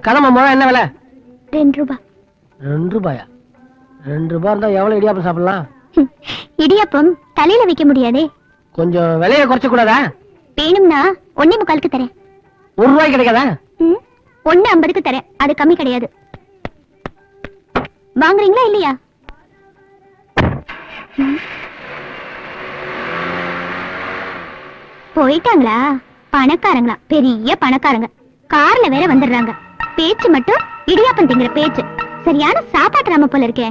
கடமை முழம் என்ன விலை? 2 ரூபாய். 2 ரூபாயா? 2 ரூபாய் இருந்தா எவ்வளவு இடியாப்பம் சாப்பிடலாம்? இடியாப்பம் தலையில வைக்க முடியாதே. கொஞ்சம் விலையை குறைச்ச கூடாதா? வேணும்னா 1.25க்கு தரேன். 1 ரூபாய்க்கு கிடைக்காதா? 1.50க்கு தரேன். அது கம்மி கிடையாது. வாங்குறீங்களா இல்லையா? போயிட்டாங்களா? பணக்காரங்களா? பெரிய பணக்காரங்க. கார்ல வேற வந்துடுறாங்க. பேச்சு மட்டும் இடியாப்பம் திங்கிற பேச்சு. சரியான சாப்பாட்டு நாம போல இருக்கே.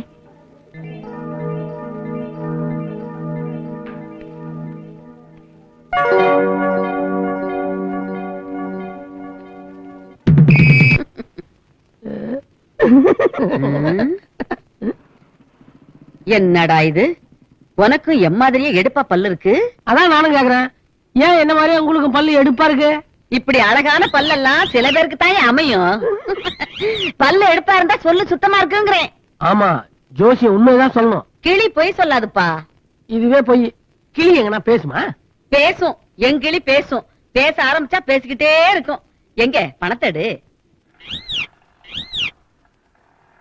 என்னடா இது? உனக்கு எம்மாதிரியே எடுப்பா பல்லு இருக்கு. அதான் நானும் கேக்குறேன், ஏன் என்ன மாதிரியே உங்களுக்கு பல்லு எடுப்பா இருக்கு? இப்படி அழகான பல்லெல்லாம் சில பேருக்கு தான் அமையும். பல்லு எடுப்பா இருந்தா சொல்லு சுத்தமா இருக்குங்கிறேன். ஆமா, ஜோசியம் உண்மைதான் சொல்லணும். கிளி பொய் சொல்லாதுப்பா. இதுவே போய் கிளி எங்கன்னா பேசுமா? பேசும். என் கிளி பேசும். பேச ஆரம்பிச்சா பேசிக்கிட்டே இருக்கும். எங்க பணத்தடு?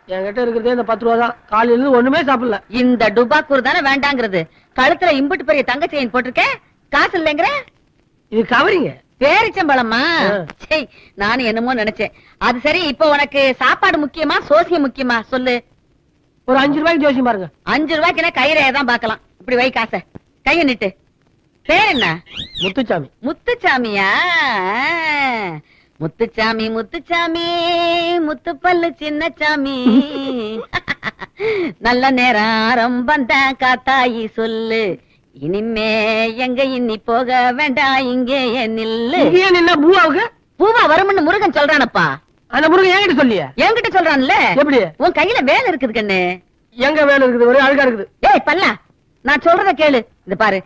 என்கிட்ட இருக்கிறதே இந்த 10 ரூபா தான். காலையில இருந்து ஒண்ணுமே சாப்பிடல. இந்த டுபாக்கூர் தானே வேண்டாங்கிறது. கழுத்துல இம்புட்டு பெரிய தங்க செயின் போட்டிருக்கேன், காசு இல்லைங்கிற. இது கவரிங்க. பேரிச்சம்பழமா? நானும் என்னமோ நினைச்சேன். அது சரி, இப்ப உனக்கு சாப்பாடு முக்கியமா சோசியம் முக்கியமா சொல்லு. ஒரு 5 ரூபாய்க்கு ஜோசியம் பாருங்க. 5 ரூபாய்க்குனா கையில தான் பாக்கலாம். இப்படி வை காசை, கைய நிட்டு. பேர் என்ன? முத்துச்சாமி. முத்துச்சாமியா? முத்துச்சாமி முத்துச்சாமி முத்து பல்லு சின்னச்சாமி. நல்ல நேரம் ஆரம்பம் தான் காத்தாயி சொல்லு. இனிமே எங்க இன்னி போக வேண்டாம், இங்கே நில்லு. நின்ன பூவாவுக்கு பூவா வரும்னு முருகன் சொல்றானப்பா. அந்த முருகன் என்கிட்ட சொல்லியா? என்கிட்ட சொல்றான்ல. எப்படி? உன் கையில வேலை இருக்குது கண்ணு. எங்க வேலை இருக்குது? ஒரே அழுகா இருக்குது. ஏய் பல்லா, நான் சொல்றத கேளு. இந்த பாரு,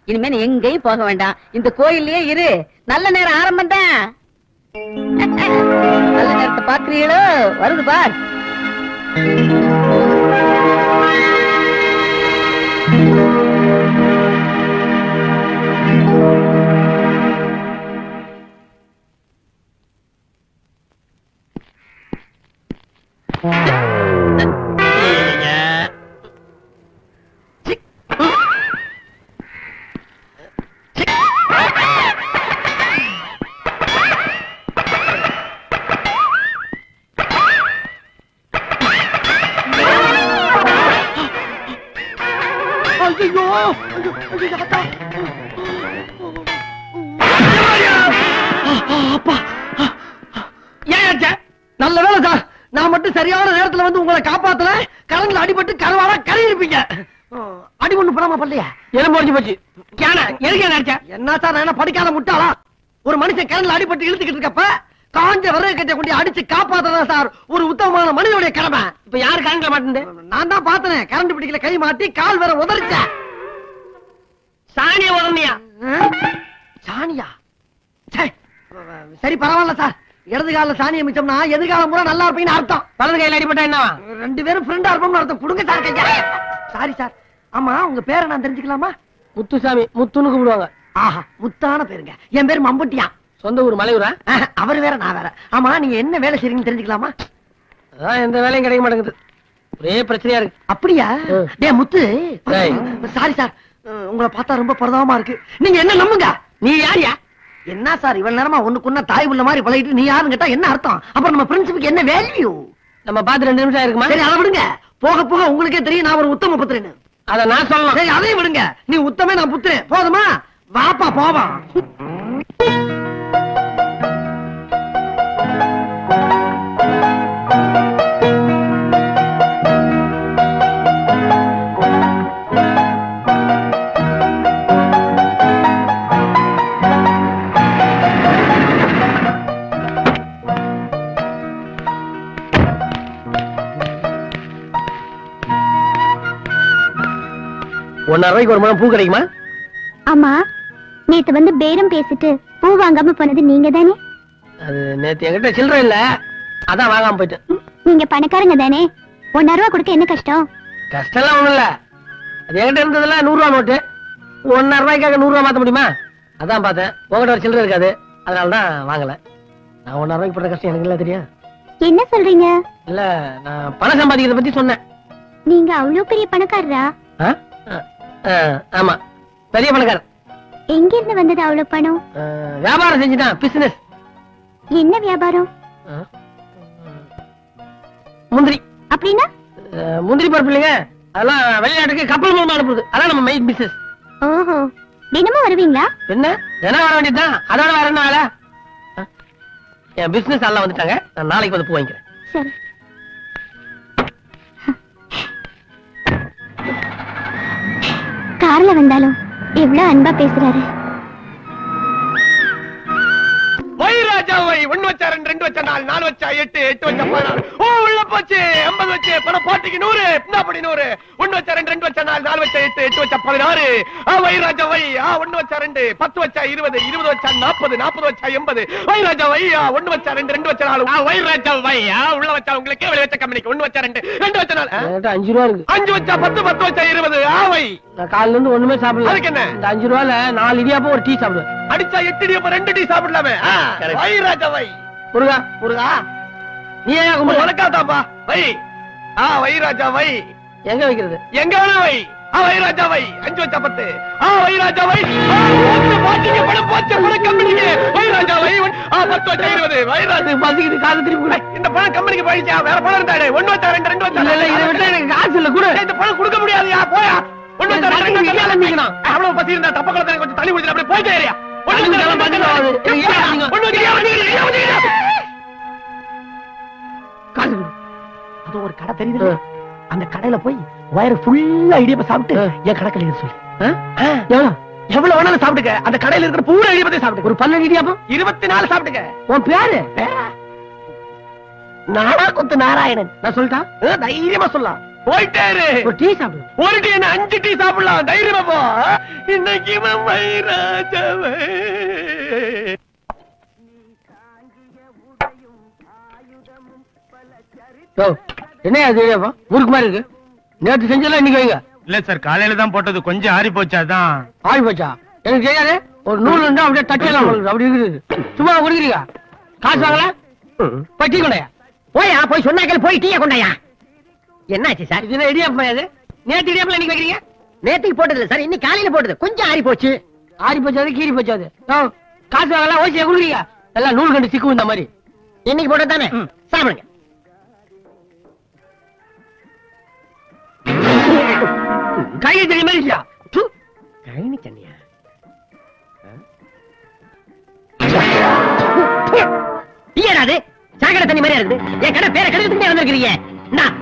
இனிமே நீ எங்கேயும் போக வேண்டாம், இந்த கோயில்லயே இரு. நல்ல நேரம் ஆரம்பம் தான். நல்ல நேரத்தை பாக்குறீங்களோ? வருது பார். நல்ல வேலை சார், நான் மட்டும் சரியான நேரத்துல வந்து உங்களை காப்பாத்தல. கரண்ட்ல அடிபட்டு கருவாடா கறி இருப்பீங்க. அடி ஒண்ணு போடாம பள்ளையா எலும்பு முடிஞ்சு போச்சு. என்ன சார், நான் என்ன படிக்காத முட்டாளா? ஒரு மனுஷன் கரண்ட்ல அடிபட்டு இழுத்துக்கிட்டு இருக்கப்ப காஞ்ச விறகு கட்டை கொண்டு அடிச்சு காப்பாத்ததான் சார் ஒரு உத்தமமான மனிதனுடைய கடமை. இப்ப யாரு கரண்ட்ல மாட்டேன்? நான் தான் பார்த்தேன். கரண்ட் பிடிக்கல, கை மாட்டி கால் வேற உதறிச்ச. சாணியா உதனியா? சாணியா? சரி பரவாயில்ல சார். இடது கால சாணியை மிச்சம்னா எதிர்காலம் பூரா நல்லா இருப்பீங்கன்னு அர்த்தம். வலது கையில அடிபட்டா என்ன? 2 பேரும் ஃப்ரெண்டா இருப்போம்னு அர்த்தம். கொடுங்க சார் கையா. Sorry sir. ஆமா, உங்க பேரை நான் தெரிஞ்சுக்கலாமா? முத்துசாமி. முத்துன்னு கூப்பிடுவாங்க. ஆஹா, முத்தான பேருங்க. என் பேரு மம்புட்டியா. சொந்த ஊர் மலையூரா? அவர் வேற நான் வேற. ஆமா, நீங்க என்ன வேலை செய்றீங்கன்னு தெரிஞ்சுக்கலாமா? அதான் எந்த வேலையும் கிடைக்க மாட்டேங்குது. ஒரே பிரச்சனையா இருக்கு. அப்படியா? டேய் முத்து. சாரி சார், உங்களை பார்த்தா ரொம்ப பரதாபமா இருக்கு. நீங்க என்ன நம்புங்க. நீ யாரியா? என்ன சார் இவ்வளவு நேரமா ஒண்ணுக்குன்னா தாய் உள்ள மாதிரி பழகிட்டு நீ யாருன்னு கேட்டா என்ன அர்த்தம்? அப்புறம் நம்ம பிரின்சிபுக்கு என்ன வேல்யூ? நம்ம பார்த்து 2 நிமிஷம் இருக்குமா? சரி அதை விடுங்க. போக போக உங்களுக்கே தெரியும் நான் ஒரு உத்தம புத்திரன்னு. அத நான் சொல்லலாம். சரி அதையும் விடுங்க. நீ உத்தமே, நான் புத்திரன். போதுமா? வாப்பா போவான். ₹1.5 ஒரு முழம் பூ கிடைக்குமா? ஆமா, நேத்து வந்து பேரம் பேசிட்டு பூ வாங்காம போனது நீங்க தானே? அது நேத்து என்கிட்ட சில்லறை இல்ல, அதான் வாங்காம போயிட்டேன். நீங்க பணக்காரங்க தானே, ₹1.5 கொடுக்க என்ன கஷ்டம்? கஷ்டம்லாம் ஒண்ணும் இல்ல. அது என்கிட்ட இருந்ததுல 100 ரூபா நோட்டு. ₹1.5 100 ரூபா மாத்த முடியுமா? அதான் பார்த்தேன். உங்ககிட்ட ஒரு சில்லறை இருக்காது, அதனாலதான் வாங்கல. நான் ₹1.5 பண்ற கஷ்டம் எனக்கு இல்ல தெரியும். என்ன சொல்றீங்க? இல்ல நான் பணம் சம்பாதிக்கிறத பத்தி சொன்னேன். நீங்க அவ்வளவு பெரிய பணக்காரரா? ஆமா, பெரிய பணக்காரர். எங்க இருந்து வந்தது அவ்வளவு பணம்? வியாபாரம் செஞ்சுதான், பிசினஸ். என்ன வியாபாரம்? முந்திரி. அப்படின்னா? முந்திரி பருப்பு இல்லைங்க, அதெல்லாம் வெளிநாட்டுக்கு கப்பல் மூலமா அனுப்புது. அதான் நம்ம மெயின் பிசினஸ். ஓஹோ, தினமும் வருவீங்களா? என்ன தினம் வர வேண்டியதுதான், அதோட வேற என்ன வேலை? என் பிசினஸ் எல்லாம் வந்துட்டாங்க, நான் நாளைக்கு வந்து பூ வாங்கிக்கிறேன். சரி. கார்ல வந்தாலும் எவ்வளவு அன்பா பேசுறாரு. வைராஜாவை 1 வச்சா 2, 2 வச்சா 4, 4 வச்சா 8, 8 வச்சா 16. ஓ உள்ள போச்சு 80 வச்சு பணம் பாட்டிக்கு 100. என்னப்படி 100? 1 வச்சா 2, 2 வச்சா 4, 4 வச்சா 8, 8 வச்சா 16. வைராஜாவை 1 வச்சா 2, 10 வச்சா 20, 20 வச்சா 40, 40 வச்சா 80. வைராஜாவை 1 வச்சா 2, 2 வச்சா 4. வைராஜாவை உள்ள வச்சா உங்களுக்கு வெளிய வச்சா கம்பெனிக்கு 1 வச்சா 2, 2 வச்சா 4. 5 ரூபா இருக்கு. 5 வச்சா 10, 10 வச்சா 20. வை நான் காலையில இருந்து ஒண்ணுமே சாப்பிடல. அதுக்கு என்ன? இந்த 5 ரூபால 4 இடியாப்பம் ஒரு டீ சாப்பிடுவேன். அடிச்சா 8 இடியாப்பம் 2 டீ சாப்பிடலாமே. வைராஜாவை முருகா முருகா நீ ஏன் கும்பிடு? வணக்காதாப்பா வை. வைராஜா வை. எங்க வைக்கிறது? எங்க வேணா வை. வைராஜா வை. 5 வச்சா 10. வைராஜா வை. பாட்டிக்கு பணம் போச்சு பணம் கம்பெனிக்கு. வைராஜா வை. 10 வச்சா 20. வைராஜா பசிக்குது, காசு திருப்பி கொடு. இந்த பணம் கம்பெனிக்கு போயிடுச்சா? வேற பணம் இருந்தாடே. 1 வச்சா 2, 2 வச்சா. இல்ல இதை விட்டா எனக்கு காசு இல்ல கூட. இந்த பணம் கொடுக்க முடியாதுயா. போயா. 1 வச்சா 2, 2 வச்சா நிக்கணும். அவ்வளவு பசி இருந்தா தப்ப குளத்துல கொஞ்சம் தண்ணி குடிச்சு அப்படியே போயிட்டே ஏரியா. 1 வச்சா 2 காசு கொடு. அது ஒரு கடை தெரியுது. அந்த கடையில போய் வயிறு ஃபுல்லா இடியப்ப சாப்பிட்டு என் கடைக்கு எழுத சொல்லு. எவ்வளவு வேணாலும் சாப்பிட்டுக்க. அந்த கடையில இருக்கிற பூரா இடியப்பத்தை சாப்பிட்டு. ஒரு 12 இடியாப்பம் 24 சாப்பிட்டுக்க. உன் பேரு நாடா குத்து நாராயணன். நான் சொல்லிட்டா தைரியமா சொல்லலாம். போயிட்டே இரு. ஒரு டீ சாப்பிடு. ஒரு டீ என்ன 5 டீ சாப்பிடலாம். தைரியமா போ. இன்னைக்கு வைராஜாவே என்ன அது ஊருக்கு மாதிரி இருக்கு. நேற்று செஞ்சல இன்னைக்கு வைங்க. இல்ல சார், காலையில தான் போட்டது, கொஞ்சம் ஆறி போச்சாதான். ஆறி போச்சா? எனக்கு தெரியாது. ஒரு நூல் இருந்தா அப்படியே தட்டலாம் அப்படி இருக்குது. சும்மா கொடுக்குறீங்க. காசு வாங்கல போய் டீ கொண்டாயா. போயா போய் சொன்னாக்கல போய் டீயா கொண்டாயா. என்னாச்சு சார்? இது இடியாப்பம் அது. நேற்று இடியாப்பம் இன்னைக்கு வைக்கிறீங்க. நேத்துக்கு போட்டது இல்ல சார், இன்னைக்கு காலையில போட்டது. கொஞ்சம் ஆறி போச்சு. ஆறி போச்சாது கீறி போச்சாது. காசு வாங்கல ஓசியா கொடுக்குறீங்க. எல்லாம் நூல் கண்டு சிக்கும் இந்த மாதிரி. இன்னைக்கு போட்டது தானே, சாப்பிடுங்க. கையை தண்ணி மாதிரியா? கழனி தண்ணியா? டீயடாது சாக்கடை தண்ணி மாதிரியா இருக்குது. என் கடை பேரை கெடுத்துட்டே வந்திருக்கிறீங்க.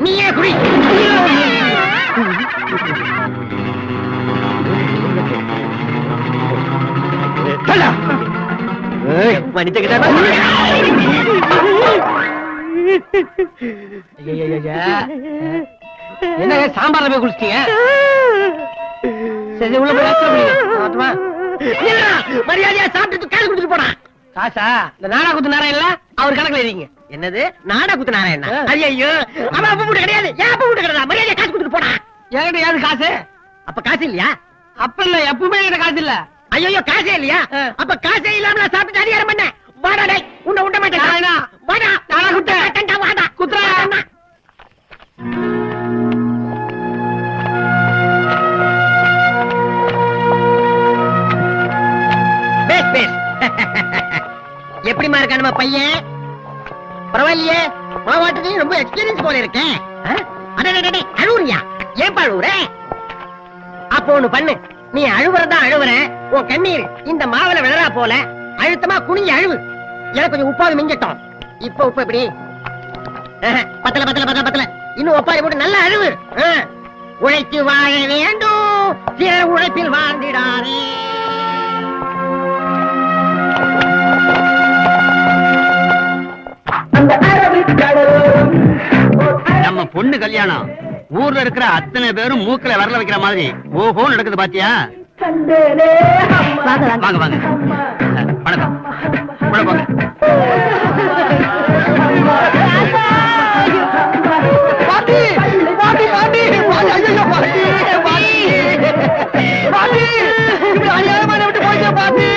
நீயே குடி. என்ன சாம்பார்ல போய் குளிச்சிட்டீங்க? சரி உள்ள போய் மரியாதையா சாப்பிட்டு காசு கொடுத்துட்டு போனா. காசா? இந்த நாடா குத்து நாராயண அவர் கணக்குல இருக்கீங்க. என்னது நாடா குத்து நாராயணா? ஐயோ அவன் அப்ப வீட்டு கிடையாது. ஏன் அப்ப வீட்டு கிடையாது? மரியாதையா காசு கொடுத்துட்டு போனா. என்கிட்ட ஏது காசு? அப்ப காசு இல்லையா? அப்ப இல்ல, எப்பவுமே என்கிட்ட காசு இல்ல. ஐயோ காசே இல்லையா? அப்ப காசே இல்லாம சாப்பிட்டு அதிகாரம் பண்ண. வாடா டேய், உன்னை விட மாட்டேன். வாடா நாடா குத்த வாடா குத்துறா. எப்படிமா இருக்கா நம்ம பையன்? பரவாயில்லையே, மாவாட்டுக்கு ரொம்ப எக்ஸ்பீரியன்ஸ் போல இருக்கேன். அழுவுறியா? ஏன் அழுவுற? அப்ப ஒண்ணு பண்ணு, நீ அழுவுறதா அழுவுற. உன் கண்ணீர் இந்த மாவுல விழறா போல அழுத்தமா குனிஞ்சு அழுவு. எனக்கு கொஞ்சம் உப்பாவது மிஞ்சட்டும். இப்ப உப்பு எப்படி? பத்தல பத்தல பத்தல பத்தல. இன்னும் ஒப்பாரி போட்டு நல்லா அழுவு. உழைத்து வாழ வேண்டும், பிற உழைப்பில் வாழ்ந்திடாதே. நம்ம பொண்ணு கல்யாணம் ஊர்ல இருக்கிற அத்தனை பேரும் மூக்கல விரல வைக்கிற மாதிரி ஓஹோ நடக்குது பாத்தியா? வாங்க வாங்க. வணக்கம். உள்ள போங்க. பாட்டி பாட்டி பாட்டி ஐயோ பாட்டி பாட்டி பாட்டி இப்படி அநியாயமான விட்டு போயிட்டே பாட்டி.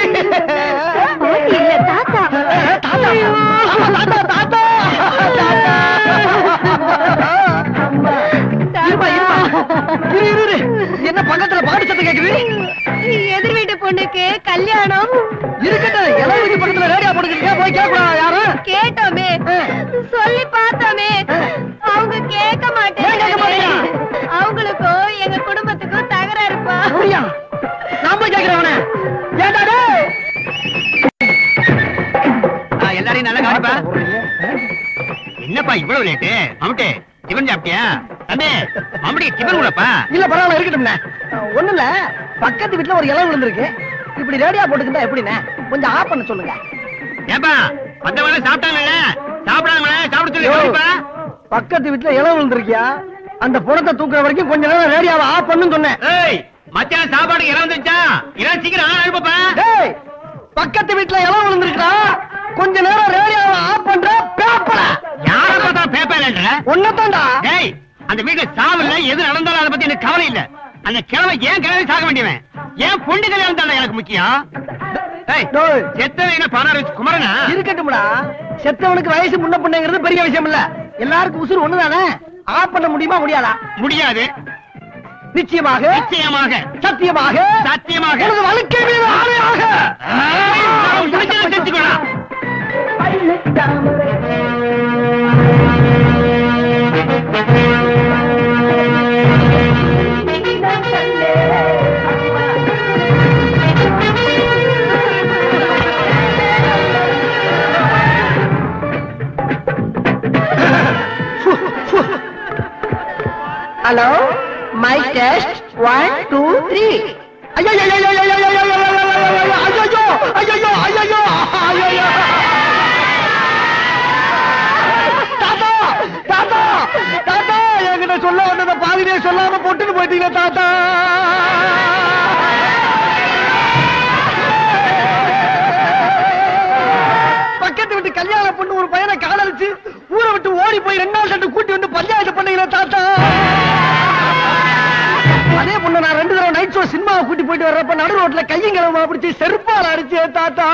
இல்ல தாத்தா. தாத்தா தாத்தா தாத்தா பொண்ணுக்கு கல்யாணம். இருக்கட்டும், இளவரசி பக்கத்துல ரேடியோ போட்டுக்கிட்டு போய் கேட்கலாம். யாரும் கேட்டோமே, சொல்லி பார்த்தோமே, அவங்க கேட்க மாட்டேன். அவங்களுக்கும் எங்க குடும்பத்துக்கும் தகராறுப்பா. நான் போய் கேட்கிறவன எல்லாரையும் நல்லா கவனிப்பா. என்னப்பா இவ்வளவு லேட்டு? மம்முட்டி டிபன் சாப்பிட்டியா? தம்பி மம்முட்டி டிபன் கூடப்பா. இல்ல பரவாயில்ல, இருக்கட்டும்ண்ணே. ஒண்ணு இல்ல, பக்கத்து வீட்டுல ஒரு இளவு விழுந்திருக்கு. இப்படி ரேடியோ போட்டுக்கிட்டா எப்படிண்ணே? கொஞ்சம் ஆஃப் பண்ண சொல்லுங்க. ஏப்பா மத்தவங்க சாப்பிட்டாங்கல்ல, சாப்பிடாங்களே சாப்பிட சொல்லி கவனிப்பா. பக்கத்து வீட்டுல இளவு விழுந்திருக்கியா? அந்த புறத்தை தூக்குற வரைக்கும் கொஞ்ச நேரம் ரேடியோவை ஆஃப் பண்ணுன்னு சொன்னேன். ஏய் மத்தியானம் சாப்பாடு இடம் வந்துச்சா? இடம் சீக்கிரம் ஆள் அனுப்பப்பா. ஏய், பக்கத்து வீட்டுல இளவு விழுந்திருக்கா? கொஞ்ச நேரம் ரேடியோவை ஆஃப் பண்ற பேப்பர. யார பார்த்தா பேப்பர்ன்ற? ஒன்னதான்டா. ஏய் அந்த வீட்டுல சாவல்ல எது நடந்தாலும் அதை பத்தி எனக்கு கவலை இல்ல. அந்த கிழமை ஏன் கிழமை சாக வேண்டியவன்? ஏன் பொண்ணு கல்யாணம் தானே எனக்கு முக்கியம். ஏய் செத்தவன் என்ன பானார் குமரனா? இருக்கட்டும்டா, செத்தவனுக்கு வயசு முன்ன பொண்ணுங்கிறது பெரிய விஷயம் இல்ல. எல்லாருக்கும் உசுறு ஒண்ணுதானே. ஆஃப் பண்ண முடியுமா முடியாதா? முடியாது. நிச்சயமாக நிச்சயமாக சத்தியமாக சத்தியமாக எனது வாழ்க்கை மீது ஆணையாக தெரிஞ்சுக்கலாம். Hello, my test 1 2 3. ஐயோ ஐயோ ஐயோ ஐயோ ஐயோ ஐயோ ஐயோ ஐயோ ஐயோ. தாத்தா தாத்தா தாத்தா, என்கிட்ட சொல்ல வந்தத பாதிலே சொல்லாம போட்டுட்டு போயிட்டீங்க தாத்தா. பக்கத்து விட்டு கல்யாண பொண்ணு ஒரு பையனை காதலிச்சு ஊரை விட்டு ஓடி போய் 2 நாள் கண்டு கூட்டி வந்து பஞ்சாயத்து பண்ணீங்க தாத்தா. அதே பொண்ணு நான் 2 தடவை நைட் ஷோ சினிமாவை கூட்டி போயிட்டு வர்றப்ப நடு ரோட்ல கையும் கிளம்ப பிடிச்சி செருப்பால் அடிச்சே தாத்தா.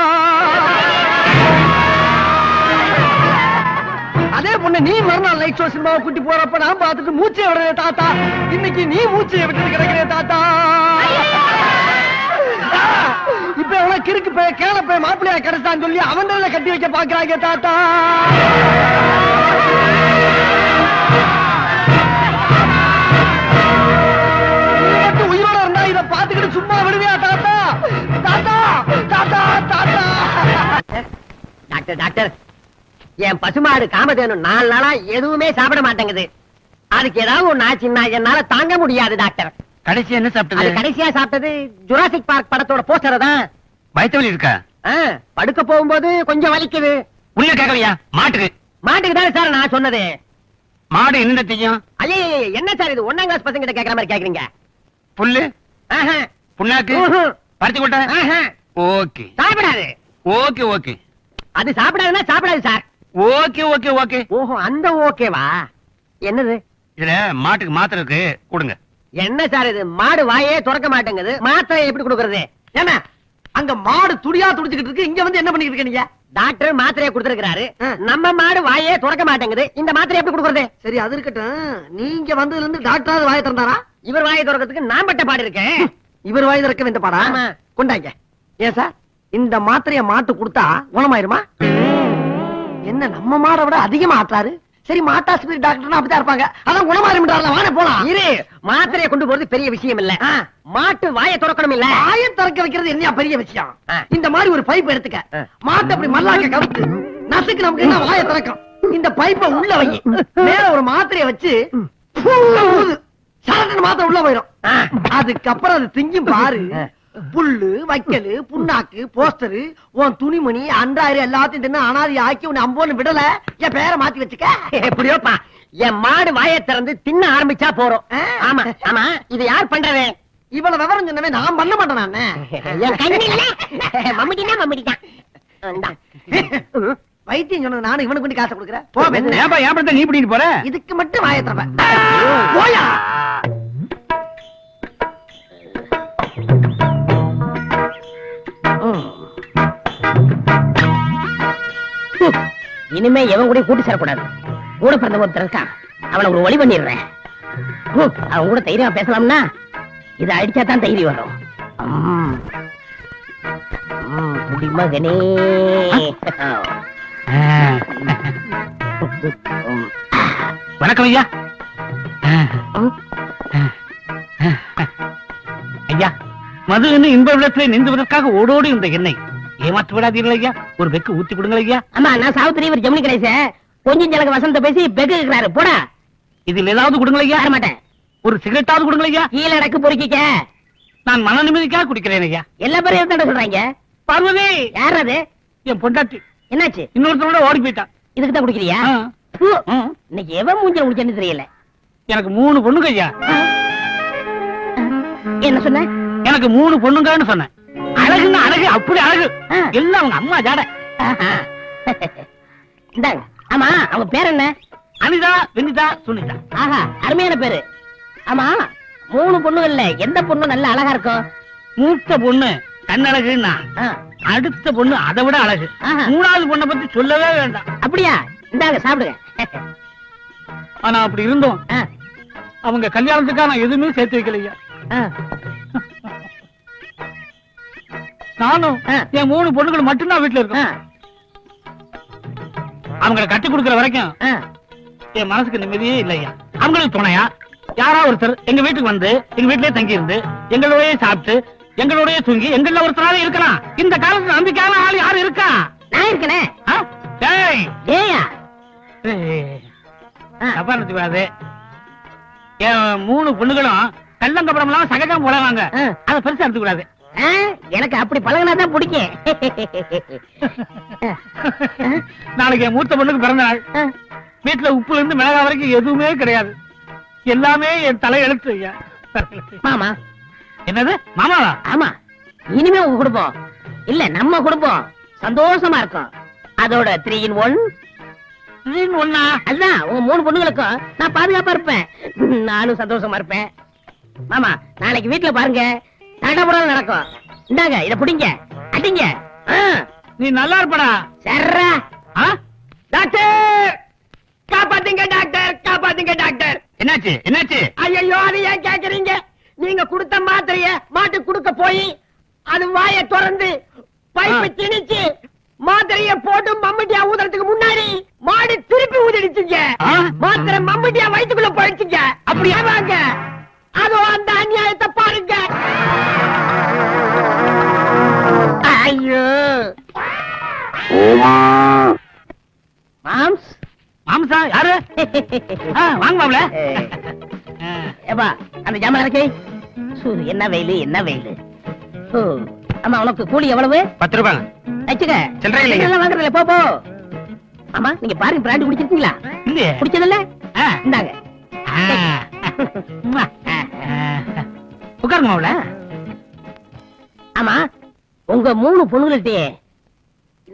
அதே பொண்ணு நீ மறுநாள் நைட் ஷோ சினிமாவை கூட்டி போறப்ப நான் பார்த்துட்டு மூச்சை விடுறே தாத்தா. இன்னைக்கு நீ மூச்சையை விட்டு கிடக்கிறே தாத்தா. இப்ப எவ்வளவு கிறுக்கு போய் கேள போய் மாப்பிள்ளையா கிடைச்சான்னு சொல்லி அவன் கட்டி வைக்க பாக்குறாங்க தாத்தா. உயிரோட இருந்தா இத பாத்துக்கிட்டு சும்மா விடுவியா தாத்தா? தாத்தா தாத்தா தாத்தா. டாக்டர் டாக்டர், என் பசுமாடு காமதேனு 4 நாளா எதுவுமே சாப்பிட மாட்டேங்குது. அதுக்கு ஏதாவது ஒண்ணு ஆச்சுன்னா என்னால தாங்க முடியாது டாக்டர். கடைசி என்ன அது சாப்பிட்டது? கடைசியா சாப்பிட்டது ஜுராசிக் பார்க் படத்தோட போஸ்டர் தான். வயிற்று இருக்கா? படுக்க போகும்போது கொஞ்சம் வலிக்குது. உள்ள கேட்கலையா? மாட்டுக்கு மாட்டுக்கு தானே சார் நான் சொன்னது. மாடு என்ன செய்யும்? ஐயே என்ன சார் இது 1ஆம் கிளாஸ் பசங்க கிட்ட கேக்குற மாதிரி கேக்குறீங்க? புல்லு புண்ணாக்கு பறிச்சு கொட்ட. ஓகே சாப்பிடாது. Okay okay. அது சாப்பிடாதுன்னா சாப்பிடாது சார். Okay okay okay. ஓஹோ அந்த ஓகேவா? என்னது இதுல மாட்டுக்கு மாத்திரை இருக்கு, கொடுங்க. என்ன சார் இது? மாடு வாயே திறக்க மாட்டேங்குது, மாத்திரை எப்படி கொடுக்கறது? என்ன அங்க மாடு துடியா துடிச்சுக்கிட்டு இருக்கு, இங்க வந்து என்ன பண்ணிட்டு இருக்கீங்க? டாக்டர் மாத்திரையை கொடுத்திருக்கிறாரு. நம்ம மாடு வாயே திறக்க மாட்டேங்குது, இந்த மாத்திரை எப்படி கொடுக்கறது? சரி அது இருக்கட்டும், நீங்க வந்ததுல இருந்து டாக்டர் வாயை திறந்தாரா? இவர் வாயை திறக்கிறதுக்கு நான் பட்ட பாடு இருக்கேன். இவர் வாய் திறக்க வேண்ட பாடா? கொண்டாங்க. ஏன் சார் இந்த மாத்திரைய மாட்டு கொடுத்தா குணமாயிருமா? என்ன நம்ம மாடை விட அதிகமா ஆட்டாரு? சரி மாட்டாஸ்பத்திரி டாக்டர் அப்படிதான் இருப்பாங்க, அதான் குணமாயிரும்ன்றார்ல. வாங்க போலாம். இரு, மாத்திரையை கொண்டு போறது பெரிய விஷயம் இல்ல, மாட்டு வாயை திறக்கணும் இல்ல. வாயை திறக்க வைக்கிறது என்ன பெரிய விஷயம்? இந்த மாதிரி ஒரு பைப் எடுத்துக்க, மாட்டு அப்படி மல்லாக்க கவுத்து நசுக்கு நமக்கு என்ன வாயை திறக்கும். இந்த பைப்பை உள்ள வை, மேல ஒரு மாத்திரையை வச்சு சாதாரண மாத்திரை உள்ள போயிடும். அதுக்கப்புறம் அது திங்கும் பாரு. புல்லு வைக்கலு புண்ணாக்கு போஸ்டரு உன் துணிமணி அன்றாயிரம் எல்லாத்தையும் தின்னு அனாதி ஆக்கி உன்னை அம்போன்னு விடல. என் பேரை மாத்தி வச்சுக்க. எப்படியோப்பா என் மாடு வாயை திறந்து தின்ன ஆரம்பிச்சா போறோம். ஆமா ஆமா, இது யார் பண்றது? இவ்வளவு விவரம் சொன்னவே நான் பண்ண மாட்டேன். நானு என் கண்ணில்ல மம்முட்டினா மம்முட்டிதான். வைத்தியம் சொன்னது நானும் இவனுக்கு கொண்டு காசை கொடுக்குறேன். நீ பிடிட்டு போற? இதுக்கு மட்டும் வாயை திறப்பேன். போயா இனிமே எவன் கூட கூட்டி சேரக்கூடாது. கூட பிறந்த ஒருத்தர் இருக்கான், அவனை ஒரு வழி பண்ணிடுறேன். அவன் கூட தைரியமா பேசலாம்னா இதை அடிச்சா தான் தைரியம் வரும். குடிமகனே. வணக்கம் ஐயா. ஐயா, மது என்ன இன்ப விடத்திலே நின்றுவதற்காக ஓடோடி இந்த எண்ணெய் ஏமாற்று விடாதீர்கள் ஐயா. ஒரு பெக்கு ஊத்தி கொடுங்கள் ஐயா. அம்மா, நான் சாவித்திரி, ஒரு ஜெமினி கணேச. கொஞ்சம் ஜனக வசந்த பேசி பெக்கு இருக்கிறாரு, போடா. இதில் ஏதாவது கொடுங்கள் ஐயா. தர மாட்டேன். ஒரு சிகரெட்டாவது கொடுங்கள் ஐயா. கீழே அடக்கு பொறுக்கிக்க. நான் மன நிம்மதிக்காக குடிக்கிறேன் ஐயா. எல்லா பேரும் என்ன சொல்றாங்க? பார்வதி யார் அது? என் பொண்டாட்டி. என்னாச்சு? இன்னொருத்தரோட ஓடி போயிட்டான். இதுக்கு தான் குடிக்கிறியா? இன்னைக்கு எவன் மூஞ்சல் முடிச்சேன்னு தெரியல. எனக்கு 3 பொண்ணுங்க ஐயா. என்ன சொன்ன? எனக்கு 3 பொண்ணுங்கன்னு சொன்னேன். அழகுன்னா அழகு, அப்படி அழகு. எல்லாம் அவங்க அம்மா ஜாட. இந்தாங்க. ஆமா, அவங்க பேர் என்ன? அனிதா, வெனிதா, சுனிதா. ஆஹா, அருமையான பேரு. ஆமா, 3 பொண்ணுகள்ல எந்த பொண்ணு நல்ல அழகா இருக்கும்? மூத்த பொண்ணு கண்ணழகுன்னா, அடுத்த பொண்ணு அதை விட அழகு. 3வது பொண்ணை பத்தி சொல்லவே வேண்டாம். அப்படியா? இந்தாங்க, சாப்பிடுங்க. ஆனா அப்படி இருந்தோம் அவங்க கல்யாணத்துக்கா நான் எதுவுமே சேர்த்து வைக்கலையா. நானும் என் 3 பொண்ணுகள் மட்டும்தான் வீட்டுல இருக்கேன். அவங்களை கட்டி கொடுக்கிற வரைக்கும் என் மனசுக்கு நிம்மதியே இல்லையா. அவங்களுக்கு துணையா யாரா ஒருத்தர் எங்க வீட்டுக்கு வந்து எங்க வீட்லயே தங்கி இருந்து எங்களோடய சாப்பிட்டு எங்களோடய தூங்கி எங்கள ஒருத்தராக இருக்கலாம். இந்த காலத்துல நம்பிக்கையான ஆள் யாரும் இருக்கா? நான் இருக்கனே. தப்பா நினைச்சுக்காது. என் 3 பொண்ணுகளும் கள்ளங்கப்படம் எல்லாம் சகஜம் போலவாங்க. அதை பெருசா எடுத்துக்கூடாது. எனக்கு அப்படி பழகினாதான் பிடிக்கும். நாளைக்கு என் மூத்த பொண்ணுக்கு பிறந்த நாள். வீட்டுல உப்புல இருந்து மிளகா வரைக்கும் எதுவுமே கிடையாது. எல்லாமே என் தலை எழுத்து ஐயா. மாமா. என்னது மாமாவா? ஆமா, இனிமே உங்க குடும்பம் இல்ல நம்ம குடும்பம் சந்தோஷமா இருக்கும். அதோட 3 in 1. அதுதான் உங்க 3 பொண்ணுங்களுக்கும் நான் பாதுகாப்பா இருப்பேன். நானும் சந்தோஷமா இருப்பேன். மாமா, நாளைக்கு வீட்டுல பாருங்க, தடபுடல் நடக்கும். இந்தாங்க, இத புடிங்க, அடிங்க. நீ நல்லா இருப்படா. சர்ரா. டாக்டர், காப்பாத்துங்க டாக்டர், காப்பாத்துங்க டாக்டர். என்னாச்சு என்னாச்சு? ஐயோ, அது ஏன் கேக்குறீங்க? நீங்க கொடுத்த மாத்திரைய மாட்டு குடுக்க போய் அது வாயை திறந்து பைப்பை திணிச்சு மாத்திரைய போட்டு மம்மட்டியா ஊதுறதுக்கு முன்னாடி மாடு திருப்பி ஊதிடுச்சுங்க. மாத்திரை மம்மட்டியா வயிற்றுக்குள்ள போயிடுச்சுங்க. அப்படியே வாங்க, அதோ அந்த அநியாயத்தை பாருங்க. ஐயோ மாம்ஸ். மாம்சா யாரு? வாங்க மாப்ள. ஏப்பா, அந்த ஜாமான் இறக்கி. என்ன வெயிலு, என்ன வெயிலு. ஆமா, உனக்கு கூலி எவ்வளவு? 10 ரூபாய். வச்சுக்க. சில்லறை இல்லையா? வாங்குறதுல போ போ. ஆமா, நீங்க பாருங்க, பிராண்டி குடிச்சிருக்கீங்களா? இல்லையே. குடிச்சதில்ல? இந்தாங்க. உட்காருங்க மாப்ள. ஆமா, உங்க 3 பொண்ணுகிட்டே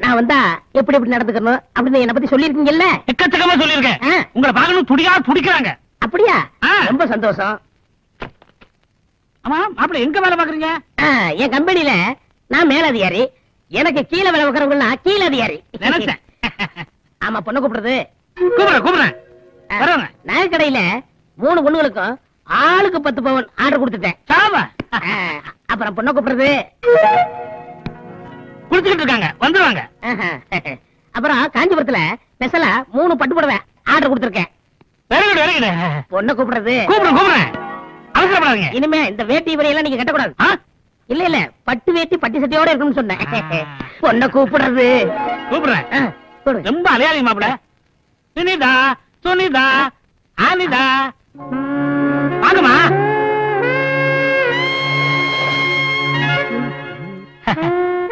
நான் வந்தா எப்படி எப்படி நடந்துக்கணும் அப்படின்னு என்ன பத்தி சொல்லிருக்கீங்கல்ல? எக்கச்சக்கமா சொல்லிருக்கேன். உங்களை பார்க்கணும் துடியா துடிக்கிறாங்க. அப்படியா? ரொம்ப சந்தோஷம். ஆமா மாப்பிள்ள, எங்க வேலை பாக்குறீங்க? என் கம்பெனில நான் மேலதிகாரி, எனக்கு கீழே வேலை பார்க்கறவங்க கீழே அதிகாரி. நினைச்சேன். ஆமா, பொண்ணு கூப்பிடுறது. கூப்பிடுறேன். வரவங்க. நகை கடையில 3 பொண்ணுகளுக்கும் ஆளுக்கு 10 பவுன் ஆர்டர் கொடுத்துட்டேன். அப்புறம் பொண்ணு கூப்பிடுறது. குளிச்சுக்கிட்டு இருக்காங்க, வந்துருவாங்க. அப்புறம் காஞ்சிபுரத்துல ஸ்பெஷலா 3 பட்டு புடவை ஆர்டர் கொடுத்திருக்கேன். Very good, very good. பொண்ணு கூப்பிடுறது. கூப்பிடுறேன். அவசரப்படாதீங்க. இனிமே இந்த வேட்டி வரையெல்லாம் நீங்க கட்டக்கூடாது. இல்ல இல்ல, பட்டு வேட்டி பட்டி சட்டையோட இருக்கும்னு சொன்னேன். பொண்ணை கூப்பிடுறது. கூப்பிடுறேன். ரொம்ப அலையாதீங்க மாப்பிள்ள. சுனிதா, சுனிதா, அனிதா, வாங்கம்மா.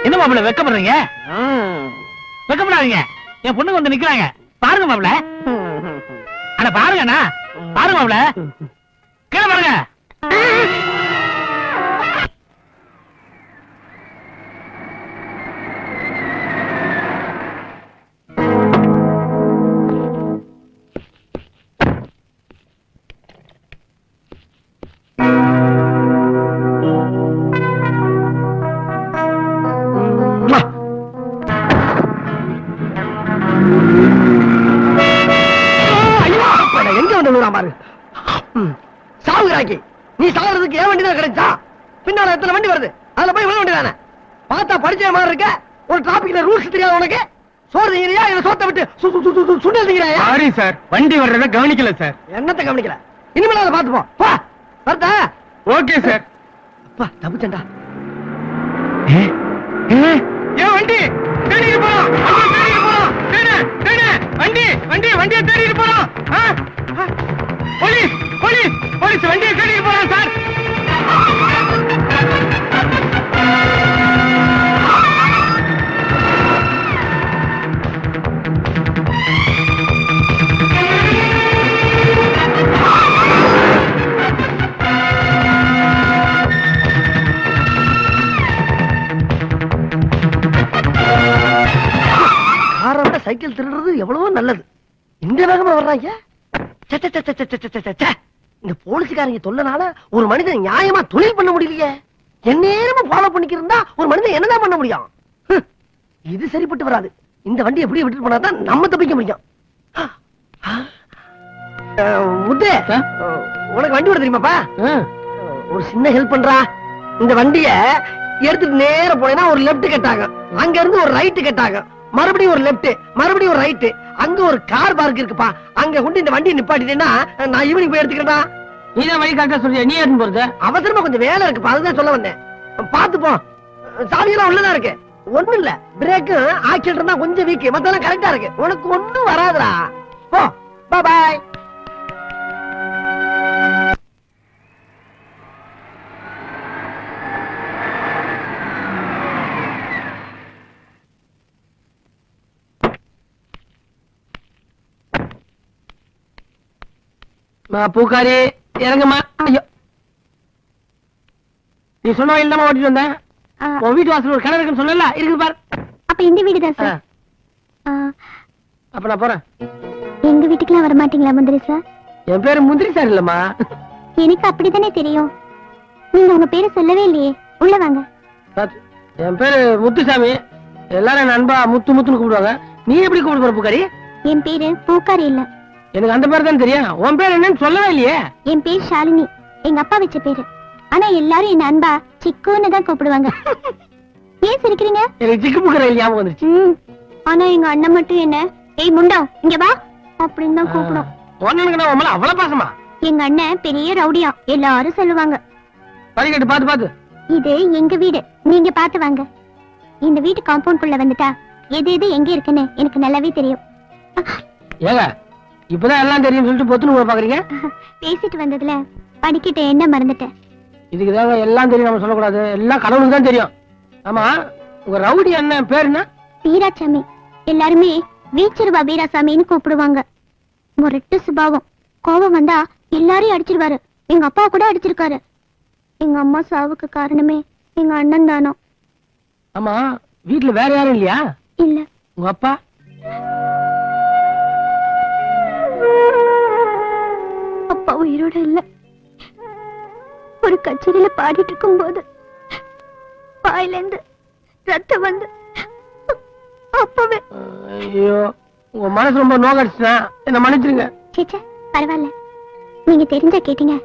என்ன மாப்பிள்ள வெக்கப்படுறீங்க? வெக்கப்படாதீங்க. என் பொண்ணுங்க வந்து நிக்கிறாங்க. பாருங்க மாப்பிள்ள. அட பாருங்கண்ணா, பாருங்க மாப்பிள்ள. கீழே பாருங்க. எங்க வந்து பாரு. சாவுகிறாக்கி, நீ சாகுறதுக்கு ஏன் வண்டி தான் கிடைச்சா? பின்னால எத்தனை வண்டி வருது, அதுல போய் விழ வேண்டியதானே? பார்த்தா படிச்ச மாதிரி இருக்க, ஒரு டிராபிக்ல ரூல்ஸ் தெரியாது உனக்கு? சோறு திங்கிறியா இல்ல சோத்தை விட்டு சுண்டல் திங்கிறாயா? சாரி சார், வண்டி வர்றத கவனிக்கல சார். என்னத்தை கவனிக்கல? இனிமேல் அதை பாத்துப்போம். போ வரதா? Okay sir. அப்பா தப்புச்சண்டா. ஏன் வண்டி தேடிட்டு போறோம், வண்டியை தேடிட்டு போறோம். போலீஸ் போலீஸ் போலீஸ் வண்டியை தேடிட்டு போறோம் சார். சைக்கிள் திருடுறது எவ்வளவோ நல்லது. இந்த வேகமா வர்றாங்க. இந்த போலீஸ்காரங்க தொல்லனால ஒரு மனிதன் நியாயமா தொழில் பண்ண முடியலையே. எந்நேரமும் ஃபாலோ பண்ணிக்கிருந்தா ஒரு மனிதன் என்னதான் பண்ண முடியும்? இது சரிப்பட்டு வராது. இந்த வண்டி எப்படியே விட்டுட்டு போனாதான் நம்ம தப்பிக்க முடியும். முத்து, உனக்கு வண்டி ஓட தெரியுமாப்பா? ஒரு சின்ன ஹெல்ப் பண்றா. இந்த வண்டிய எடுத்துட்டு நேர போனேன்னா ஒரு லெப்ட் கட்டாங்க, அங்க இருந்து ஒரு ரைட் கட்டாங்க, மறுபடியும் ஒரு லெப்ட், மறுபடியும் ஒரு ரைட். அங்க ஒரு கார் பார்க் இருக்குப்பா, அங்க கொண்டு இந்த வண்டியை நிப்பாட்டிட்டேன்னா நான் ஈவினிங் போய் எடுத்துக்கிறேன்டா. நீதான் வழி கரெக்டா சொல்றியா? நீ எடுத்து போறது அவசரமா கொஞ்சம் வேலை இருக்குப்பா, அதுதான் சொல்ல வந்தேன். பாத்துப்போம். சாவியெல்லாம் உள்ளதான் இருக்கு. ஒண்ணு இல்ல, பிரேக்கு ஆக்சிடென்ட் தான் கொஞ்சம் வீக், மத்தெல்லாம் கரெக்டா இருக்கு. உனக்கு ஒண்ணும் வராதுடா. போ, பாய். பூக்காரி இறங்கம்மா. ஐயோ, நீ சொன்ன இல்லாம ஓட்டிட்டு வந்தேன். உன் வீட்டு வாசல் ஒரு கிணறு இருக்குன்னு சொல்லல, இருக்கு பாரு. அப்ப இந்த வீடு தான் சார். அப்ப நான் போறேன். எங்க வீட்டுக்குலாம் வர மாட்டீங்களா முந்திரி சார்? என் பேரு முந்திரி சார் இல்லம்மா. எனக்கு அப்படித்தானே தெரியும். நீங்க உங்க பேரை சொல்லவே இல்லையே. உள்ள வாங்க. என் பேரு முத்துசாமி. எல்லாரும் என் அன்பா முத்து முத்துன்னு கூப்பிடுவாங்க. நீ எப்படி கூப்பிடு போற பூக்காரி? என் பேரு பூக்காரி இல்ல. எனக்கு அந்த பேர் தான் தெரியும். உன் பேர் என்னன்னு சொல்லவே இல்லையே. என் பேர் ஷாலினி, எங்க அப்பா வச்ச பேரு. ஆனா எல்லாரும் என்ன அன்பா சிக்குன்னு தான் கூப்பிடுவாங்க. ஏன் சிரிக்கிறீங்க? எனக்கு சிக்கு பூக்கிற ஞாபகம் வந்துருச்சு. ஆனா எங்க அண்ணன் மட்டும் என்ன ஏய் முண்டா இங்க வா அப்படின்னு தான் கூப்பிடும். ஒண்ணுக்கு உன் மேல அவ்வளவு பாசமா? எங்க அண்ணன் பெரிய ரவுடியா, எல்லாரும் சொல்லுவாங்க. படிக்கட்டு பாத்து பாத்து. இது எங்க வீடு, நீங்க பாத்து வாங்க. இந்த வீட்டு காம்பவுண்ட்குள்ள வந்துட்டா எது எது எங்க இருக்குன்னு எனக்கு நல்லாவே தெரியும். ஏங்க இப்பதான் எல்லாம் தெரியும் சொல்லிட்டு பொத்துன்னு பாக்குறீங்க? பேசிட்டு வந்ததுல படிக்கிட்ட என்ன மறந்துட்டேன். இதுக்குதாங்க எல்லாம் தெரியும் நம்ம சொல்லக்கூடாது, எல்லாம் கடவுளுக்கு தான் தெரியும். ஆமா, உங்க ரவுடி அண்ணன் பேர் என்ன? வீராசாமி. எல்லாருமே வீச்சிருவா வீராசாமின்னு கூப்பிடுவாங்க. முரட்டு சுபாவம். கோபம் வந்தா எல்லாரையும் அடிச்சிருவாரு. எங்க அப்பா கூட அடிச்சிருக்காரு. எங்க அம்மா சாவுக்கு காரணமே எங்க அண்ணன் தானோ. ஆமா, வீட்டுல வேற யாரும் இல்லையா? இல்ல. உங்க அப்பா? அப்பா உயிரோட இல்ல. ஒரு கச்சேரியில பாடிட்டு இருக்கும் போது வாயில இருந்து ரத்தம் வந்து அப்பவே. ஐயோ, உங்க மனசு ரொம்ப நோகடிச்சுனா என்ன மன்னிச்சிருங்க. சேச்சே பரவாயில்ல, நீங்க தெரிஞ்சா கேட்டீங்க.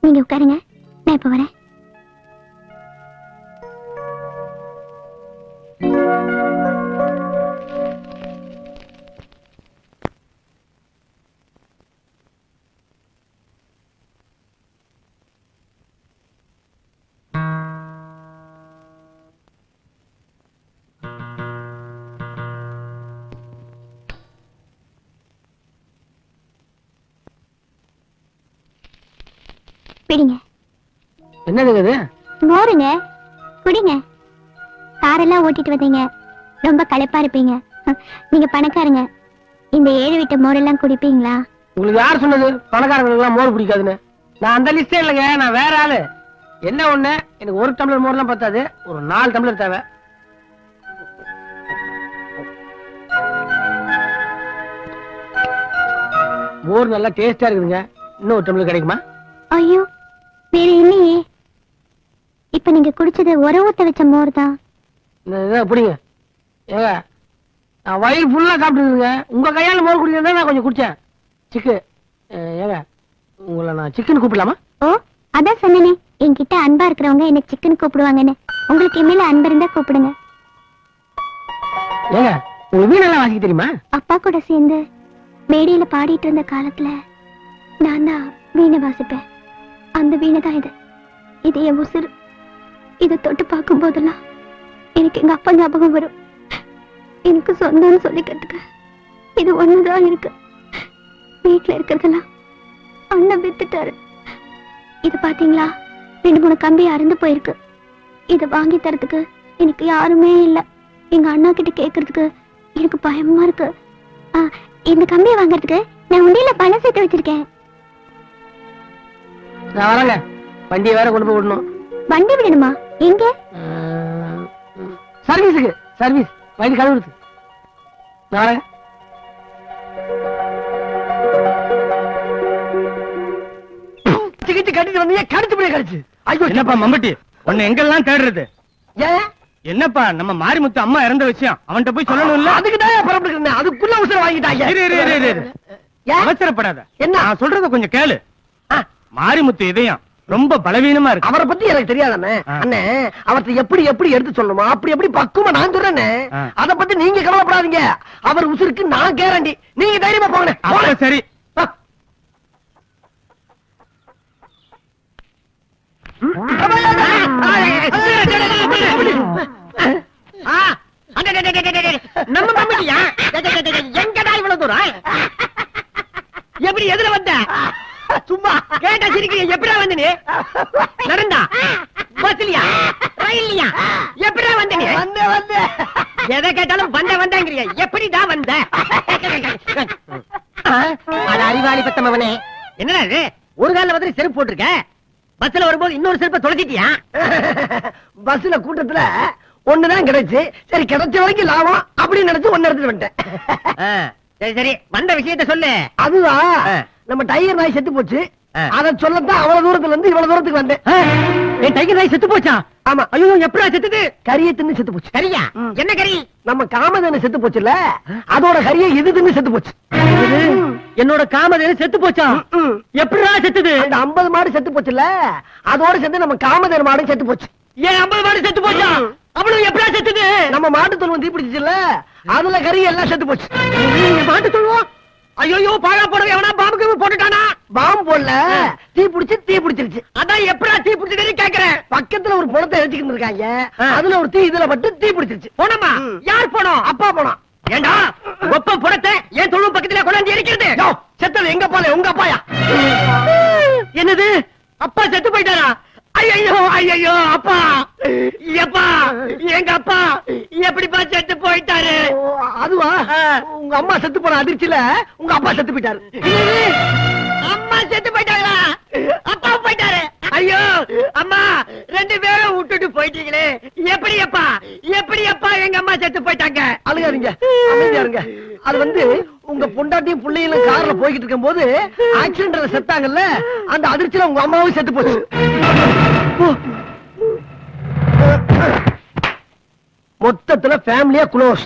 நீங்க உட்காருங்க, நான் இப்ப வரேன். பிடிங்க. என்னதுங்க இது? மோருங்க, குடிங்க. காரெல்லாம் ஓட்டிட்டு வந்தீங்க, ரொம்ப களைப்பா இருப்பீங்க. நீங்க பணக்காரங்க, இந்த ஏழு வீட்டு மோரெல்லாம் குடிப்பீங்களா? உங்களுக்கு யார் சொன்னது பணக்காரங்களுக்கு எல்லாம் மோர் பிடிக்காதுன்னு? நான் அந்த லிஸ்டே இல்லைங்க, நான் வேற ஆளு. என்ன ஒண்ணு, எனக்கு ஒரு டம்ளர் மோர்லாம் பத்தாது, ஒரு 4 டம்ளர் தேவை. மோர் நல்லா டேஸ்டா இருக்குதுங்க, இன்னும் ஒரு டம்ளர் கிடைக்குமா? ஐயோ, வேற இல்லையே. இப்ப நீங்க குடிச்சது ஊத்த வச்ச மோர் தான். புடிங்க. ஏங்க, நான் வயிறு ஃபுல்லா சாப்பிட்டுருங்க. உங்க கையால மோர் குடிக்கிறதா நான் கொஞ்சம் குடிச்சேன். சிக்கு ஏங்க, உங்களை நான் சிக்கன் கூப்பிடலாமா? ஓ, அதான் சொன்னேனே, என்கிட்ட அன்பா இருக்கிறவங்க என்ன சிக்கன் கூப்பிடுவாங்கன்னு. உங்களுக்கு இனிமேல அன்பு இருந்தா கூப்பிடுங்க. ஏங்க உங்க வீணெல்லாம் வாசிக்க தெரியுமா? அப்பா கூட சேர்ந்து மேடையில பாடிட்டு இருந்த காலத்துல நான் தான் வீணை வாசிப்பேன். அந்த வீணை தான் இது. இது என் உசுறு. இதை தொட்டு பார்க்கும் போதெல்லாம் எனக்கு எங்க அப்பா ஞாபகம் வரும். எனக்கு சொந்தம்னு சொல்லிக்கிறதுக்கு இது ஒண்ணுதான் இருக்கு. வீட்டுல இருக்கிறதெல்லாம் அண்ணன் வித்துட்டாரு. இது பாத்தீங்களா, 2-3 கம்பி அறுந்து போயிருக்கு. இதை வாங்கி தரதுக்கு எனக்கு யாருமே இல்ல. எங்க அண்ணா கிட்ட கேக்குறதுக்கு எனக்கு பயமா இருக்கு. இந்த கம்பியை வாங்கறதுக்கு நான் உண்டியில பணம் சேர்த்து வச்சிருக்கேன். நான் வரேங்க. வண்டியை வேற கொண்டு போய் விடணும். வண்டி விடணுமா? எங்க? சர்வீஸுக்கு. சர்வீஸ் வண்டி கழுவுறது. நான் வரேங்க. கட்டிட்டு வந்தீங்க, கடிச்சு போய் கடிச்சு. ஐயோ என்னப்பா மம்பட்டி, உன்னை எங்கெல்லாம் தேடுறது? ஏன் என்னப்பா நம்ம மாரிமுத்து அம்மா இறந்த விஷயம் அவன்கிட்ட போய் சொல்லணும் இல்ல? அதுக்கு தான் புறப்பட்டு அதுக்குள்ள உசுர வாங்கிட்டாங்க. அவசரப்படாத. என்ன? நான் சொல்றத கொஞ்சம் கேளு. மாரிமுத்து இதயம் ரொம்ப பலவீனமா இருக்கு. அவரை பத்தி எனக்கு தெரியாதானே அண்ணே. அவர்கிட்ட எப்படி எப்படி எடுத்து சொல்லணுமா அப்படி எப்படி பக்குவமா நான் சொல்றேனே. அத பத்தி நீங்க கவலைப்படாதீங்க. அவர் உசுருக்கு நான் கேரண்டி. நீங்க தைரியமா போங்க. சரி. நம்ம மம்மிட்டியா எங்கடா இவ்வளவு தூரம்? எப்படி எதுல வந்த? சும்மா கேட்டா சிரிக்கிறீங்க. எப்படிடா வந்த நீ? நடந்தா பஸ்லியா ரயில்லையா? எப்படிடா வந்த நீ? வந்த எதை கேட்டாலும் வந்தங்கிறிய. எப்படிடா வந்த? அட அறிவாளி பத்தமவனே, என்னடா இது? ஒரு கால வந்து செருப்பு போட்டிருக்க. பஸ்ல வரும்போது இன்னொரு செருப்பை தொலைச்சிட்டியா? பஸ்ல கூட்டத்துல ஒண்ணுதான் கிடைச்சு. சரி கிடைச்ச வரைக்கும் லாபம் அப்படின்னு நினைச்சு ஒன்னு எடுத்துட்டு வந்துட்டேன். சரி சரி வந்த விஷயத்த சொல்லு. அதுதான் நம்ம டைகர் நாய் செத்து போச்சு. அத சொல்லத்தான் அவ்வளவு தூரத்துல இருந்து இவ்வளவு தூரத்துக்கு வந்தேன். டைகர் நாய் செத்து போச்சா? ஆமா. ஐயோ எப்படா செத்துது? கரிய தின்னு செத்து போச்சு. கரியா? என்ன கறி? நம்ம காமதேனு செத்து போச்சுல்ல, அதோட கரிய இது தின்னு செத்து போச்சு. என்னோட காமதேனு செத்து போச்சா? எப்படிடா செத்துது? அந்த 50 மாடு செத்து போச்சுல்ல, அதோட சேர்ந்து நம்ம காமதேனு மாடும் செத்து போச்சு. ஏன் 50 மாடு செத்து போச்சா? அவ்வளவு எப்படா செத்துது? நம்ம மாட்டு தொழுவம் தீப்பிடிச்சுல, அதுல கறி எல்லாம் செத்து போச்சு. மாட்டு தொழுவம்? ஐயோ பாழா போடவே எவனா பாம்புக்கு போட்டுட்டானா? பாம்பு போடல, தீ பிடிச்சிருச்சு. அதான் எப்படா தீ பிடிச்சது கேக்குறேன். பக்கத்துல ஒரு புணத்தை எரிச்சுக்கிட்டு இருக்காங்க. அதுல ஒரு தீ இதுல பட்டு தீ பிடிச்சிருச்சு. போனமா? யார் போனோம்? அப்பா போனோம். ஏண்டா ஒப்ப புணத்தை ஏன் தொழு பக்கத்துல கொண்டாந்து எரிக்கிறது? செத்தது எங்க அப்பால? உங்க அப்பாயா? என்னது அப்பா செத்து போயிட்டாரா? ஐயோ ஐயோ அப்பா எப்பா எங்க அப்பா எப்படிப்பா செத்து போயிட்டாரு? அதுவா உங்க அம்மா செத்து போன அதிர்ச்சியில உங்க அப்பா செத்து போயிட்டாரு. அம்மா செத்து போயிட்டாங்களா? அப்பா போயிட்டாரு. ஐயோ அம்மா 2 பேரும் விட்டுட்டு போயிட்டீங்களே. எப்படி அப்பா எங்க அம்மா செத்து போயிட்டாங்க? அழுகாதீங்க, அமைதியா இருங்க. அது வந்து உங்க பொண்டாட்டியும் பிள்ளைகளும் கார்ல போய்கிட்டு இருக்கும் போது ஆக்சிடென்ட்ல செத்தாங்கல்ல, அந்த அதிர்ச்சியில உங்க அம்மாவும் செத்து போச்சு. மொத்தத்துல ஃபேமிலியா க்ளோஸ்.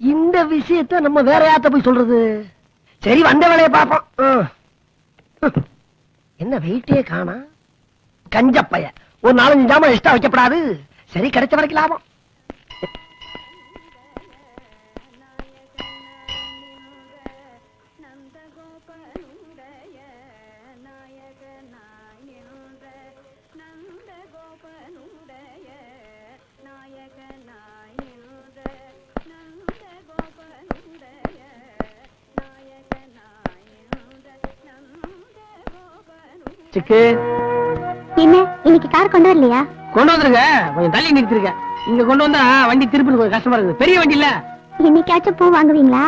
இந்த விஷயத்தை நம்ம வேற யார்ட்ட போய் சொல்றது? சரி வந்த வேலையை பாப்போம். என்ன வெயிட்டே காணா? கஞ்சப்பைய ஒரு 4-5 ஜாமான் எக்ஸ்ட்ரா வைக்கப்படாது. சரி கிடைச்ச வரைக்கும் லாபம். சிக்கு என்ன இன்னைக்கு கார் கொண்டு வரலையா? கொண்டு வந்துருங்க. கொஞ்சம் தள்ளி நிறுத்திருக்கேன். இங்க கொண்டு வந்தா வண்டி திருப்பி கொஞ்சம் கஷ்டமா இருக்குது. பெரிய வண்டி இல்ல. இன்னைக்காச்சும் பூ வாங்குவீங்களா?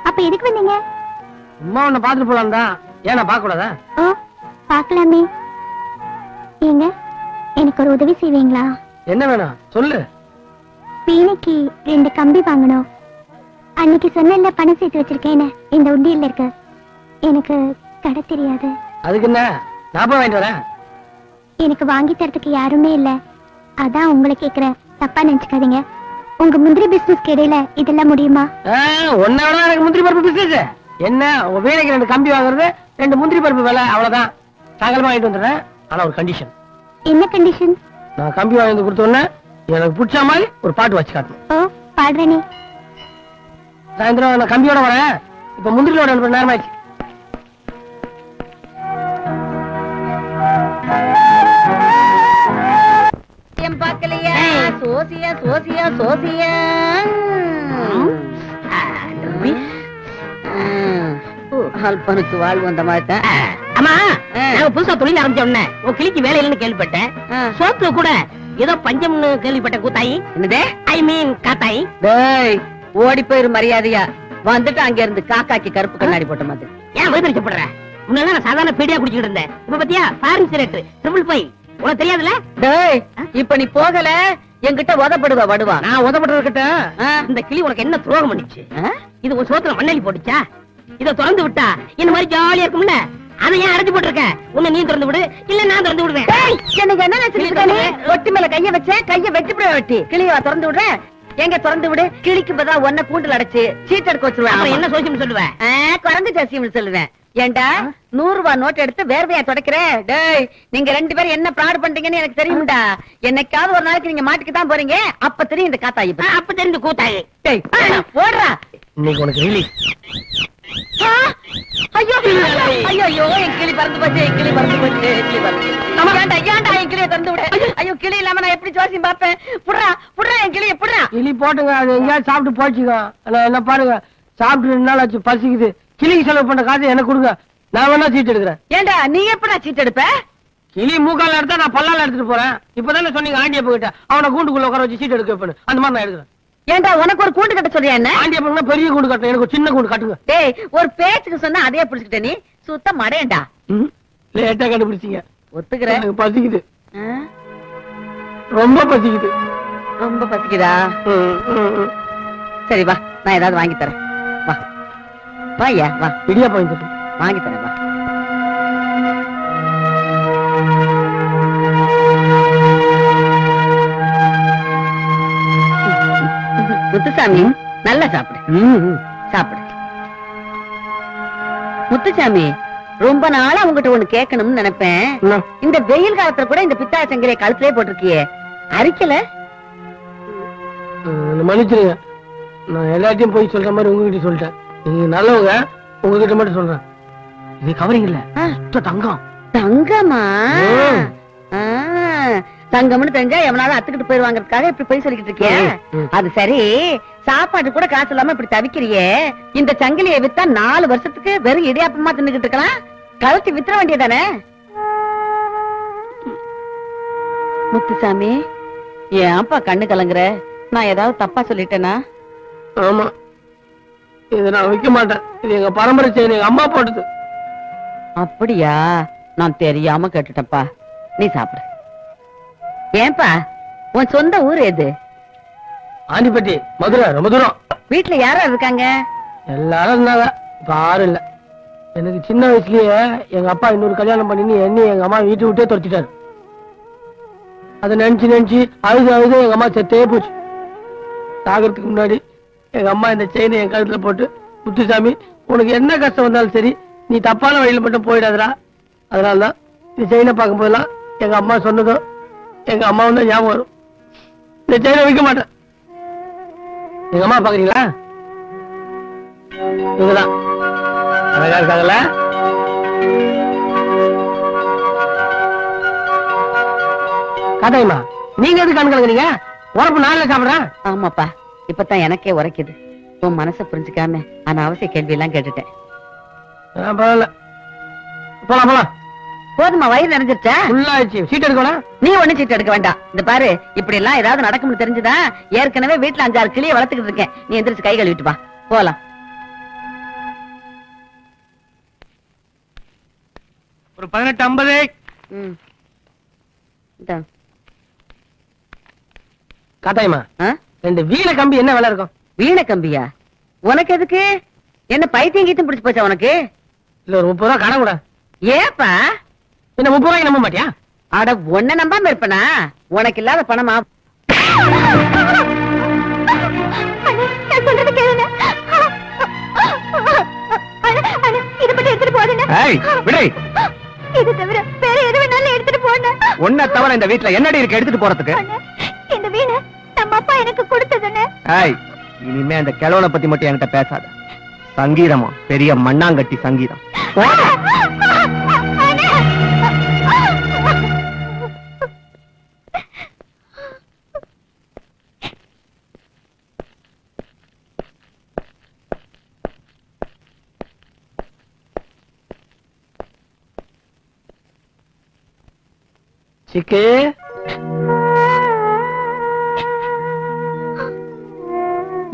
அப்ப எதுக்கு வந்தீங்க? அம்மா உன்னை பாத்துட்டு போலாம் தான். ஏன்னா பாக்க கூடாதா? ஓ பாக்கலாமே. ஏங்க எனக்கு ஒரு உதவி செய்வீங்களா? என்ன வேணும் சொல்லு. வீணைக்கு 2 கம்பி வாங்கணும். அன்னைக்கு சொன்ன பணம் சேர்த்து வச்சிருக்கேன்னு இந்த உண்டியல்ல இருக்கு. எனக்கு கடை தெரியாது. அதுக்கு என்ன, நான் போய் வாங்கிட்டு வரேன். எனக்கு வாங்கி தரதுக்கு யாருமே இல்ல, அதான் உங்களை கேக்குறேன். தப்பா நினைச்சுக்காதீங்க. உங்க முந்திரி பிசினஸ்க்கு இடையில இதெல்லாம் முடியுமா? ஒன்னோட எனக்கு முந்திரி பருப்பு பிசினஸ் என்ன? உங்க வீணைக்கு 2 கம்பி வாங்குறது, 2 முந்திரி பருப்பு விலை, அவ்வளவுதான். சாயங்காலமா வாங்கிட்டு வந்துடுறேன். ஆனா ஒரு கண்டிஷன். என்ன கண்டிஷன்? நான் கம்பி வாங்கி கொடுத்தோன்னே எனக்கு பிடிச்ச மாதிரி ஒரு பாட்டு வச்சு காட்டணும். ஓ பாடுறேனே. சாயந்தரம் நான் கம்பியோட வரேன். இப்ப முந்திரியோட எனக்கு நேரம் ஆயிடுச்சு. பாக்கலையா? சோசியா சோசியா சோசியா அல்பனுக்கு வாழ்வு வந்த மாதிரி தான். ஆமா, நாங்க புதுசா தொழில் ஆரம்பிச்ச உடனே உன் கிளிக்கு வேலை இல்லைன்னு கேள்விப்பட்டேன். சோத்துல கூட ஏதோ பஞ்சம்னு கேள்விப்பட்டேன். கூத்தாயி என்னதே? ஐ மீன் காத்தாயி. டேய் ஓடி போயிரு மரியாதையா. வந்துட்டு அங்க இருந்து காக்காக்கு கருப்பு கண்ணாடி போட்ட மாதிரி. ஏன் வைத்தறிச்சப்படுற? முன்னால நான் சாதாரண பீடியா குடிச்சிட்டு இருந்தேன். இப்ப பத்தியா ஃபாரின் சிகரெட் ட்ரிபிள் 5. உனக்கு தெரியாதுல? டேய் இப்ப நீ போகல என்கிட்ட உதப்படுவா வடுவா. நான் உதப்படுறதுக்கிட்ட இந்த கிளி உனக்கு என்ன துரோகம் பண்ணிச்சு? இது ஒரு சோத்துல மண்ணெலி போட்டுச்சா? இத திறந்து விட்டா இந்த மாதிரி ஜாலியா இருக்கும்ல, அதை ஏன் அடைச்சு போட்டிருக்க? உன்னை நீ திறந்து விடு, இல்ல நான் திறந்து விடுவேன். எனக்கு என்ன நினைச்சிருக்க? ஒட்டி மேல கைய வச்ச கைய வெட்டி போய் வெட்டி கிளியவா திறந்து விடுறேன். எங்க திறந்து விடு. கிளிக்கு பதிலா ஒன்ன கூண்டுல அடைச்சு சீட் எடுக்க வச்சிருவேன். என்ன சோசியம் சொல்லுவேன்? குறைஞ்ச சசியம் சொல்லுவேன். ஏண்டா 100 ரூபாய் நோட் எடுத்து வேர்வையா தொடக்கிற? டேய் நீங்க 2 பேரும் என்ன பிராட் பண்றீங்கன்னு எனக்கு தெரியும்டா. என்னைக்காவது ஒரு நாளைக்கு நீங்க மாட்டுக்கு தான் போறீங்க. அப்ப தெரியும் இந்த காத்தாயி. அப்ப தெரிஞ்சு கூத்தாயி. டேய் போடுறா. இன்னைக்கு உனக்கு ரிலீஸ். ஐயோ ஐயோ என் கிளி பறந்து போச்சு. என் கிளி பறந்து போச்சு. கிளி பறந்து. ஏண்டா ஏண்டா என் கிளியை திறந்து விடு. ஐயோ கிளி இல்லாம நான் எப்படி ஜோசியம் பாப்பேன்? புடுறா புடுறா என் கிளியை புடுறா. கிளி போட்டுங்க, அது எங்கேயாவது சாப்பிட்டு போச்சுங்க. என்ன பாருங்க, சாப்பிட்டு 2 நாள் ஆச்சு, பசிக்குது. கிளிக்கு செலவு பண்ண காசு எனக்கு கொடுங்க, நான் வேணா சீட் எடுக்கிறேன். ஏண்டா நீ எப்படா சீட் எடுப்ப? கிளி மூக்கால எடுத்தா நான் பல்லால எடுத்துட்டு போறேன். இப்பதானே சொன்னீங்க ஆண்டிய போயிட்ட அவனை கூண்டுக்குள்ள உட்கார வச்சு சீட் எடுக்க வைப்பேன். அந்த மாதிரி நான் எடுக்கிறேன். ஏண்டா உனக்கு ஒரு கூண்டு கட்ட சொல்றியா? என்ன ஆண்டிய போனா பெரிய கூண்டு கட்டணும், எனக்கு ஒரு சின்ன கூண்டு கட்டுங்க. டேய் ஒரு பேச்சுக்கு சொன்னா அதே புடிச்சுக்கிட்ட நீ சுத்த மடையண்டா. லேட்டா கண்டுபிடிச்சீங்க. ஒத்துக்கிறேன். எனக்கு பசிக்குது, ரொம்ப பசிக்குது. ரொம்ப பசிக்குதா? சரி வா, நான் ஏதாவது வாங்கி தரேன். வா வாயா வா. இடியா வாங்கி தரேன். வாங்கி தரேன் வா. முத்துசாமி நல்லா சாப்பிடு. சாப்பிடு. முத்துசாமி ரொம்ப நாளா உங்ககிட்ட ஒண்ணு கேட்கணும்னு நினைப்பேன். இந்த வெயில் காலத்துல கூட இந்த பித்தாள சங்கிலியை கழுத்திலே போட்டிருக்கியே, அரிக்கல? மன்னிச்சிருங்க, நான் எல்லாத்தையும் போய் சொல்ற மாதிரி உங்ககிட்ட சொல்லிட்டேன். நீங்க நல்லவங்க, உங்ககிட்ட மட்டும் சொல்றேன். இது கவரிங் இல்ல, தங்கம். தங்கமா? தங்கம்னு தெரிஞ்சா எவனாலும் அத்துக்கிட்டு போயிருவாங்கிறதுக்காக இப்படி போய் சொல்லிக்கிட்டு இருக்கிய? அது சரி, சாப்பாடு கூட காசு இல்லாம இப்படி தவிக்கிறியே, இந்த சங்கிலியை வித்தா 4 வருஷத்துக்கு வெறும் இடியாப்பமா தின்னுகிட்டு இருக்கலாம். கழுத்து வித்துற வேண்டியதானே? முத்துசாமி ஏன்ப்பா கண்ணு கலங்குற? நான் ஏதாவது தப்பா சொல்லிட்டேனா? ஆமா, இதை நான் வைக்க மாட்டேன். இது எங்க பரம்பரை செயின், எங்க அம்மா போட்டது. அப்படியா? நான் தெரியாம கேட்டுட்டேன்ப்பா. நீ சாப்பிடு. ஏன்பா உன் சொந்த ஊர் எது? ஆண்டிப்பட்டி, மதுரை. ரொம்ப தூரம். வீட்டுல யாரா இருக்காங்க? எல்லாரும் இருந்தாங்க, இப்ப யாரும் இல்ல. எனக்கு சின்ன வயசுலயே எங்க அப்பா இன்னொரு கல்யாணம் பண்ணி என்னை எங்க அம்மா வீட்டு விட்டே துரத்திட்டாரு. அதை நினைச்சு நினைச்சு அழுது அழுது எங்க அம்மா செத்தே போச்சு. சாகிறதுக்கு முன்னாடி எங்க அம்மா இந்த செயினை என் கழுத்துல போட்டு, முத்துசாமி உனக்கு என்ன கஷ்டம் வந்தாலும் சரி, நீ தப்பான வழியில மட்டும் போயிடாதரா. அதனாலதான் இந்த செயினை பார்க்கும் போதெல்லாம் எங்க அம்மா சொன்னதும் எங்க அம்மா வந்து ஞாபகம் வரும். இந்த செயினை வைக்க மாட்டேன். எங்க அம்மா பாக்குறீங்களா? இவங்கதான் அழகா இருக்காங்கல்ல? காட்டாயமா, நீங்க எது கண் கலங்குறீங்க? உரப்பு நாள்ல சாப்பிடுறேன். ஆமாப்பா, இப்பதான் எனக்கே உரைக்குது. உன் மனசை புரிஞ்சுக்காம அனாவசிய கேள்வி எல்லாம் கேட்டுட்டேன். பரவாயில்ல, போலாம் போலாம். போதுமா? வயிறு நிறைஞ்சிருச்சா? ஃபுல்லாச்சு. சீட் எடுக்கணும். நீ ஒண்ணு சீட் எடுக்க வேண்டாம். இந்த பாரு, இப்படி எல்லாம் ஏதாவது நடக்கும்னு தெரிஞ்சுதா? ஏற்கனவே வீட்டுல 5-6 கிளியை வளர்த்துக்கிட்டு இருக்கேன். நீ எந்திரிச்சு கை கழுவிட்டு வா, போலாம். ஒரு 1850. காட்டாயமா, 2 வீண கம்பி என்ன விலை இருக்கும்? வீண கம்பியா? உனக்கு எதுக்கு? என்ன பைத்தியம் கீத்தம் பிடிச்சு போச்சா உனக்கு? இல்ல, ஒரு 30 ரூபா கடன் கூட. ஏப்பா என்ன 30 ரூபாய்க்கு நம்ப மாட்டியா? அட ஒன்ன நம்பாம இருப்பனா? உனக்கு இல்லாத பணமா? சொல்றது கேளுங்க. இதை மட்டும் எடுத்துட்டு போதுங்க. விடை. இது தவிர வேற எது வேணாலும் எடுத்துட்டு போன. உன்னை தவிர இந்த வீட்டுல என்னடி இருக்கு எடுத்துட்டு போறதுக்கு? இந்த வீணை நம்ம அப்பா எனக்கு கொடுத்ததுன்னு. இனிமே அந்த கிழவனை பத்தி மட்டும் என்கிட்ட பேசாத. சங்கீதமா பெரிய மண்ணாங்கட்டி சங்கீதம். சிக்கு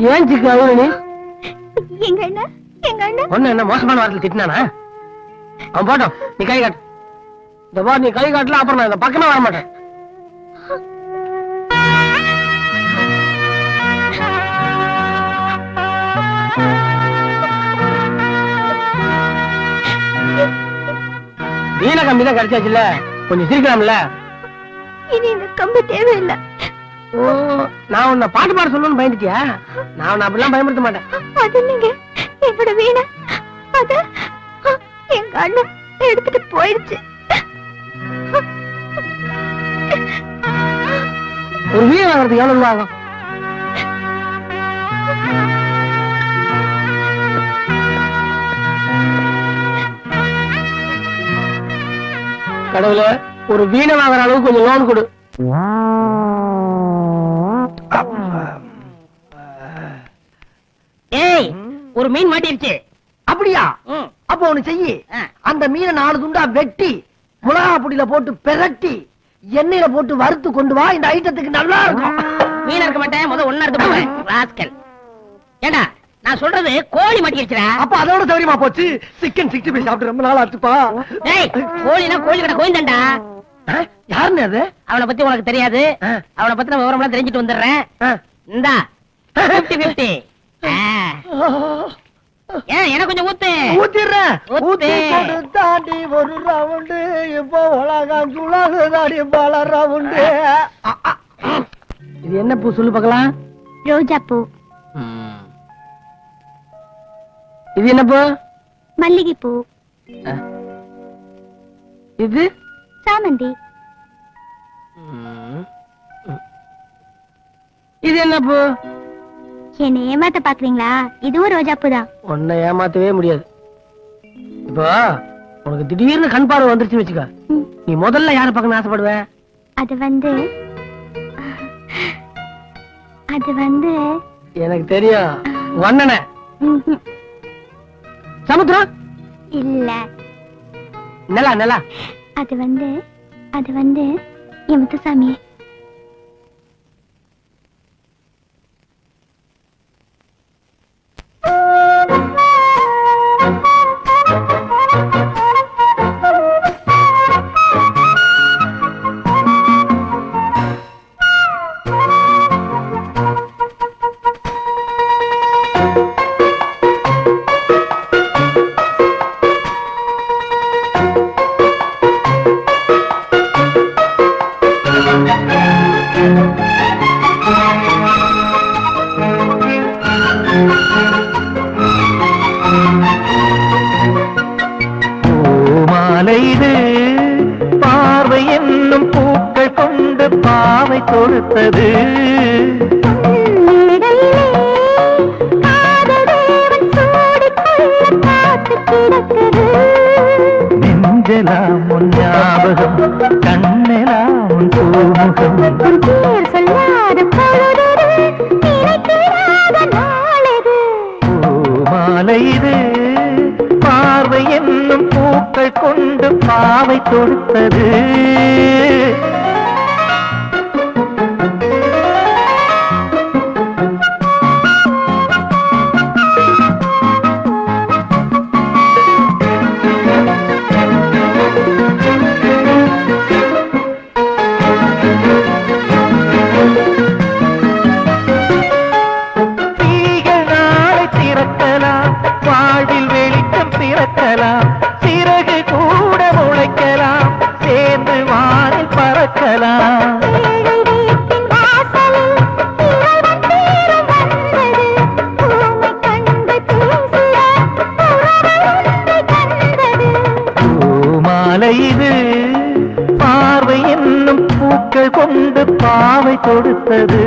ஏன் சிக்கு அழுவ? நீ எங்க அண்ணன் ஒண்ணு என்ன மோசமான வார்த்தை திட்டினானா? அவன் போட்டோம், நீ கை காட்டு. இந்த பார், நீ கை காட்டல அப்புறம் நான் இந்த பக்கமே வர மாட்டேன். வீண கம்பி தான் கிடைச்சாச்சுல்ல, கொஞ்சம் சிரிக்கலாம்ல. இனி இந்த கம்பு தேவையில்லை. ஓ, நான் உன்னை பாட்டு பாட சொல்லணும்னு பயந்துட்டியா? நான் உன்னை அப்படிலாம் பயன்படுத்த மாட்டேன். அது இல்லைங்க, என்னோட வீணை அத எங்க அண்ணன் எடுத்துட்டு போயிடுச்சு. ஒரு வீணை வாங்குறதுக்கு எவ்வளவு ஆகும்? கடவுளே, ஒரு வீணை வாங்குற அளவுக்கு கொஞ்சம் லோன் கொடு. ஏய், ஒரு மீன் மாட்டிருச்சு. அப்படியா? அப்ப ஒண்ணு செய்யி, அந்த மீனை 4 துண்டா வெட்டி மிளகா பொடியில போட்டு பெரட்டி எண்ணெயில போட்டு வறுத்து கொண்டு வா. இந்த ஐட்டத்துக்கு நல்லா இருக்கும். மீன் இருக்க மாட்டேன், முதல்ல ஒன்னா இருக்கு போவேன் ராஸ்கல். ஏண்டா நான் சொல்றது கோழி மாட்டிருச்சுடா. அப்ப அதோட சௌரியமா போச்சு. சிக்கன் 65 சாப்பிட்டு ரொம்ப நாள் ஆச்சுப்பா. ஏய், கோழினா கோழி கடை கோயிந்தாண்டா. யாருன்னு அது? அவனை பத்தி உனக்கு தெரியாது. அவனை பத்தி விவரம் எல்லாம் தெரிஞ்சுட்டு வந்துடுறேன். இந்தா 50-50. ஏன் எனக்கு கொஞ்சம் ஊத்து. ஊத்திடுறேன். ஊத்து. தாண்டி ஒரு ரவுண்டு இப்போ உலகம் சுழகு தாடி பல ரவுண்டு. இது என்ன பூ சொல்லு பார்க்கலாம்? ரோஜா பூ. இது என்ன பூ? மல்லிகை பூ. இது சாமந்தி. இது என்ன பூ? என்ன ஏமாத்த பாக்குறீங்களா? இதுவும் ரோஜா பூ தான். உன்னை ஏமாத்தவே முடியாது. இப்போ உனக்கு திடீர்னு கண் பார்வை வந்துருச்சு வச்சுக்க, நீ முதல்ல யார பார்க்கணும்னு ஆசைப்படுவ? அது வந்து எனக்கு தெரியும். வண்ணனை சமுத்திரம் இல்ல. நிலா நிலா. அது வந்து என் முத்துசாமி. பார்வை என்னும் பூக்கள் கொண்டு பாவை தொடுத்தது. நெஞ்சலாம் உன் ஞாபகம், கண்ணெலாம் உன் பூமுகம். மாலை இது பார்வை என்னும் பூக்கள் கொண்டு பாவை தொடுத்தது. சிறகு கூட முளைக்கலாம், சேர்ந்து வானில் பறக்கலாம். மாலை இது பார்வை என்ன பூக்கள் கொண்டு பாவை தொடுத்தது.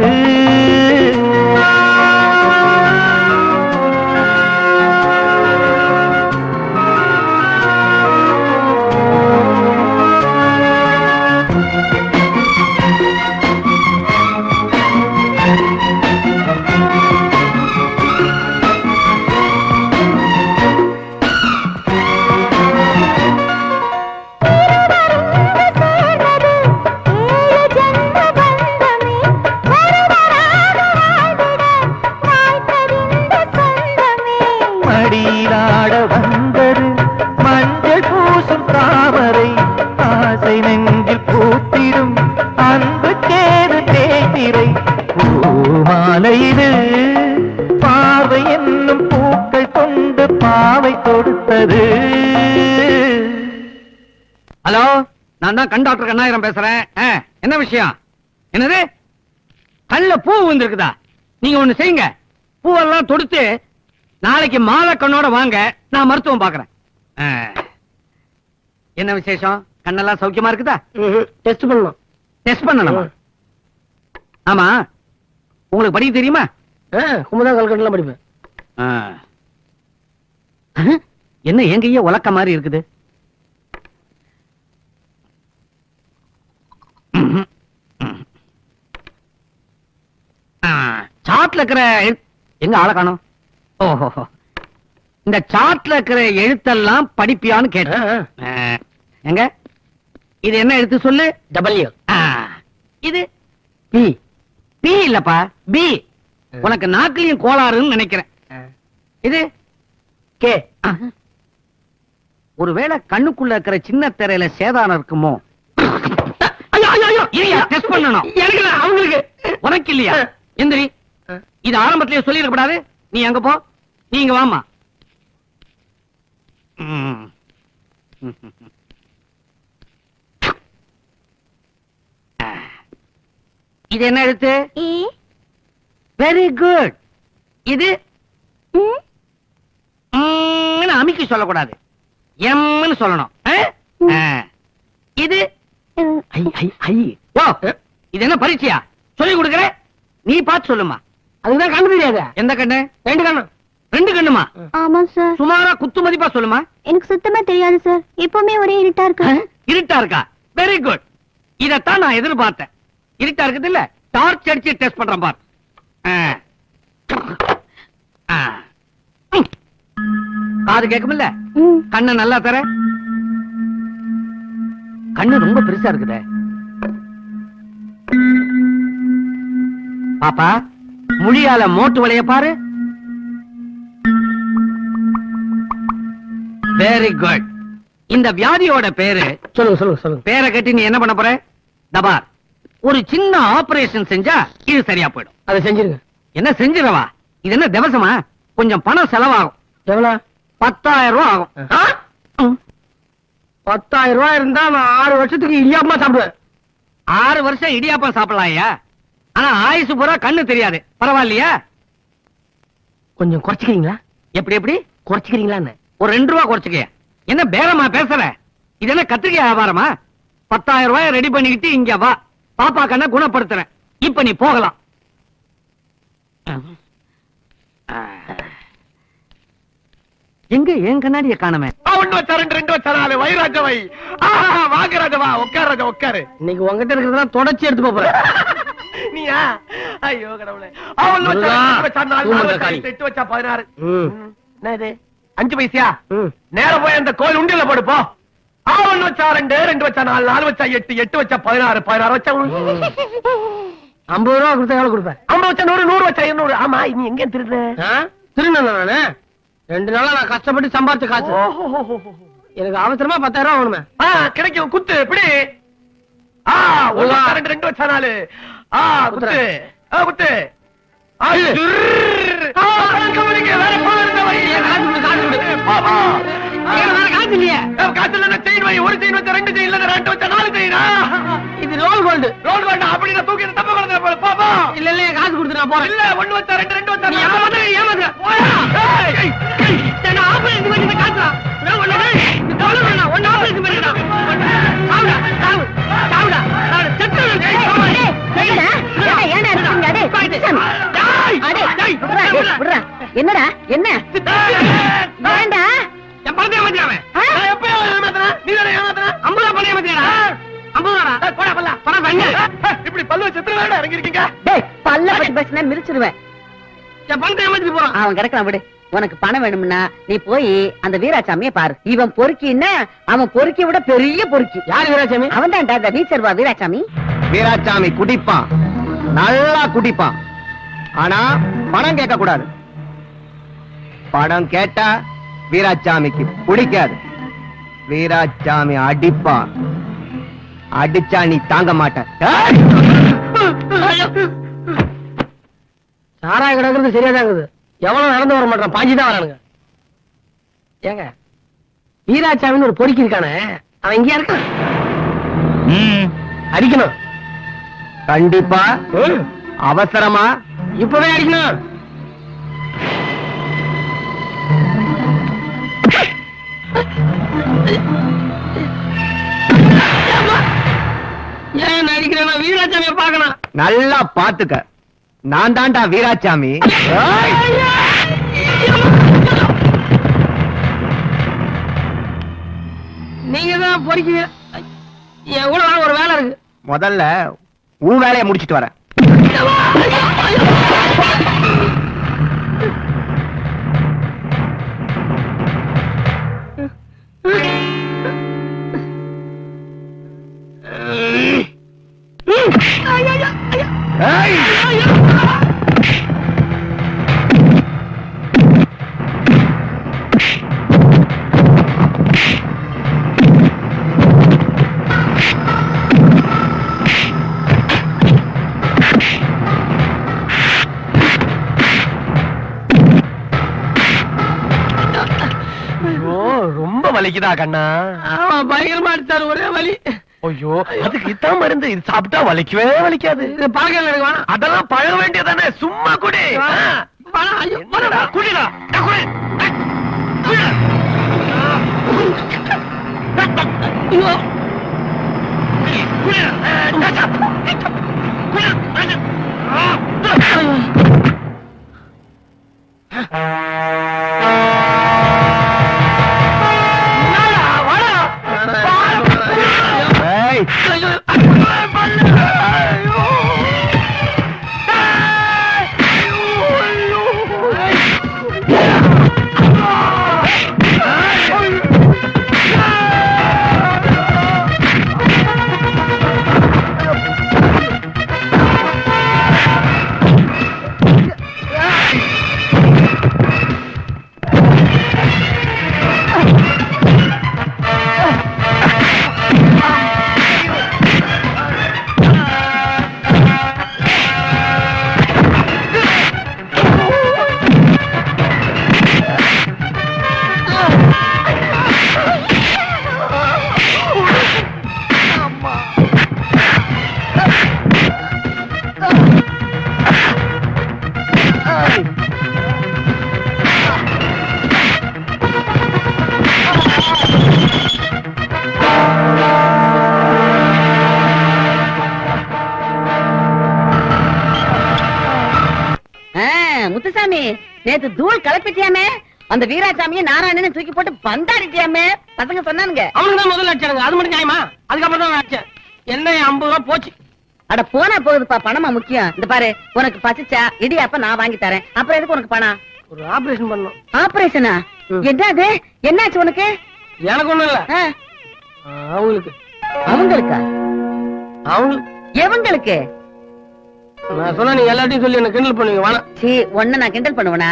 மடியிலாட வந்தது மஞ்சள் பூசும் தாமரை, ஆசை நெஞ்சில் பூத்திடும் அன்பு கேது தேய்திரை. பூமாலையிடு பார்வை என்னும் பூக்கள் கொண்டு பாவை தொடுத்தது. ஹலோ, நான் தான் கண்டாக்டர் கண்ணாயிரம் பேசுறேன். என்ன விஷயம்? என்னது கல்ல பூ வந்திருக்குதா? நீங்க ஒண்ணு செய்யுங்க, பூவெல்லாம் தொடுத்து நாளைக்கு மாலை கண்ணோட வாங்க, நான் மருத்துவம் பாக்குறேன். என்ன விசேஷம்? கண்ணெல்லாம் சௌக்கியமா இருக்குதா? டெஸ்ட் பண்ணணும். டெஸ்ட் பண்ணணுமா? ஆமா, உங்களுக்கு படிக்க தெரியுமா? குமுதா கல்கண்டெல்லாம் படிப்பேன். என்ன என் கைய உலக்க மாதிரி இருக்குது? சாட்ல இருக்கிற எங்க ஆளை காணோம். ஓஹோ, இந்த சாட்ல இருக்கிற எழுத்தெல்லாம் படிப்பியான்னு கேட்டேன். எங்க இது என்ன எழுத்து சொல்லு? டபிள்யூ. இது பி. பி இல்லப்பா, பி. உனக்கு நாக்கிலையும் கோளாறுன்னு நினைக்கிறேன். இது கே. ஒருவேளை கண்ணுக்குள்ள இருக்கிற சின்ன திரையில சேதாரம் இருக்குமோ? டெஸ்ட் பண்ணணும். அவங்களுக்கு உனக்கு இல்லையா? எந்திரி. இது ஆரம்பத்திலேயே சொல்லி இருக்கக்கூடாது. நீ எங்க போ, நீங்க வாமா. இது என்ன எழுத்து? Very good. இது அமிக்கி சொல்லக்கூடாது, எம்னு சொல்லணும். இது இது என்ன பரீட்சையா? சொல்லி கொடுக்கற, நீ பார்த்து சொல்லுமா. அதுதான் கண்ணு தெரியாது. எந்த கண்ணு? ரெண்டு கண்ணு. ரெண்டு கண்ணுமா? ஆமா சார். சுமாரா குத்து மதிப்பா சொல்லுமா. எனக்கு சுத்தமா தெரியாது சார். எப்பவுமே ஒரே இருட்டா இருக்கு. இருட்டா இருக்கா? Very good. இதத்தான் நான் எதிர்பார்த்தேன். இருட்டா இருக்குது இல்ல, டார்ச் அடிச்சு டெஸ்ட் பண்றேன் பார். காது கேட்குமில்ல, கண்ணு நல்லா தர. கண்ணு ரொம்ப பெருசா இருக்குதே பாப்பா. முடியால மோட்டு வளைய பாரு. Very good. இந்த வியாதியோட பேரு சொல்லுங்க சொல்லுங்க சொல்லுங்க. பேரை கட்டி நீ என்ன பண்ண போற? தபார், ஒரு சின்ன ஆபரேஷன் செஞ்சா இது சரியா போயிடும். அதை செஞ்சிருங்க. என்ன செஞ்சிடவா? இது என்ன திவசமா? கொஞ்சம் பணம் செலவாகும். எவ்வளவு? 10,000 ரூபாய் ஆகும். 10,000 ரூபாய் இருந்தா நான் 6 வருஷத்துக்கு இடியாப்பமா சாப்பிடுவேன். 6 வருஷம் இடியாப்பம் சாப்பிடலாம் ஐயா. ஆனா ஆயுசு பூரா கண்ணு தெரியாது. பரவாயில்லையா? கொஞ்சம் குறைச்சிக்கிறீங்களா? எப்படி எப்படி குறைச்சிக்கிறீங்களான்னு? ஒரு 2 ரூபாய் குறைச்சுக்க. என்ன பேரமா பேசுற? இது என்ன கத்திரிக்காய் வியாபாரமா? 10,000 ரூபாய் ரெடி பண்ணிக்கிட்டு இங்க வா. பாப்பா கண்ண குணப்படுத்துறேன். இப்ப நீ போகலாம். எங்க என் கண்ணாடிய காணமே? 1 வச்சா 2, 2 வச்சா 4. வைராஜவை வாங்க ராஜவா, உட்காரு ராஜா உட்காரு. இன்னைக்கு உங்ககிட்ட இருக்கிறதெல்லாம் தொடச்சி எடுத்து போறேன். நீயா? ஐயோ கடவுளே. 1 வச்சா 2 வச்சா 4, 4 வச்சா 8 வச்சா 16. என்ன இது? 5 பைசா? நேர போய் அந்த கோயில் உண்டியல போடு போ. 1 வச்சா 2, 2 வச்சா 4, 4 வச்சா 8, 8 வச்சா 16, 16 வச்சா 50 ரூபா கொடுத்தா எவ்வளவு கொடுப்பேன்? 50 வச்சா 100, 100 வச்சா 200. ஆமா, நீ எங்க திருடுற? திருநா நானு 2 நாளா நான் கஷ்டப்பட்டு சம்பாதிச்ச காசு. எனக்கு அவசரமா 10,000 ரூபாய் வேணுமே. கிடைக்கும். குத்து எப்படி? 1 வச்சா 2, 2 வச்சா 4. குத்து குத்து. வேற போயிருந்த வை. காசு இல்லையே. காசு இல்ல செயின் வை. 1 செயின் வச்சா 2 செயின் இல்ல 2 வச்சா 4 செயினா? இது ரோல் கோல்டு. Role gold. அப்படி நான் தூக்கி தப்பு குழந்தை போல. போ போ. இல்ல இல்ல காசு கொடுத்து நான் போறேன். இல்ல 1 வச்சா 2, 2 வச்சா 4. ஏமாத்துற. நான் ஆபரேஷன் பண்ணி காசுடா. நான் ஒண்ணு நீ கவலை வேண்டாம். ஒண்ணு ஆபரேஷன் பண்ணிடா. சாவுடா சாவு. சாவுடா. நான் செத்து பணத்தை ஏமாத்தினாவே எப்பயும் ஏமாத்தினா நீ தானே ஏமாத்தினா 50 ரூபா பணம் ஏமாத்தினா 50 ரூபா போடா பல்ல பணம் தங்க இப்படி பல்லு வச்சு எத்தனை நாள் இறங்கி இருக்கீங்க டேய் பல்ல பத்தி பேசினா மிரிச்சிருவேன். என் பணத்தை ஏமாத்தி போறான். அவன் கிடக்குறான் விடு. உனக்கு பணம் வேணும்னா நீ போய் அந்த வீராசாமியை பாரு. இவன் பொறுக்கின்னா அவன் பொறுக்கி விட பெரிய பொறுக்கி. யார் வீராசாமி? அவன் தான்டா அந்த வீச்சர்வா வீராசாமி. வீராசாமி குடிப்பான், நல்லா குடிப்பான். ஆனா பணம் கேட்க கூடாது. பணம் கேட்டா வீராசாமிக்கு பிடிக்காது. வீராசாமி அடிப்பான். அடிச்சா நீ தாங்க மாட்ட. சாராய கிடக்குறது சரியாதாங்குது. எவ்வளவு நடந்து வர மாட்டான், பாஞ்சுதான் வரானுங்க. ஏங்க வீராசாமின்னு ஒரு பொறுக்கி இருக்கானே, அவன் இங்கேயா இருக்கான்? அடிக்கணும் கண்டிப்பா. அவசரமா இப்பவே அடிக்கணும். ஏன் அடிக்கிறேன்? வீராசாமியை பார்க்கணும். நல்லா பாத்துக்க. நான் தான்டா வீராசாமி. நீங்க தான் பொறுக்கீங்க. என் கூட ஒரு வேலை இருக்கு. முதல்ல உன் வேலையை முடிச்சிட்டு வரேன். ரொம்ப வலிக்குதா கண்ணா? பயங்கரமா அடிச்சாரு, ஒரே வலி. ஐயோ, அதுக்கு இதான் மருந்து. இது சாப்பிட்டா வலிக்கவே வலிக்காது. பழக்கம் எனக்கு வேணாம். அதெல்லாம் பழக வேண்டியதானே, சும்மா குடி. குடிடா, குடி. முத்துசாமி, நேத்து தூள் கலப்பிட்டியாமே. அந்த வீராசாமியை நாராயணன் தூக்கி போட்டு பந்தாடிட்டியாமே. பசங்க சொன்னானுங்க. அவனுக்கு தான் முதல்ல அடிச்சானுங்க. அது மட்டும் நியாயமா? அதுக்கப்புறம் தான் அடிச்சேன். என்ன 50 ரூபா போச்சு. அட போனா போகுதுப்பா, பணமா முக்கியம். இந்த பாரு, உனக்கு பசிச்சா இடியாப்ப நான் வாங்கி தரேன். அப்புறம் எதுக்கு உனக்கு பணம்? ஒரு ஆபரேஷன் பண்ணணும். ஆபரேஷனா? என்னது? என்னாச்சு உனக்கு? எனக்கு ஒண்ணும் இல்ல, அவங்களுக்கு. அவங்களுக்கா? அவங்களுக்கு எவங்களுக்கு? நான் சொன்னா நீங்க எல்லாத்தையும் சொல்லி என்ன கிண்டல் பண்ணுவீங்க. வேணாம். சீ, ஒன்ன நான் கிண்டல் பண்ணுவனா?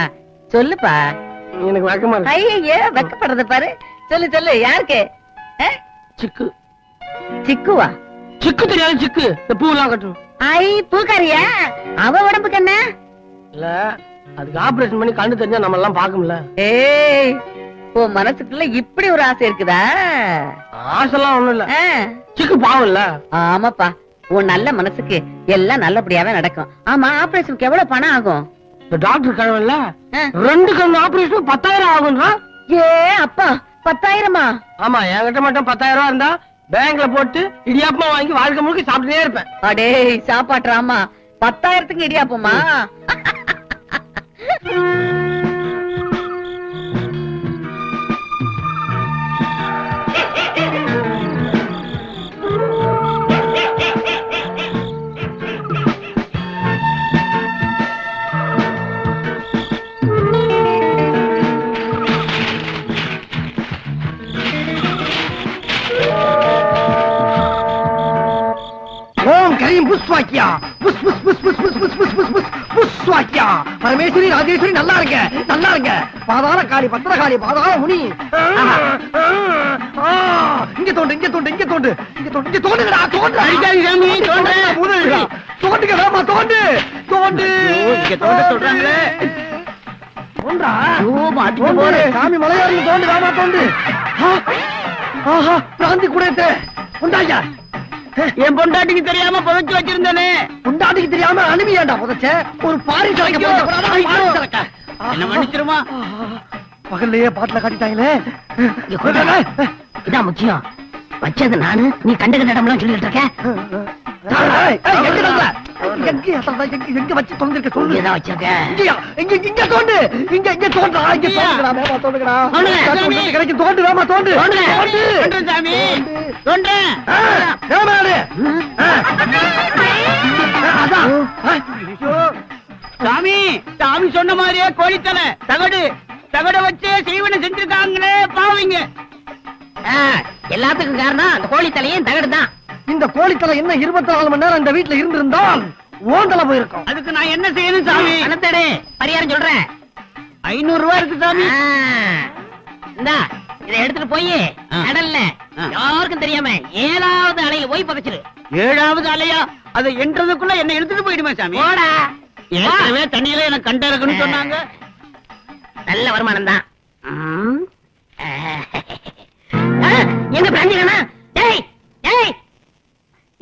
சொல்லுப்பா. எனக்கு வெக்கமா இருக்கு. ஐயே, வெக்கப்படுறது பாரு. சொல்லு சொல்லு. யாருக்கு? சிக்கு. சிக்குவா? சிக்கு தெரியாது. சிக்கு இந்த பூ எல்லாம் கட்டணும். ஐ, பூக்காரியா? அவ உடம்புக்கு என்ன? இல்ல, அதுக்கு ஆபரேஷன் பண்ணி கண்ணு தெரிஞ்சா நம்ம எல்லாம் பாக்கும்ல. ஏய், உன் மனசுக்குள்ள இப்படி ஒரு ஆசை இருக்குதா? ஆசைலாம் ஒண்ணும் இல்ல. சிக்கு பாவம் இல்ல. ஆமாப்பா, உன் நல்ல மனசுக்கு எல்லாம் நல்லபடியாவே நடக்கும். ஆமா, ஆபரேஷனுக்கு எவ்வளவு பணம் ஆகும்? இந்த டாக்டர் கிழவன்ல 2 கண்ணு ஆபரேஷன் 10,000 ஆகும்ன்றா. ஏ அப்பா, 10,000-மா? ஆமா, என்கிட்ட மட்டும் 10,000 ரூபா இருந்தா பேங்க்ல போட்டு இடியாப்பமா வாங்கி வாழ்க்கை முழுக்க சாப்பிட்டே இருப்பேன். அடே சாப்பாட்டுறாமா, 10,000க்கு இடியாப்பமா? கிரீம் புஷ் வாக்கியா புஷ் புஷ் புஷ் புஷ் புஷ் புஷ் புஷ் புஷ் புஷ் புஷ் வாக்கியா பரமேஸ்வரி ராஜேஸ்வரி நல்லா இருங்க நல்லா இருங்க பாதாள காளி பத்திரகாளி பாதாள முனி இங்க தோண்டு இங்க தோண்டு இங்க தோண்டு இங்க தோண்டு இங்க தோண்டுடா தோண்டு அடிக்காதீங்க சாமி, தோண்டு. தோண்டுங்க வேமா தோண்டு தோண்டு இங்க தோண்ட சொல்றாங்களே. தோண்டா மாட்டிக்க போறே. சாமி மலையாளி தோண்டு வேமா தோண்டு ஆஹா பிராந்தி கூட உண்டாயா என் பொண்டாட்டிக்கு தெரியாம புதைச்சு வச்சிருந்தேனே. உண்டாட்டிக்கு தெரியாம அனுப்பியாண்டா புதைச்ச ஒரு பாரி சரக்க என்ன மன்னிச்சிருமா? பகல்லையே பாட்டுல காட்டிட்டாங்களே. இதான் முக்கியம். வச்சது நானு, நீ கண்ட இடம்லாம் சொல்லிட்டு இருக்க. எங்க வச்சு தொந்திருக்க சொல்லு. இங்கதான் வச்சிருக்க. இங்க தோண்டு இங்க இங்க தோன்றா இங்க தோண்டுடா வேமா தோண்டுடா கிடைக்கும் தோண்டு வேமா தோண்டு தோண்டு சாமி, தோண்டு. சாமி, சாமி சொன்ன மாதிரியே கோழித்தலை தகடு வச்சு சீவனை செஞ்சிருக்காங்களே பாவீங்க. எல்லாத்துக்கும் காரணம் அந்த கோழி தலையும் தகடு தான். இந்த கோழித்தலை என்ன 24 மணி நேரம் இந்த வீட்டுல இருந்திருந்தால் ஓந்தல போயிருக்கும். அதுக்கு நான் என்ன செய்யணும் சாமி? அனத்தடே பரிகாரம் சொல்றேன். 500 ரூபாய் இருக்கு சாமி. இந்தா இதை எடுத்துட்டு போய் கடல்ல யாருக்கும் தெரியாம 7வது அலையில போய் பதச்சிரு. 7வது அலையா? அதை என்றதுக்குள்ள என்ன எடுத்துட்டு போயிடுமா சாமி? போடா. ஏற்கனவே தண்ணியில எனக்கு கண்ட இருக்குன்னு சொன்னாங்க. நல்ல வருமானம் தான். எங்க பிராஞ்சிக்கண்ணா? டேய் டேய்,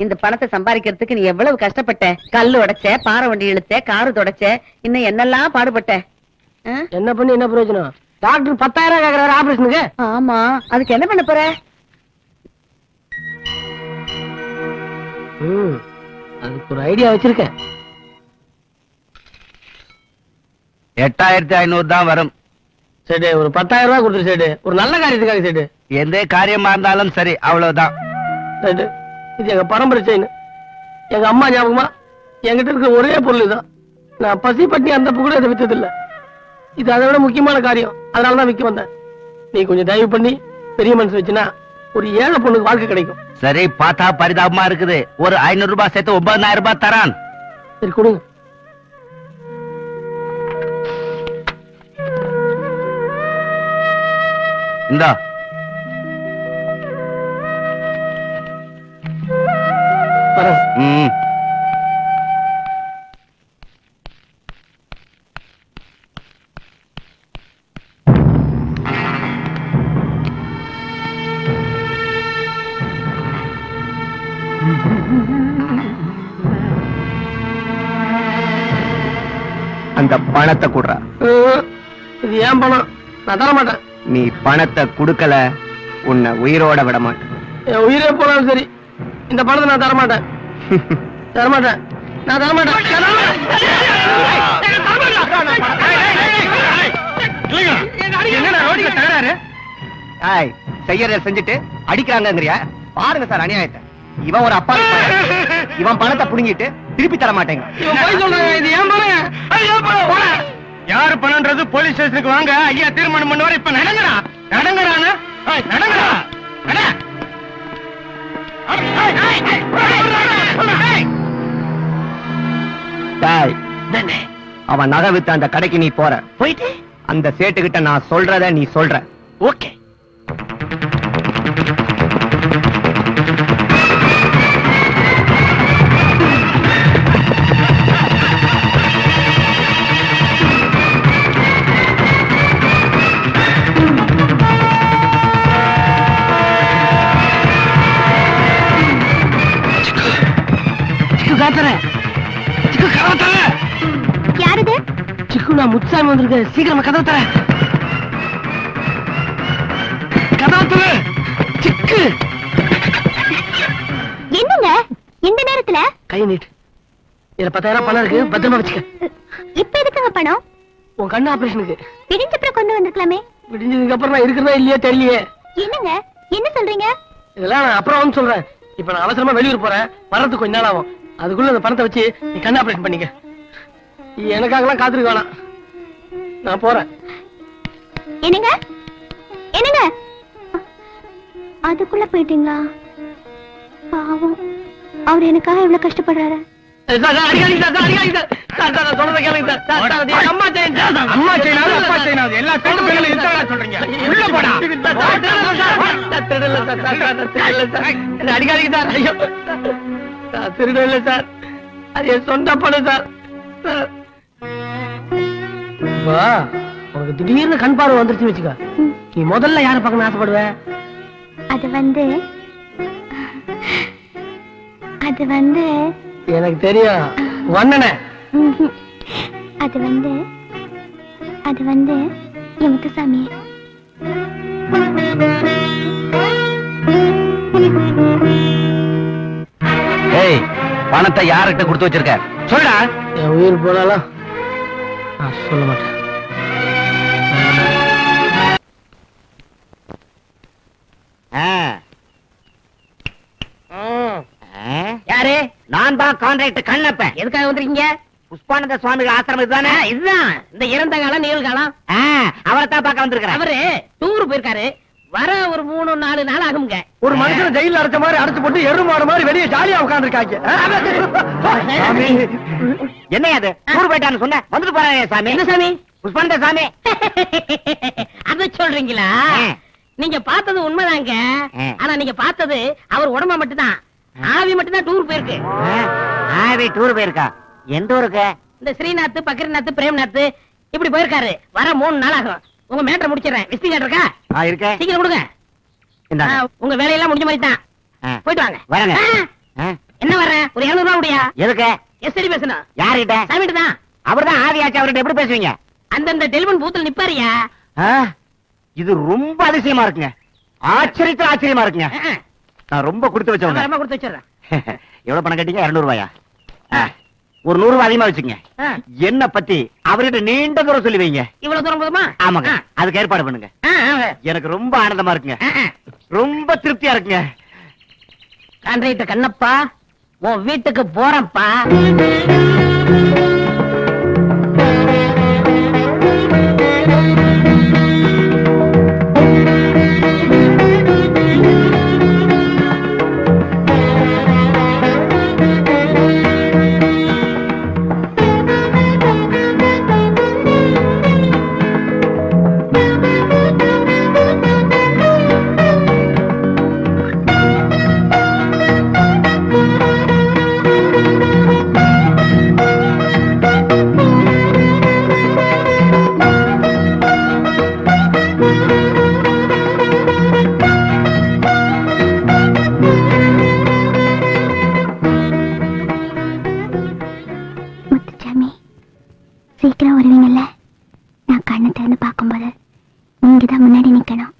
இந்த பணத்தை சம்பாதிக்கிறதுக்கு நீ எவ்வளவு கஷ்டப்பட்ட? கல்லு உடைச்ச, பாறை வண்டி இழுத்த, காரு தொடச்ச, இன்னும் என்னெல்லாம் பாடுபட்ட? என்ன பண்ணி என்ன பிரயோஜனம்? டாக்டர் 10,000 கேக்குறாரு ஆபரேஷனுக்கு. ஆமா, அதுக்கு என்ன பண்ண போற? அதுக்கு ஒரு ஐடியா வச்சிருக்கேன். 8500 தான் வரும். சரி, ஒரு 10,000 ரூபாய் கொடுத்துரு. சரி, ஒரு நல்ல காரியத்துக்காக. சரி, எந்த காரியமா இருந்தாலும் சரி, அவ்வளவுதான். சரி, இது எங்க பரம்பரை செயின். எங்க அம்மா ஞாபகமா என்கிட்ட இருக்க ஒரே பொருள் தான். நான் பசி பட்டி அந்த கூட இதை வித்தது இல்ல. இது அதை விட முக்கியமான காரியம். அதனாலதான் விற்க வந்தேன். நீ கொஞ்சம் தயவு பண்ணி பெரிய மனசு வச்சுனா ஒரு ஏழை பொண்ணுக்கு வாழ்க்கை கிடைக்கும். சரி, பார்த்தா பரிதாபமா இருக்குது. ஒரு 500 ரூபாய் சேர்த்து 9,000 ரூபாய் தரான். சரி, கொடுங்க. இந்தா. வரேன். அந்த பணத்தை குடுறா. இது ஏன் பணம்? நான் தர மாட்டேன். நீ பணத்தை குடுக்கல, உன்னை உயிரோட விட மாட்டேன். என் உயிரே போனாலும் சரி, இந்த பணத்தை நான் தரமாட்டேன். தரமாட்டேன். நான் தரமாட்டேன். செய்யறத செஞ்சுட்டு அடிக்கிறாங்கங்கறியா? பாருங்க சார் அநியாயத்தை. இவன் ஒரு அப்பா, இவன் பணத்தை புடுங்கிட்டு திருப்பி தர மாட்டேங்க. இது ஏன் பணம்? யாரு பணம்ன்றது போலீஸ் ஸ்டேஷனுக்கு வாங்க. ஐயா தீர்மானம் பண்ணுவாரு. இப்ப நடங்கடா நடங்கடா நடங்கடா. அவன் நகை வித்த அந்த கடைக்கு நீ போற. போயிட்டு அந்த சேட்டுக்கிட்ட நான் சொல்றத நீ சொல்ற. ஓகே. யாருது? சிக்கு, நான் முத்துசாமி வந்திருக்கேன். சீக்கிரமா கதவை தர. கதவை தர. சிக்கு, என்னங்க இந்த நேரத்துல? கை நீட்டு. இதுல 10,000 பணம் இருக்கு, பத்திரமா வச்சுக்க. இப்ப எதுக்குங்க பணம்? உன் கண்ணு ஆபரேஷனுக்கு. பிடிஞ்சப்புறம் கொண்டு வந்திருக்கலாமே. விடிஞ்சதுக்கு அப்புறம் நான் இருக்கிறதா இல்லையா தெரியலையே. என்னங்க என்ன சொல்றீங்க? இதெல்லாம் நான் அப்புறம் வந்து சொல்றேன். இப்ப நான் அவசரமா வெளியூர் போறேன். வர்றதுக்கு கொஞ்ச நாள் ஆகும். அதுக்குள்ள அந்த பணத்தை வச்சு நீ கண்ணு ஆபரேஷன் பண்ணிக்க. எனக்காகலாம் காத்திருக்க வேணாம். நான் போறேன். என்னங்க என்னங்க அதுக்குள்ள போயிட்டீங்களா? பாவம். அவர் எனக்காக எவ்வளவு கஷ்டப்படுறாரு. திருடல சார், அது என் சொந்த பணம் சார். உனக்கு திடீர்னு கண் பார்வை வந்துருச்சு வச்சுக்க, நீ முதல்ல யார பார்க்கணும் ஆசைப்படுவ? அது வந்து எனக்கு தெரியும் வண்ணனே. அது வந்து என் முத்துசாமி. ஏய், பணத்தை யார்கிட்ட கொடுத்து வச்சிருக்க? சொல்லுடா. என் உயிர் போனாலும் நான் சொல்ல மாட்டேன். யாரு? நான் தான் கான்ட்ராக்டர் கண்ணப்பன். எதுக்காக வந்திருக்கீங்க? புஷ்பானந்த சுவாமிகள் ஆசிரமம் இதுதானே? இதுதான் இந்த இறந்த காலம் நிகழ்காலம். அவரை தான் பார்க்க வந்திருக்கிறேன். அவரு டூர் போயிருக்காரு, வர ஒரு 3-4 நாள் ஆகுங்க. ஒரு மனுஷன் ஜெயில அடைச்ச மாதிரி அடைச்சு போட்டு எருமாடு மாதிரி வெளியே ஜாலியா உட்கார்ந்து இருக்காங்க. என்ன அது? டூர் போயிட்டான்னு சொன்ன வந்துட்டு போறாங்க சாமி. என்ன சாமி? புஷ்பானந்த சாமி. அத சொல்றீங்களா? நீங்க பார்த்தது உண்மைதாங்க. ஆனா நீங்க பார்த்தது அவர் உடம்ப மட்டும்தான், ஆவி மட்டும்தான் டூர் போயிருக்கு. ஆவி டூர் போயிருக்கா? எந்த ஊருக்கு? இந்த ஸ்ரீநாத், பக்ரிநாத், பிரேம்நாத் இப்படி போயிருக்காரு. வர 3 நாள் ஆகும். உங்க மேட்டரை முடிச்சிடறேன். விஸ்தி கேட் இருக்கா? இருக்க. சீக்கிரம் கொடுங்க. உங்க வேலையெல்லாம் முடிஞ்ச மாதிரி தான். போயிட்டு வாங்க. வரங்க. என்ன வர்றேன்? ஒரு 200 ரூபா முடியா? எதுக்கு? எஸ்டி பேசணும். யார்கிட்ட? சாமிட்டு தான். அவர்தான் ஆவி ஆச்சு. அவர்கிட்ட எப்படி பேசுவீங்க? அந்தந்த டெலிபோன் பூத்துல நிப்பாரியா? இது ரொம்ப அதிசயமா இருக்குங்க. ஆச்சரியத்துல ஆச்சரியமா இருக்குங்க. நான் ரொம்ப கொடுத்து வச்சவங்க. ரொம்ப கொடுத்து வச்சிடறேன். எவ்வளவு பணம் கட்டிங்க? 200 ரூபாயா? ஒரு 100 ரூபாய் அதிகமா வச்சுங்க. என்ன பத்தி அவர்கிட்ட நீண்ட தூரம் சொல்லி வைங்க. இவ்வளவு தூரம் போதுமா? ஆமாங்க, அதுக்கு ஏற்பாடு பண்ணுங்க. எனக்கு ரொம்ப ஆனந்தமா இருக்குங்க, ரொம்ப திருப்தியா இருக்குங்க. கான்ட்ராக்டர் கண்ணப்பா, உன் வீட்டுக்கு போறேன்ப்பா. சீக்கிரம் வருவீங்கல்ல? நான் கண்ணை திறந்து பார்க்கும்போது நீங்க தான் முன்னாடி நிக்கணும்.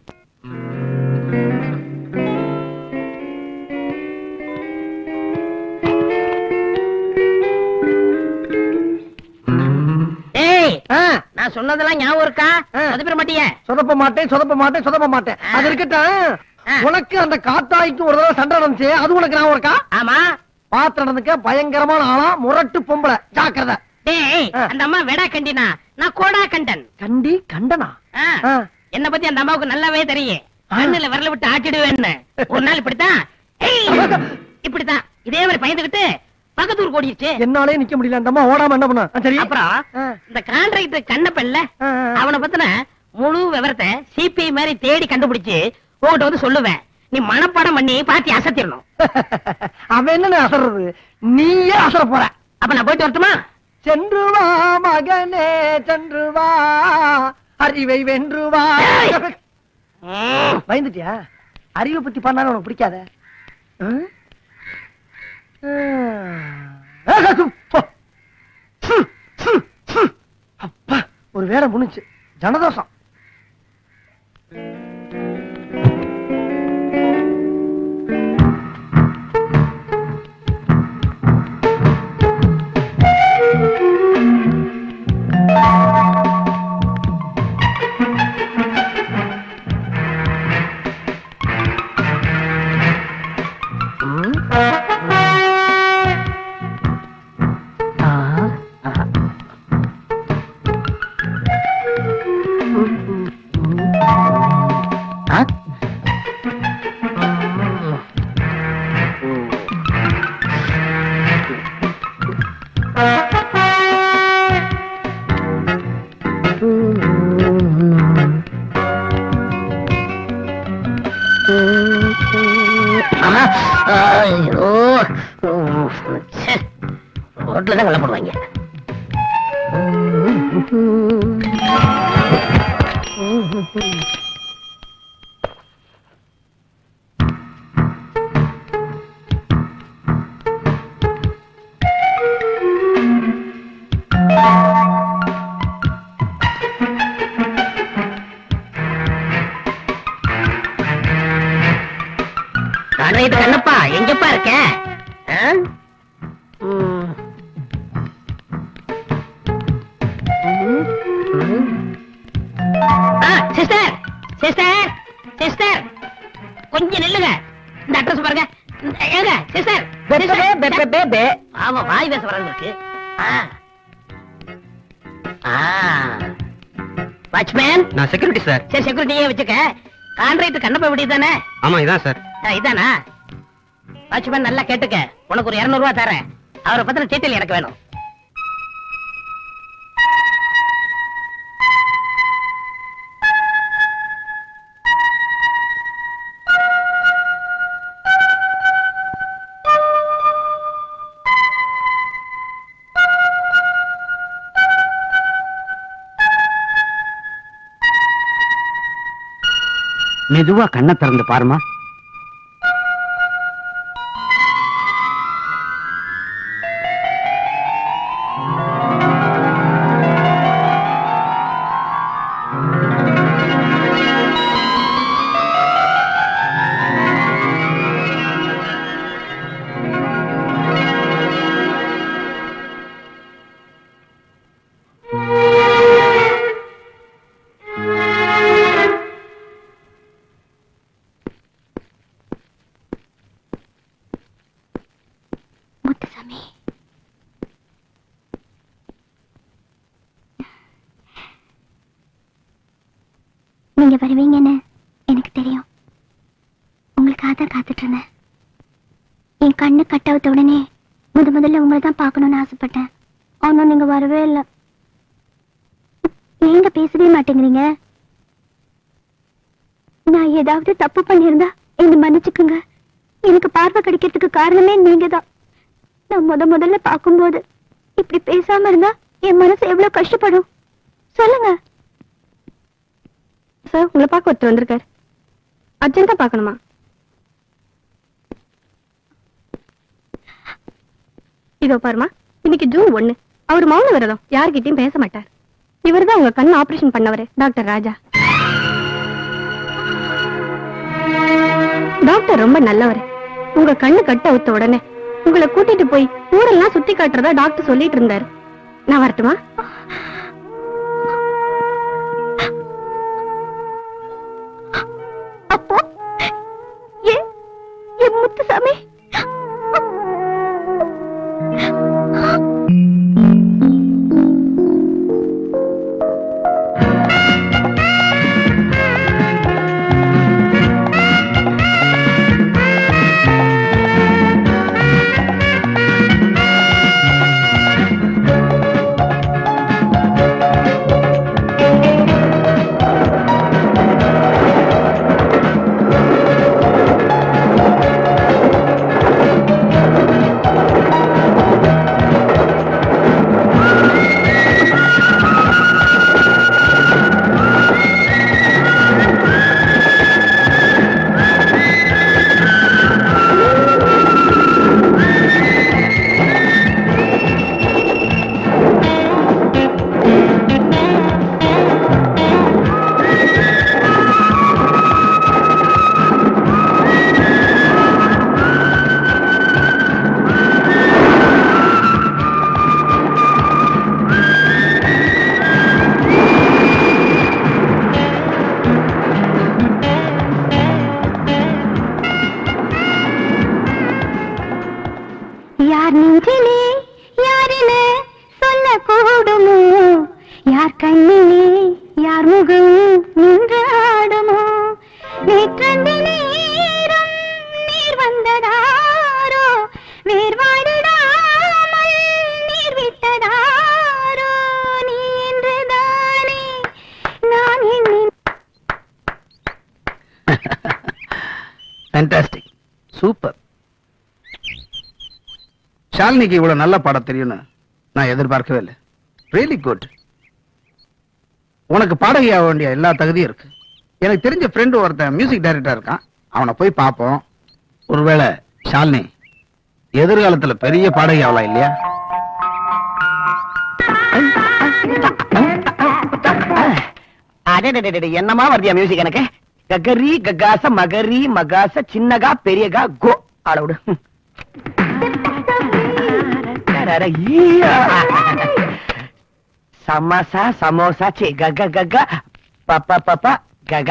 நான் சொன்னதெல்லாம் ஞாபகம் இருக்கா? சொதப்பிட மாட்டிய? சொதப்ப மாட்டேன், சொதப்ப மாட்டேன், சொதப்ப மாட்டேன். அது இருக்கட்டும். உனக்கு அந்த காத்தாய்க்கு ஒரு தடவை சண்டை நடந்துச்சு, அது உனக்கு ஞாபகம் இருக்கா? ஆமா. பாத்து நடந்துக்க பயங்கரமான ஆளா, முரட்டு பொம்பளை, ஜாக்கிரதை. அந்த அம்மா வெடா கண்டினா, நான் கோடா கண்டன். கண்டி கண்டனா? என்ன பத்தி அந்த அம்மாவுக்கு நல்லாவே தெரியும். கண்ணுல விரல விட்டு ஆட்டிடுவேன்னு. ஒரு நாள் இப்படித்தான் இப்படித்தான் இதே மாதிரி பயந்துகிட்டு பக்கத்தூர் ஓடிடுச்சு. என்னாலே நிக்க முடியல. அந்த அம்மா ஓடாம என்ன பண்ண? சரி, அப்புறம் இந்த கான்ட்ராக்டர் கண்ணப்பல்ல, அவனை பத்தின முழு விவரத்தை சிபிஐ மாதிரி தேடி கண்டுபிடிச்சு உங்ககிட்ட வந்து சொல்லுவேன். நீ மனப்பாடம் பண்ணி பாத்தி அசத்திடணும். அவன் என்ன அசறது? நீயே அசர போற. அப்ப நான் போயிட்டு வரட்டுமா? சென்று வா மகனே, சென்று வா, அறிவை வென்று வா. பயந்துட்டியா? அறிவை பத்தி பண்ணாலும் உனக்கு பிடிக்காத? அப்பா, ஒரு வேலை முடிஞ்சு. ஜனதோஷம். ரோட்ல தான் கொல்லப்படுவாங்க. கண்ணப்பா எங்கப்பா இருக்க? சிஸ்டர் சிஸ்டர் சிஸ்டர் கொஞ்சம் நில்லுங்க. இந்த அட்ரஸ் பாருங்க. ஏங்க சிஸ்டர், ஆமா வாய் பேச வர இருக்கு. வாட்ச்மேன். நான் செக்யூரிட்டி சார். சரி செக்யூரிட்டியே வச்சுக்க. கான்ட்ராக்டர் கண்ணப்பா வீடு தானே? ஆமா இதான் சார். இதானா? வாட்ச்மேன் நல்லா கேட்டுக்க. உனக்கு ஒரு 200 ரூபாய் தரேன். அவரை பத்தின டீட்டெயில் எனக்கு வேணும். மெதுவா கண்ணை திறந்து பாருமா. நீங்க வருவீங்கன்னு எனக்கு தெரியும். உங்களுக்காக தான் காத்துட்டு இருந்தேன். என் கண்ணு கட்டவுத்த உடனே முதல்ல உங்களை தான் பார்க்கணும்னு ஆசைப்பட்டேன். ஆனா நீங்க வரவே இல்லை. ஏங்க பேசவே மாட்டேங்கிறீங்க? நான் ஏதாவது தப்பு பண்ணியிருந்தா என்ன மன்னிச்சுக்குங்க. எனக்கு பார்வை கிடைக்கிறதுக்கு காரணமே நீங்க தான். நான் முதல்ல பார்க்கும்போது இப்படி பேசாம இருந்தா என் மனசு எவ்வளவு கஷ்டப்படும் சொல்லுங்க. சார், உங்களை பார்க்க ஒருத்தர் வந்திருக்காரு. அர்ஜென்ட்டா பார்க்கணுமா? இதோ பாருமா, இன்னைக்கு ஜூன் 1. அவர் மௌன விரதம், யார்கிட்டயும் பேச மாட்டார். இவர் தான் உங்க கண்ணு ஆபரேஷன் பண்ணவரு, டாக்டர் ராஜா. டாக்டர் ரொம்ப நல்லவர். உங்க கண்ணு கட்ட ஒத்த உடனே உங்களை கூட்டிட்டு போய் ஊரெல்லாம் சுத்தி காட்டுறதா டாக்டர் சொல்லிட்டு இருந்தாரு. நான் வரட்டுமா? அப்போ என் முத்துசாமி ஃபேண்டாஸ்டிக், சூப்பர். ஷாலினிக்கு இவ்வளவு நல்ல பாடம் தெரியும்னு நான் எதிர்பார்க்கவே இல்லை. Really good. உனக்கு பாடகி ஆக வேண்டிய எல்லா தகுதியும் இருக்கு. எனக்கு தெரிஞ்ச ஃப்ரெண்டு ஒருத்தன் மியூசிக் டைரக்டர் இருக்கான், அவனை போய் பார்ப்போம். ஒருவேளை ஷாலினி எதிர்காலத்துல பெரிய பாடகி ஆகலாம் இல்லையா? என்னமா வருதியா மியூசிக் எனக்கு? ககரி ககாச மகரி மகாச சின்னகா பெரியகா கோ ஆளவிடு. சமோசா சமோசா சி கக கக பப்பா பப்பா கக.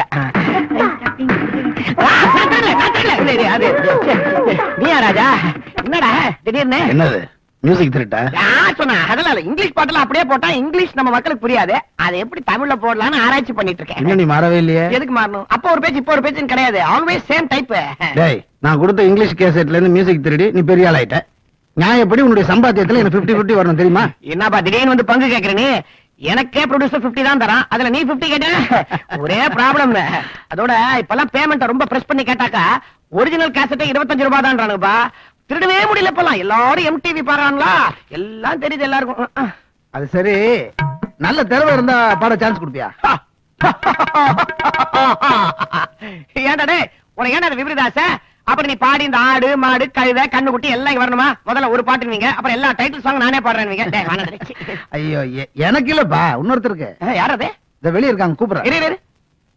நீயா ராஜா? என்னடா திடீர்னு? என்னது மியூசிக் திருட்டா? சொன்னா அதனால இங்கிலீஷ் பாட்டெல்லாம் அப்படியே போட்டா இங்கிலீஷ் நம்ம மக்களுக்கு புரியாது. அதை எப்படி தமிழ்ல போடலாம்னு ஆராய்ச்சி பண்ணிட்டு இருக்கேன். இன்னும் நீ மாறவே இல்லையே. எதுக்கு மாறணும்? அப்ப ஒரு பேச்சு இப்ப ஒரு பேச்சுன்னு கிடையாது. Always same type. டேய், நான் கொடுத்த இங்கிலீஷ் கேசட்ல இருந்து மியூசிக் திருடி நீ பெரிய ஆளாயிட்ட. நியாயப்படி உன்னுடைய சம்பாத்தியத்துல எனக்கு 50-50 வரணும் தெரியுமா? என்னப்பா திடீர்னு வந்து பங்கு கேக்குற நீ? எனக்கே ப்ரொடியூசர் 50 தான் தரான், அதுல நீ 50 கேட்ட ஒரே ப்ராப்ளம். அதோட இப்பெல்லாம் பேமெண்ட் ரொம்ப பிரஸ் பண்ணி கேட்டாக்கா ஒரிஜினல் கேசட்டே 25 ரூபாய் தான்றானுப்பா. திருடவே முடியல இப்பெல்லாம். எல்லாரும் எம்டிவி பாறாங்களா? எல்லாம் தெரியுது எல்லாருக்கும். அது சரி, நல்ல திறமை இருந்தா பாட சான்ஸ் கொடுப்பியா? ஏன்டா டேய், உனக்கு ஏன்டா விபரீதாச? அப்புறம் நீ பாடி இந்த ஆடு மாடு கழுதை கண்ணுக்குட்டி எல்லாம் இங்க வரணுமா? முதல்ல ஒரு பாட்டுவீங்க, அப்புறம் எல்லா டைட்டில் சாங் நானே பாடுறேன். ஐயோ, எனக்கு இல்லப்பா, இன்னொருத்தருக்கு. யாரது? இந்த வெளிய இருக்காங்க, கூப்பிடுறேன்.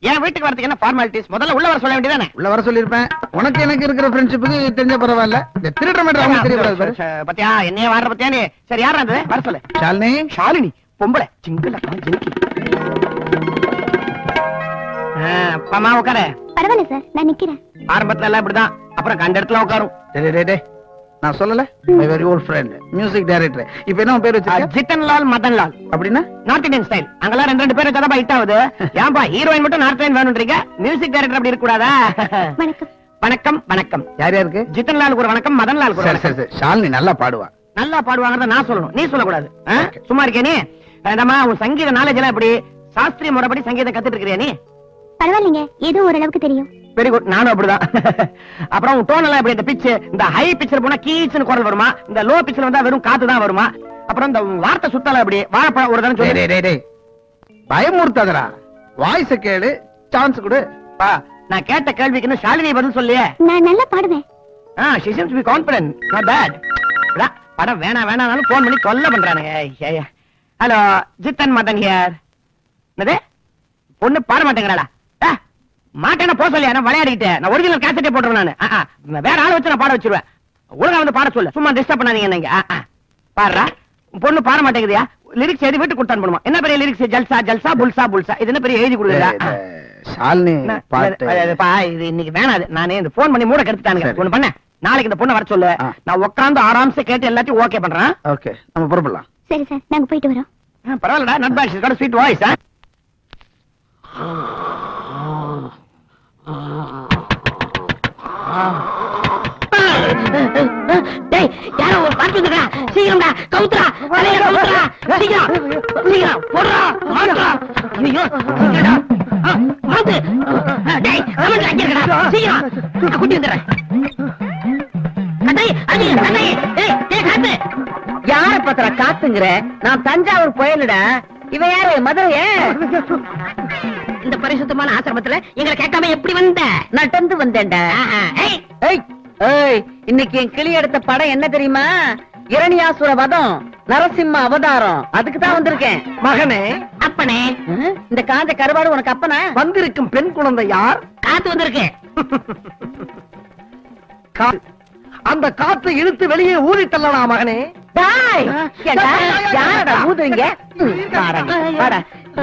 என் வீட்டுக்கு வரதுக்கு என்ன ஃபார்மாலிட்டிஸ்? முதல்ல உள்ள வர சொல்ல வேண்டியதானே? உள்ள வர சொல்லிருப்பேன். உனக்கு எனக்கு இருக்கிற ஃப்ரெண்ட்ஷிப்புக்கு தெரிஞ்ச பரவாயில்ல. இந்த திருடுற மேட்டர் அவங்க தெரியக்கூடாது. பத்தியா என்னைய வாடுற பத்தியா நீ? சரி, யாரா இருந்தது? வர சொல்லு. ஷாலினி. ஷாலினி பொம்பளை சிங்கிள் ஜெனிக்கி. அம்மா உட்கார. பரவாயில்ல சார், நான் நிக்கிறேன். ஆரம்பத்துல எல்லாம் இப்படிதான், அப்புறம் கண்ட இடத்துல உட்காரும். நான் சொல்லல, my very old friend, music director. இப்போ என்ன பேர் வச்சிருக்க? ஜித்தன்லால் மதன்லால். அப்படின்னா நார்த் இந்தியன் ஸ்டைல். அங்கெல்லாம் 2 பேர் கதா ஹிட் ஆகுது. ஏன்பா ஹீரோயின் மட்டும் நார்த் இந்தியன் வேணும்ன்றீங்க? மியூசிக் டைரக்டர் அப்படி இருக்க கூடாதா? வணக்கம். வணக்கம் வணக்கம். யார் யாருக்கு? ஜித்தன்லாலுக்கு ஒரு வணக்கம், மதன்லாலுக்கு ஒரு வணக்கம். சரி, ஷாலினி நல்லா பாடுவா. நல்லா பாடுவாங்கறத நான் சொல்லணும், நீ சொல்லக்கூடாது. சும்மா இருக்கே நீ? நம்ம உன் சங்கீத நாலேஜ் எல்லாம் எப்படி? சாஸ்திரிய முறைப்படி சங்கீதம் கத்துட்டு இருக்கிறியா நீ? பரவாயில்லைங்க, ஏதோ ஓரளவுக்கு தெரியும். வெரி குட், நானும் அப்படிதான். அப்புறம் உன் டோன் எல்லாம் எப்படி? இந்த பிட்ச், இந்த ஹை பிட்ச்ல போனா கீச்சுன்னு குரல் வருமா? இந்த லோ பிட்ச்ல வந்தா வெறும் காத்து தான் வருமா? அப்புறம் இந்த வார்த்தை சுத்தல எப்படி? வாழைப்பழம் ஒரு தடவை சொல்லு. பயமுறுத்தாதடா, வாய்ஸ் கேளு, சான்ஸ் கொடு. பா, நான் கேட்ட கேள்விக்கு இன்னும் ஷாலினி பதில் சொல்லியே. நான் நல்லா பாடுவேன். she seems to be confident, not bad. படம் வேணானாலும் போன் பண்ணி தொல்லை பண்றானுங்க. Hello, Jithan Madhan here. என்னது பொண்ணு பாட மாட்டேங்கிறாடா? மாட்டேன்னா போ சொல்லியா? நான் விளையாடிட்டேன். நான் ஒரிஜினல் கேசட்டே போட்டுருவேன். நான் வேற ஆள் வச்சு நான் பாட வச்சிருவேன். ஒழுங்கா வந்து பாட சொல்லு, சும்மா டிஸ்டர்ப் பண்ணாதீங்க. நீங்க பாடுறா, பொண்ணு பாட மாட்டேங்குதியா? லிரிக்ஸ் எழுதி வீட்டு கொடுத்தான் பண்ணுமா? என்ன பெரிய லிரிக்ஸ்? ஜல்சா ஜல்சா புல்சா புல்சா, இது என்ன பெரிய எழுதி கொடுக்குறா? ஷாலினி பாட்டு இது இன்னைக்கு வேணாது. நானே இந்த போன் பண்ணி மூட கெடுத்துட்டானுங்க. ஒண்ணு பண்ண, நாளைக்கு இந்த பொண்ணை வர சொல்லு. நான் உட்காந்து ஆராம்சே கேட்டு எல்லாத்தையும் ஓகே பண்றேன். ஓகே, நம்ம புறப்படலாம். சரி சார், நாங்க போயிட்டு வரோம். பரவாயில்லடா, not bad. She's got a sweet voice. டேய், யாரோ ஒரு பாட்டு வந்துடா. சீக்கிரம்டா, கவுத்துடா, தலைய கவுத்துடா. சீக்கிரம் சீக்கிரம் போடுடா, மாட்டுடா. ஐயோ, சீக்கிரம்டா. மாத்து. டேய், கமெண்ட் அடிக்கறடா. சீக்கிரம் குட்டி வந்துறேன். டேய், டேய், டேய் காத்து. யார பத்திர காத்துங்கற? நான் தஞ்சாவூர் புயலுடா. இவன் யாரு? மதுரையே. இந்த பரிசுத்தமான ஆசிரமத்துல எங்களை கேட்காம எப்படி வந்த? நடந்து வந்தேன்டா. இன்னைக்கு என் கிளி எடுத்த படம் என்ன தெரியுமா? இரணியாசுர வதம், நரசிம்ம அவதாரம். அதுக்கு தான் வந்திருக்கேன். மகனே, அப்பனே, இந்த காஞ்ச கருவாடு உனக்கு அப்பனா? வந்திருக்கும் பெண் குழந்தை யார்? காத்து வந்திருக்கேன். அந்த காற்று இழுத்து வெளியே ஊதி தள்ளலாம் மகனே. ஊதுறீங்க?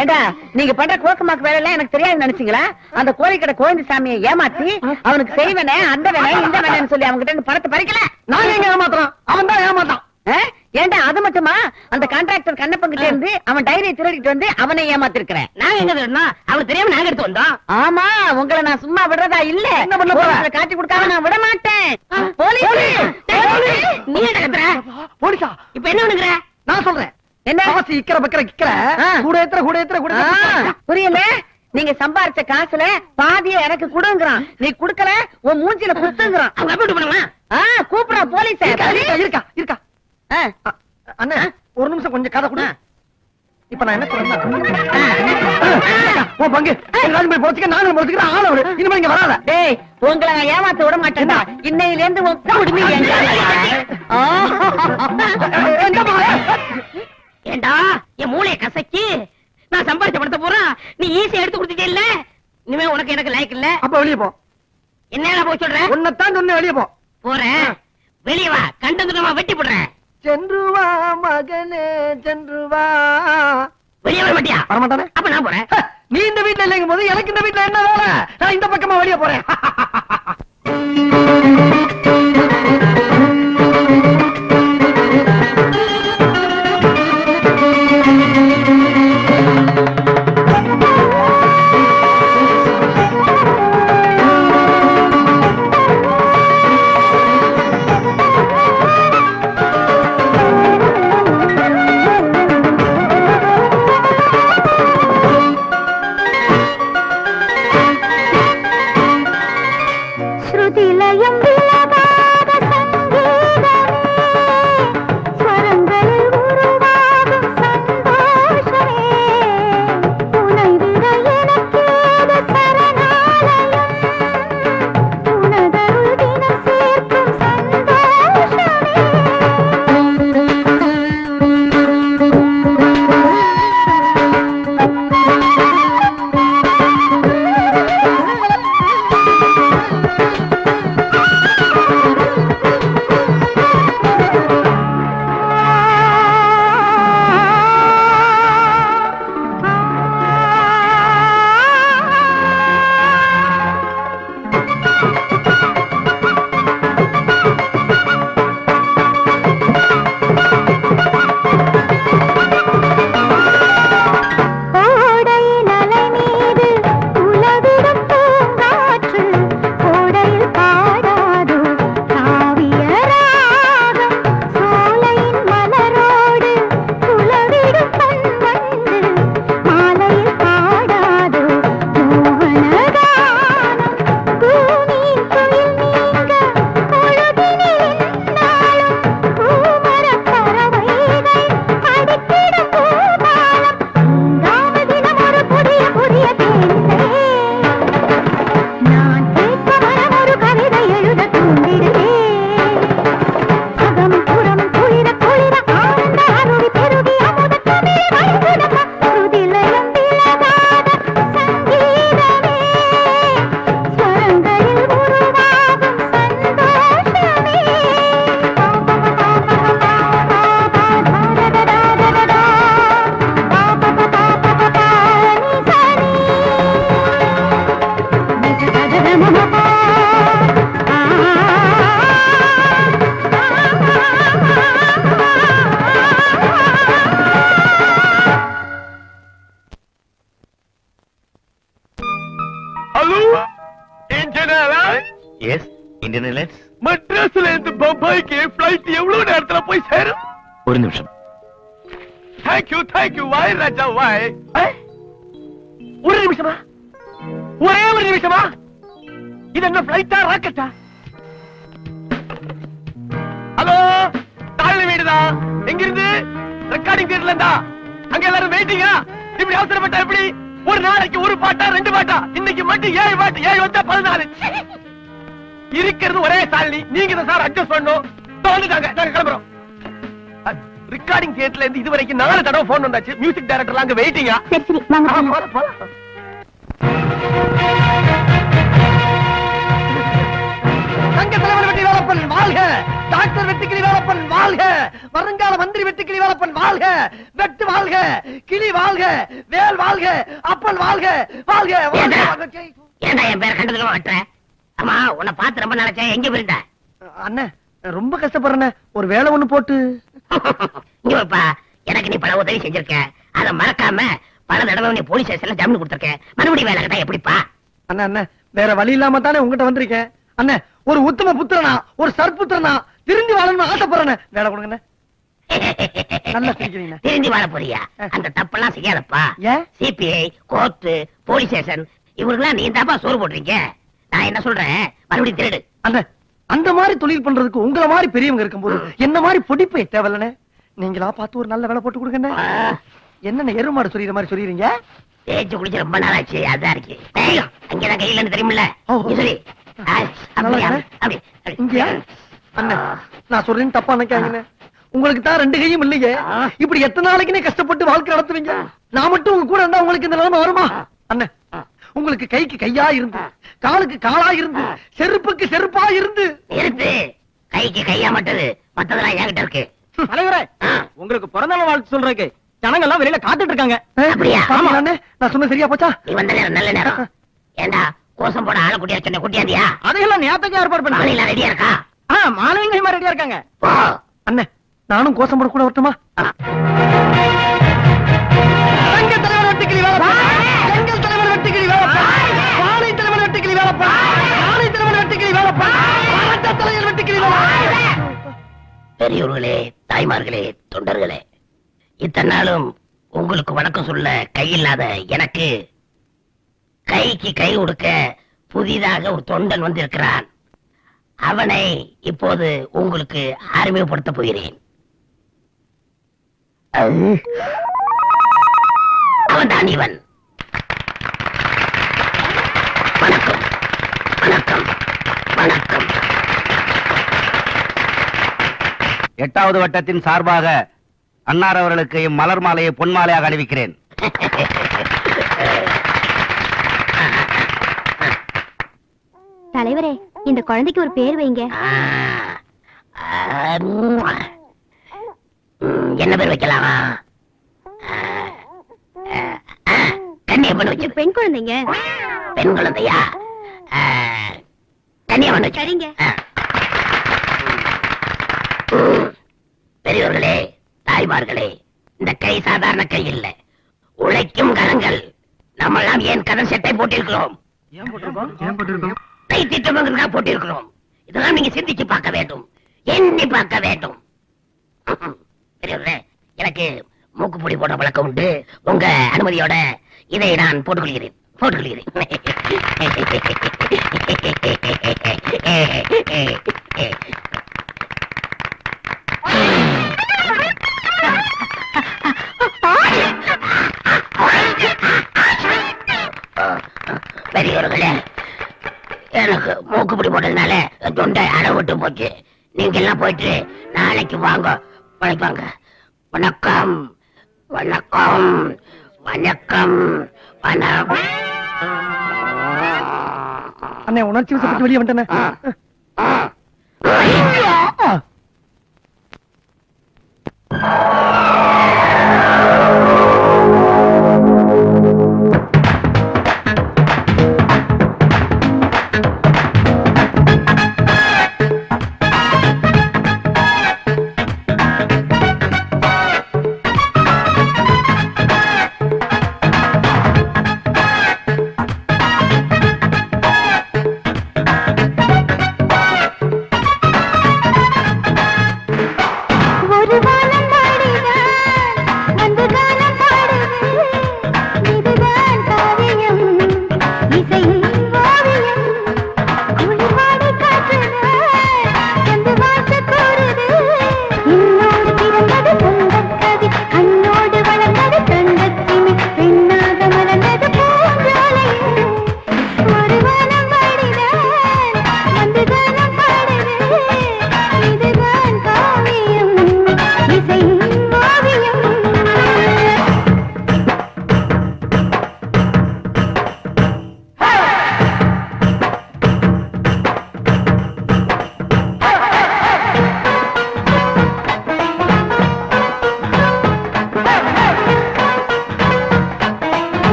ஏண்டா, நீங்க பண்ற கோக்கமாக்கு வேலை எல்லாம் எனக்கு தெரியாது நினைச்சீங்களா? அந்த கோழிக்கடை கோவிந்த சாமியை ஏமாத்தி அவனுக்கு செய்வனே அந்த வேலை இந்த வேலைன்னு சொல்லி அவங்க கிட்ட பணத்தை பறிக்கல. நான் எங்க ஏமாத்துறான்? அவன் தான் ஏமாத்தான். ஏண்டா, அது மட்டுமா? அந்த கான்ட்ராக்டர் கண்ணப்பங்கிட்ட இருந்து அவன் டைரியை திருடிட்டு வந்து அவனை ஏமாத்திருக்கிறேன். நாங்க எங்க திருடணும்? அவனுக்கு தெரியாம நாங்க எடுத்து வந்தோம். ஆமா, உங்களை நான் சும்மா விடுறதா இல்ல. என்ன பண்ண போற? காட்டி கொடுக்காம நான் விட மாட்டேன். நீ என்ன கத்துற? போலீஸா? இப்ப என்ன பண்ணுகிற? நான் சொல்றேன். என்ன? காசு இக்கற பக்கற கிக்கற கூட ஏத்துற கூட ஏத்துற கூட. புரியல? நீங்க சம்பாரிச்ச காசுல பாதிய எனக்கு கொடுங்கறான். நீ குடுக்கல உன் மூஞ்சில குத்துங்கறான். அவங்க அப்படி பண்ணுமா? கூப்பிடுறா போலீஸ். இருக்கா அண்ணா ஒரு நிமிஷம் கொஞ்சம் கதை கொடு. இப்ப நான் என்ன சொல்றேன், உன் பங்கு போய் போச்சுக்க, நானும் போச்சுக்கிறேன். ஆள விடு, இனிமே இங்க வராத. டேய், உங்களை நான் ஏமாத்த விட மாட்டேன்டா. இன்னையில இருந்து உன் ஏண்டா என் மூளைய கசக்கி நான் சம்பாதிச்ச படத்த போறா நீ ஈஸியா எடுத்து கொடுத்துட்டே இல்ல. இனிமே உனக்கு எனக்கு லைக் இல்ல. அப்ப வெளியே போ. என்ன போய் சொல்ற? உன்னைத்தான் சொன்ன, வெளியே போ. போறேன், வெளியே வா. கண்டதுமா வெட்டி போடுறேன். சென்றுவா மகனே சென்றுவா. வெளியே வர மாட்டியா? வரமாட்டானே. அப்ப நான் போறேன். நீ இந்த வீட்டுல இல்லைங்கும் போது எனக்கு இந்த வீட்டுல என்ன வேலை? நான் இந்த பக்கமா வெளியே போறேன். மட்ராஸ்ல இருந்து பம்பாய்க்கு பிளைட் எவ்வளவு நேரத்துல போய் சேரும்? ஒரு நிமிஷம். தேங்க்யூ வாய் ராஜா வாய். ஒரு நிமிஷமா? ஒரே ஒரு நிமிஷமா? இது என்ன பிளைட்டா ராக்கெட்டா? ஹலோ, தாழ்வு வீடுதான். எங்கிருந்து? ரெக்கார்டிங் தியேட்டர்ல இருந்தா. அங்க எல்லாரும் வெயிட்டிங்கா? இப்படி அவசரப்பட்டா எப்படி? ஒரு நாளைக்கு ஒரு பாட்டா 2 பாட்டா? இன்னைக்கு மட்டும் 7 பாட்டு. 7 வந்தா 14. இருக்கிறது ஒரே சாலினி. நீங்க தான் சார் அட்ஜஸ்ட் பண்ணணும். வந்துட்டாங்க, நாங்க கிளம்புறோம். ரெக்கார்டிங் தியேட்டர்ல இருந்து இதுவரைக்கும் 4 தடவை போன் வந்தாச்சு. மியூசிக் டைரக்டர் அங்க வெயிட்டிங்கா? சரி சரி வாங்க போலாம். தங்க தலைவர் வெற்றி வேலப்பன் வாழ்க. டாக்டர் வெட்டுக்கிளி வேலப்பன் வாழ்க. வருங்கால மந்திரி வெட்டுக்கிளி வேலப்பன் வாழ்க. வெட்டு வாழ்க, கிளி வாழ்க, வேல் வாழ்க, அப்பன் வாழ்க. வாழ்க. ஏன்டா என் பேரை கண்டதுல மாட்டற? அம்மா, உன்னை பார்த்து ரொம்ப நாளாச்சே. எங்க போயிட்ட? அண்ணே, ரொம்ப கஷ்டப்படுறேன். ஒரு வேலை ஒண்ணு போட்டு. இங்க வாப்பா. எனக்கு நீ பல உதவி செஞ்சிருக்க. அத மறக்காம பல தடவை நீ போலீஸ் ஸ்டேஷன்ல ஜாமீன் கொடுத்திருக்க. மறுபடியும் வேலை கேட்டா எப்படிப்பா? அண்ணா, வேற வழி இல்லாம தானே உங்ககிட்ட வந்திருக்கேன். அண்ணே, ஒரு உத்தம புத்திரனா, ஒரு சற்புத்திரனா திரும்பி வாழணும்னு ஆசைப்படுறேன். வேலை கொடுங்க. நல்லா சிரிக்கிறீங்க. திருந்தி வாழ போறியா? அந்த தப்பெல்லாம் செய்யாதப்பா. சிபிஐ, கோர்ட்டு, போலீஸ் ஸ்டேஷன் இவருக்கெல்லாம் நீ தாப்பா சோறு போடுறீங்க. நான் என்ன சொல்றேன், மறுபடியும் திருடு. அந்த மாதிரி தொழில் பண்றதுக்கு உங்கள மாதிரி பெரியவங்க இருக்கும்போது என்ன மாதிரி பொடிப்பை தேவையில்லைன்னு நீங்களா பார்த்து ஒரு நல்ல வேலை போட்டு கொடுங்க. என்னென்ன எருமாடு சொல்லிற மாதிரி சொல்லிடுறீங்க? தேய்ச்சி குளிச்சு ரொம்ப நாளாச்சு. அதான் இருக்கு. அங்கதான் கையில தெரியுமில்ல. சரி இங்கயா? நான் சொல்றேன்னு தப்பா நினைக்காங்க. உங்களுக்கு தான் 2 கையும் இல்லையே. இப்படி எத்தனை நாளைக்குன்னு கஷ்டப்பட்டு வாழ்க்கை நடத்துவீங்க? நான் மட்டும் உங்க கூட இருந்தா உங்களுக்கு இந்த நிலைமை வருமா? அண்ணன், உங்களுக்கு கைக்கு கையா இருந்து, காலுக்கு காலா இருந்து, செருப்புக்கு செருப்பா இருந்து கைக்கு கையா மட்டது மத்ததெல்லாம் என்கிட்ட இருக்கு. தலைவரே, உங்களுக்கு பிறந்தநாள் வாழ்த்து சொல்றதுக்கு ஜனங்க எல்லாம் வெளியில காத்துட்டு இருக்காங்க. அப்படியா? நான் சொன்ன சரியா போச்சா? நீ வந்த நேரம் நல்ல நேரம். ஏண்டா கோசம் போட ஆள குட்டியா சொன்ன குட்டியாந்தியா? அதையெல்லாம் நேரத்துக்கு ஏற்பாடு பண்ணி மாலையில ரெடியா இருக்கா? மாலையும் ரெடியா இருக்காங்க. அண்ணே, நானும் கோசம் போட கூட வரட்டுமா? தலைவர் வெட்டுக்கிளி வேலைப்பா, எங்கள் தலைவர் வெட்டுக்கிளி வேலைப்பா, பாலை தலைவர் வெட்டுக்கிளி வேலைப்பா, பாலை தலைவர் வெட்டுக்கிளி வேலைப்பா, தலைவர் வெட்டுக்கிளி வேலை. பெரியோர்களே, தாய்மார்களே, தொண்டர்களே, இத்தனை நாளும் உங்களுக்கு வணக்கம் சொல்ல கையில்லாத எனக்கு கைக்கு கை கொடுக்க புதிதாக ஒரு தொண்டன் வந்திருக்கிறான். அவனை இப்போது உங்களுக்கு அறிமுகப்படுத்த போகிறேன். அவன் தான் இவன். வணக்கம் வணக்கம் வணக்கம். 8வது வட்டத்தின் சார்பாக அன்னார் அவர்களுக்கு மலர் மாலையை பொன் மாலையாக அணிவிக்கிறேன். தலைவரே, இந்த குழந்தைக்கு ஒரு பேர் வைங்க. என்ன பேர் வைக்கலாமா? கன்னியம்மன் வச்சு. பெண் குழந்தைங்க. பெண் குழந்தையா? கன்னியம்மன் வச்சு. சரிங்க. பெரியோர்களே, தாய்மார்களே, இந்த கை சாதாரண கை இல்ல, உழைக்கும் கரங்கள். நம்மெல்லாம் ஏன் கடன் செட்டை போட்டிருக்கிறோம்? கை திட்டமாக போட்டிருக்கிறோம். இதெல்லாம் நீங்க சிந்திச்சு பார்க்க வேண்டும், எண்ணி பார்க்க வேண்டும். பெரியவர்களே, எனக்கு மூக்குப்பொடி போட பழக்கம் உண்டு. உங்க அனுமதியோட இதை நான் போட்டுக்கொள்கிறேன். பெரியவர்களே, எனக்கு மூக்குப்பொடி போட்டதுனால தொண்டை அடவிட்டு போச்சு. நீங்க எல்லாம் போயிட்டு நாளைக்கு வாங்க. வணக்கம் வணக்கம் வணக்கம் வணக்கம் வணக்கம். அண்ணே, உணர்ச்சி வசப்பட்டு வெளியே வந்துட்டேன்.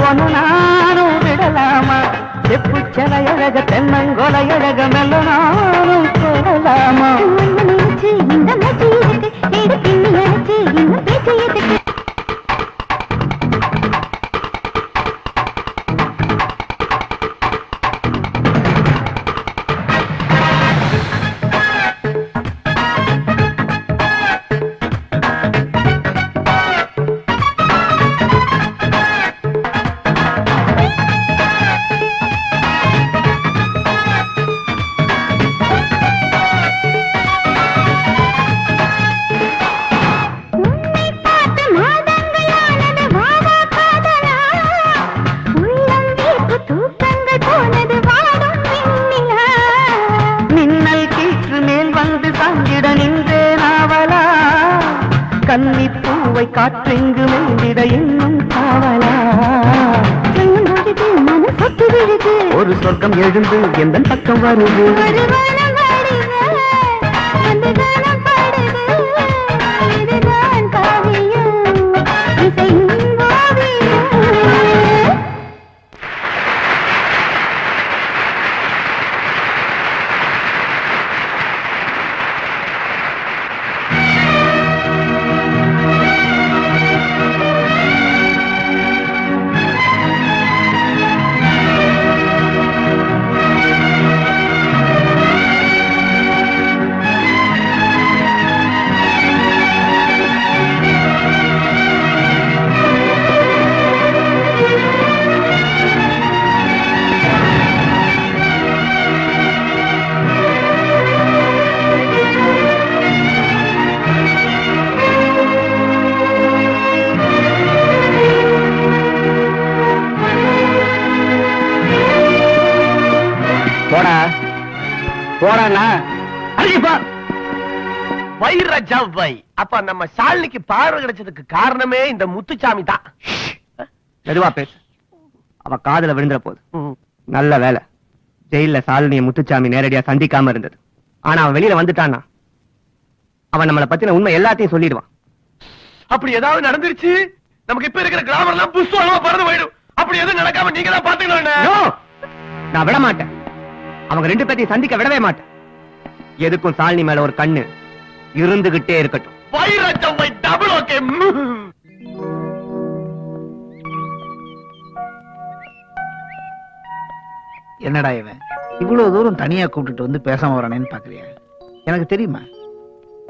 ஒன்னு நானும் விடலாமா செப்பு செலையழக தென்னங்கொலையழக மெல்ல நானும் சொல்லலாமா இந்த மூச்சு இருக்கு எடுத்து நினைச்சு இன்னும் பேச்சு எதுக்கு கன்னிப்பூவை காற்றெங்கு மேலிட இன்னும் காவலா ஒரு சொர்க்கம் எழுந்து எந்த பக்கம் வருது அப்ப நம்ம சாலினிக்கு பார்வை கிடைச்சதுக்கு காரணமே இந்த முத்துச்சாமி தான். மெதுவா பேசு, அவ காதுல விழுந்துற போது. நல்ல வேலை ஜெயில சாலினிய முத்துச்சாமி நேரடியா சந்திக்காம இருந்தது. ஆனா அவன் வெளியில வந்துட்டான்னா அவன் நம்மளை பத்தின உண்மை எல்லாத்தையும் சொல்லிடுவான். அப்படி ஏதாவது நடந்துருச்சு நமக்கு இப்ப இருக்கிற கிராமம் எல்லாம் புஷ்பமா பறந்து போயிடும். அப்படி எதுவும் நடக்காம நீங்க தான் பாத்துக்கலாம். நான் விட மாட்டேன், அவங்க ரெண்டு பேரையும் சந்திக்க விடவே மாட்டேன். எதுக்கும் சாலினி மேல ஒரு கண்ணு இருந்துகிட்டே இருக்கட்டும். என்னடா இவன் இவ்வளவு தூரம் தனியா கூப்பிட்டுட்டு வந்து பேசாம வரானேன்னு பாக்குறியா? எனக்கு தெரியுமா,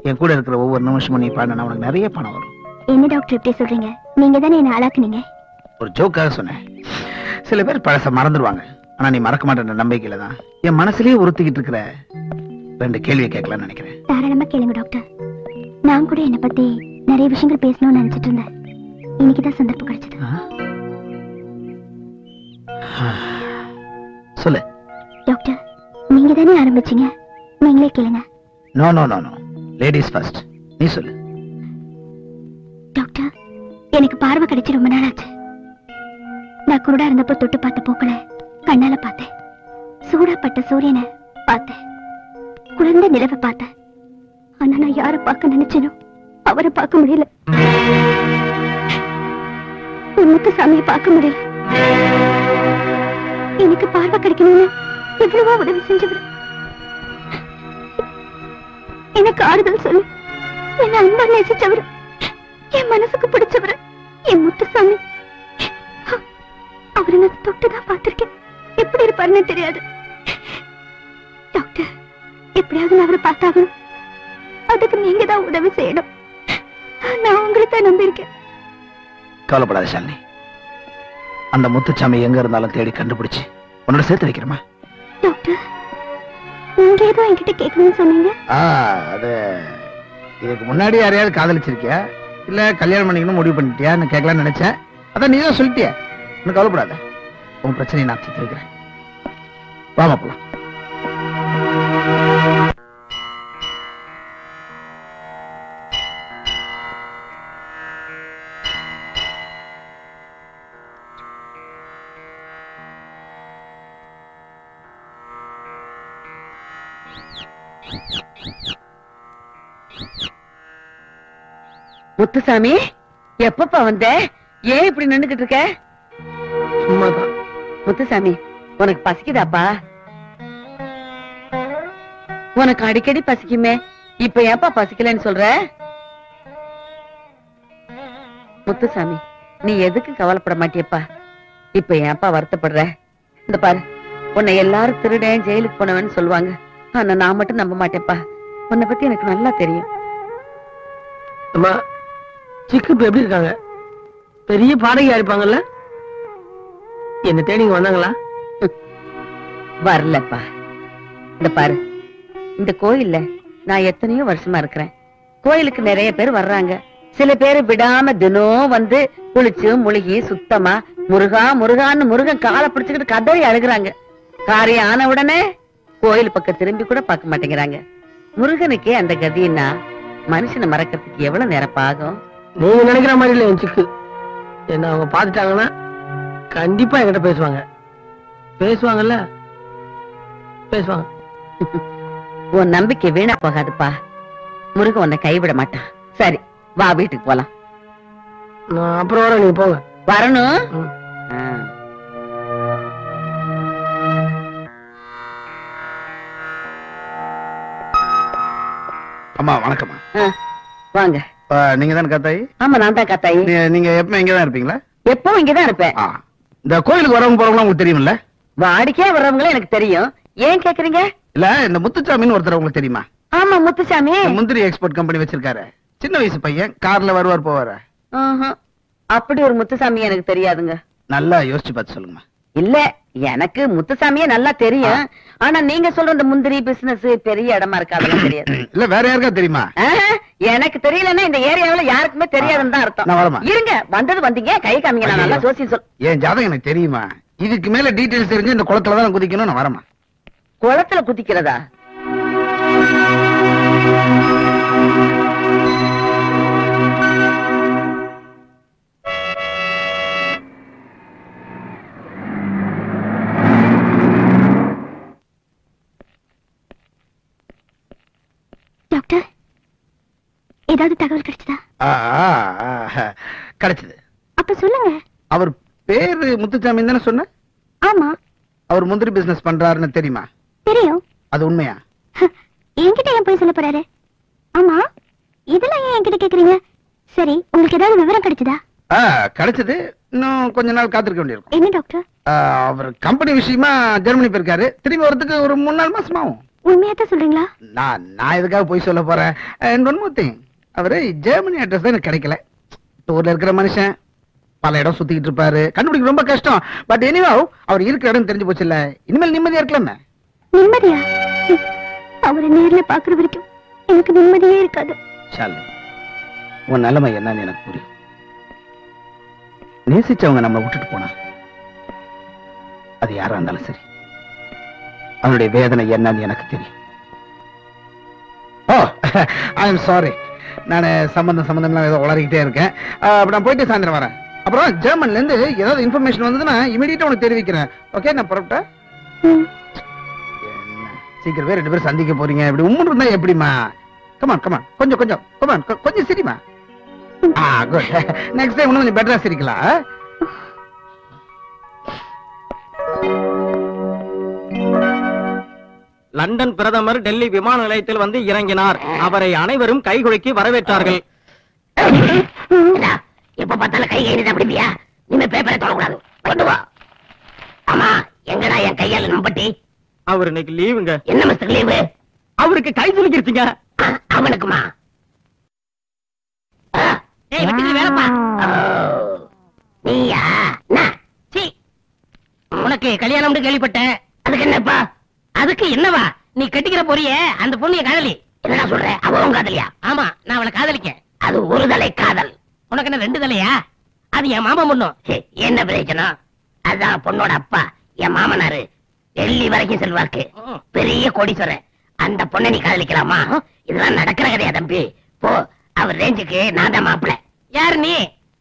என் கூட இருக்கிற ஒவ்வொரு நிமிஷமும் நீ பாடினா உனக்கு நிறைய பணம் வரும். என்ன டாக்டர் இப்படி சொல்றீங்க? நீங்க தானே என்ன ஆளாக்குனீங்க. ஒரு ஜோக்காக சொன்னேன். சில பேர் பழச மறந்துடுவாங்க, ஆனா நீ மறக்க மாட்டேன்ற நம்பிக்கையில தான் என் மனசுலயே உறுத்திக்கிட்டு இருக்கிற ரெண்டு கேள்வியை கேட்கலாம்னு நினைக்கிறேன். தாராளமா கேளுங்க டாக்டர். நான் கூட என்ன பத்தி நிறைய விஷயங்கள் பேசணும்னு நினைச்சிட்டு இருந்தேன். இன்னைக்குதான் சந்தர்ப்பம் கிடைச்சது. சொல்லு டாக்டர். நீங்க தானே ஆரம்பிச்சீங்க, நீங்களே கேளுங்க. No no no no, ladies first. நீ சொல்லு. டாக்டர், எனக்கு பார்வை கிடைச்சு ரொம்ப நாள் ஆச்சு. நான் குருடா இருந்தப்போ தொட்டு பார்த்த பூக்களை கண்ணால பார்த்தேன். சூடாப்பட்ட சூரியனை பார்த்தேன். குழந்தை நிலவை பார்த்தேன். ஆனா நான் யாரை பார்க்க நினைச்சேனோ அவரை பார்க்க முடியல. முத்துசாமியை பார்க்க முடியல. எனக்கு பார்வை கிடைக்கணும்னு எவ்வளவோ உதவி செஞ்சவர், எனக்கு ஆறுதல் சொல்லி என்ன அன்பா நேசிச்சவர், என் மனசுக்கு பிடிச்சவர் என் முத்துசாமி. அவரை நான் தொட்டுதான் பார்த்திருக்கேன். எப்படி இருப்பாருன்னு தெரியாது. டாக்டர், எப்படியாவது நான் அவரை பார்த்தாகணும். அதுக்கு நீங்க தான் உதவி செய்யணும். நான் உங்களை தான் நம்பியிருக்கேன். கவலைப்படாத ஷாலினி, அந்த முத்துச்சாமி எங்க இருந்தாலும் தேடி கண்டுபிடிச்சு உன்னோட சேர்த்து வைக்கிறமா. டாக்டர், நீங்க ஏதோ என்கிட்ட கேட்கணும்னு சொன்னீங்க. அது இதுக்கு முன்னாடி யாரையாவது காதலிச்சிருக்கியா, இல்ல கல்யாணம் பண்ணிக்கணும் முடிவு பண்ணிட்டியான்னு கேட்கலான்னு நினைச்சேன். அதான் நீ தான் சொல்லிட்டியா. ஒன்னும் கவலைப்படாத, உன் பிரச்சனையை நான் தீர்த்து வைக்கிறேன். வாமா போலாம். முத்துசாமி, எப்பப்பா வந்த? ஏன் இப்படி நின்னுகிட்டு இருக்க? சும்மாதான். முத்துசாமி, உனக்கு பசிக்குதாப்பா? உனக்கு அடிக்கடி பசிக்குமே, இப்ப ஏப்பா பசிக்கலன்னு சொல்ற? முத்துசாமி, நீ எதுக்கு கவலைப்பட மாட்டியப்பா? இப்ப ஏப்பா வருத்தப்படுற? இந்த பாரு, உன்னை எல்லாரும் திருடன் ஜெயிலுக்கு போனவன்னு சொல்லுவாங்க. ஆனா நான் மட்டும் நம்ப மாட்டேப்பா. உன்னை பத்தி எனக்கு நல்லா தெரியும். அம்மா, சிக்கு இப்ப எப்படி இருக்காங்க? பெரிய பாடகையா இருப்பாங்கல்ல? என்ன தேடி இங்க வந்தாங்களா? வரலப்பா. இந்த பாரு, இந்த கோயில்ல நான் எத்தனையோ வருஷமா இருக்கிறேன். கோயிலுக்கு நிறைய பேர் வர்றாங்க. சில பேர் விடாம தினம் வந்து குளிச்சு முழுகி சுத்தமா முருகா முருகான்னு முருகன் காலை பிடிச்சுக்கிட்டு கதறி அழுகுறாங்க. காரியம் ஆன உடனே கோயில் பக்கம் திரும்பி கூட பார்க்க மாட்டேங்கிறாங்க. முருகனுக்கே அந்த கதின்னா மனுஷனை மறக்கிறதுக்கு எவ்வளவு நேரம் ஆகும்? நீங்க நினைக்கிற மாதிரி இல்ல என் சிக்கு. என்ன அவங்க பாத்துட்டாங்கன்னா கண்டிப்பா என்கிட்ட பேசுவாங்க. பேசுவாங்கல்ல? பேசுவாங்க. உன் நம்பிக்கை வீணா போகாதுப்பா. முருகன் உன்னை கைவிட மாட்டான். சரி, வா வீட்டுக்கு போலாம். நான் அப்புறம் வர, நீங்க போங்க. வரணும். அம்மா வணக்கம்மா. வாங்க. நீங்க தானே காத்தாயி? ஆமா, நான் தான் காத்தாயி. நீங்க எப்பவும் இங்கதான் இருப்பீங்களா? எப்பவும் இங்கதான் இருப்பேன். இந்த கோயிலுக்கு வரவங்க போறவங்க உங்களுக்கு தெரியும்ல? வாடிக்கையா வர்றவங்களே எனக்கு தெரியும். ஏன் கேக்குறீங்க? இல்ல, இந்த முத்துசாமின்னு ஒருத்தர் உங்களுக்கு தெரியுமா? ஆமா, முத்துசாமி. முந்திரி எக்ஸ்போர்ட் கம்பெனி வச்சிருக்காரு. சின்ன வயசு பையன், கார்ல வருவார் போவாரு. அப்படி ஒரு முத்துசாமி எனக்கு தெரியாதுங்க. நல்லா யோசிச்சு பார்த்து சொல்லுங்க. இல்ல, எனக்கு முத்துசாமியே நல்லா தெரியும். ஆனா நீங்க சொல்ற இந்த முந்திரி பிசினஸ் பெரிய இடமா இருக்கா, அதெல்லாம் தெரியாது. இல்ல, வேற யாருக்கா தெரியுமா? எனக்கு தெரியலன்னா இந்த ஏரியாவுல யாருக்குமே தெரியாதுன்னு தான் அர்த்தம். நான் வரமா? இருங்க, வந்தது வந்தீங்க, கை காமிங்க, நான் நல்லா ஜோசி சொல். என் ஜாதகம் எனக்கு தெரியுமா? இதுக்கு மேல டீடைல்ஸ் தெரிஞ்சு இந்த குளத்துல தான் குதிக்கணும். நான் வரமா? குளத்துல குதிக்கிறதா? டாக்டர், ஏதாவது தகவல் கிடைச்சதா? கிடைச்சது. அப்ப சொல்லுங்க. அவர் பேரு முத்துசாமி தானே சொன்ன? ஆமா. அவர் முந்திரி பிசினஸ் பண்றாருன்னு தெரியுமா? தெரியும். அது உண்மையா? என்கிட்ட ஏன் போய் சொல்ல போறாரு? ஆமா, இதெல்லாம் ஏன் என்கிட்ட கேக்குறீங்க? சரி, உங்களுக்கு ஏதாவது விவரம் கிடைச்சதா? கிடைச்சது. இன்னும் கொஞ்ச நாள் காத்திருக்க வேண்டியிருக்கும். என்ன டாக்டர்? அவர் கம்பெனி விஷயமா ஜெர்மனி போயிருக்காரு. திரும்பி வரதுக்கு ஒரு 3-4 மாசம் ஆகும். உண்மையாத்தான் சொல்றீங்களா? நான் எதுக்காக போய் சொல்ல போறேன்? ஒன் மோர் திங், அவரு ஜெர்மனி அட்ரஸ் தான் எனக்கு கிடைக்கல. டூர்ல இருக்கிற மனுஷன் பல இடம் சுத்திக்கிட்டு இருப்பாரு, கண்டுபிடிக்க ரொம்ப கஷ்டம். பட் எனிவே அவர் இருக்கிற இடம் தெரிஞ்சு போச்சு இல்ல, இனிமேல் நிம்மதியா இருக்கலாமே. நிம்மதியா? அவரை நேர்ல பாக்குற வரைக்கும் எனக்கு நிம்மதியே இருக்காது. ஷாலினி, உன் நிலைமை என்னன்னு எனக்கு புரியும். நேசிச்சவங்க நம்ம விட்டுட்டு போனா அது யாரா இருந்தாலும் சரி, அவனுடைய வேதனை என்னன்னு எனக்கு தெரியும். ஓ, ஐ எம் சாரி. நான் சம்பந்தம் ஏதோ உளறிக்கிட்டே இருக்கேன். நான் போயிட்டு சாயந்தரம் வரேன். அப்புறம் ஜெர்மன்ல இருந்து ஏதாவது இன்ஃபர்மேஷன் வந்ததுன்னா இமிடியேட்டா உனக்கு தெரிவிக்கிறேன். ஓகே, நான் புறப்பட்டேன். சீக்கிரமே 2 பேரும் சந்திக்க போறீங்க. இப்படி உம்முன்னு இருந்தா எப்படிமா? கமான் கமான், கொஞ்சம் சிரிமா. குட். நெக்ஸ்ட் டைம் இன்னும் கொஞ்சம் பெட்டரா சிரிக்கலாம். லண்டன் பிரதமர் டெல்லி விமான நிலையத்தில் வந்து இறங்கினார். அவரை அனைவரும் கைகுலுக்கி வரவேற்றார்கள். எப்ப பார்த்தாலும் கை கைது அப்படியா? நீங்க பேப்பரை தொடக்கூடாது. கொண்டு வா. ஆமா, எங்கடா என் கையால நம்பட்டி? அவர் இன்னைக்கு லீவுங்க. என்ன மிஸ்டர் லீவு? அவருக்கு கை சுலுக்கிருச்சுங்க. அவனுக்குமா? வேலைப்பா. நீயா? உனக்கு கல்யாணம் கேள்விப்பட்டேன். அதுக்கு என்னப்பா? அதுக்கு என்னவா? நீ கட்டிக்கிற போறியே அந்த பொண்ணு காதலி. என்னடா சொல்ற? அவன் காதலியா? ஆமா, நான் அவளை காதலிக்கேன். அது ஒரு தலை காதல். உனக்கு என்ன 2 தலையா? அது என் மாமா பொண்ணும். என்ன பிரயோஜனம்? அதான் பொண்ணோட அப்பா என் மாமனாரு டெல்லி வரைக்கும் செல்வாக்கு, பெரிய கோடீஸ்வரன். அந்த பொண்ணை நீ காதலிக்கலாமா? இதெல்லாம் நடக்கிற கதையா தம்பி? போ, அவர் ரேஞ்சுக்கு நான் தான் மாப்பிள்ள. யாரு நீ?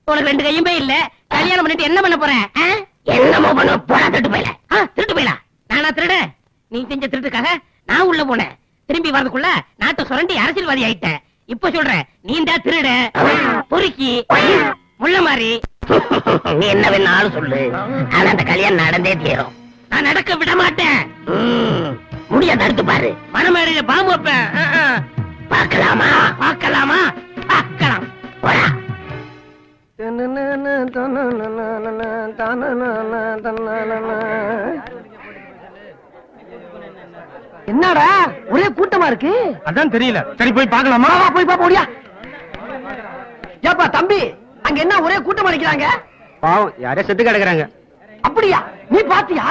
உனக்கு 2 கையுமே இல்ல. கல்யாணம் பண்ணிட்டு என்ன பண்ண போற? என்னமோ பண்ண போனா திருட்டு போயில. திருட்டு போயில? நானா திருட? நீ செஞ்ச திருட்டுக்காக நான் உள்ள போனேன். திரும்பி வரதுக்குள்ள நாட்டை சுரண்டி அரசியல்வாதி ஆயிட்டேன். இப்ப சொல்றேன், நீ தான் திருட, பொறுக்கி, முள்ள மாதிரி நீ என்ன வேணாலும் சொல்லு, ஆனா அந்த கல்யாணம் நடந்தே தீரும். நான் நடக்க விட மாட்டேன். முடிய தடுத்து பாரு. மனமேடையில பாம்பு வைப்பேன். பார்க்கலாமா? பார்க்கலாமா? பார்க்கலாம். போடா. என்னடா ஒரே கூட்டமா இருக்கு? அதான் தெரியல. சரி போய் பார்க்கலாமா? போய் பாப்போடியா. ஏப்பா தம்பி, அங்க என்ன ஒரே கூட்டம் அடிக்கிறாங்க? பாவம், யாரே செத்து கிடக்குறாங்க. அப்படியா? நீ பாத்தியா?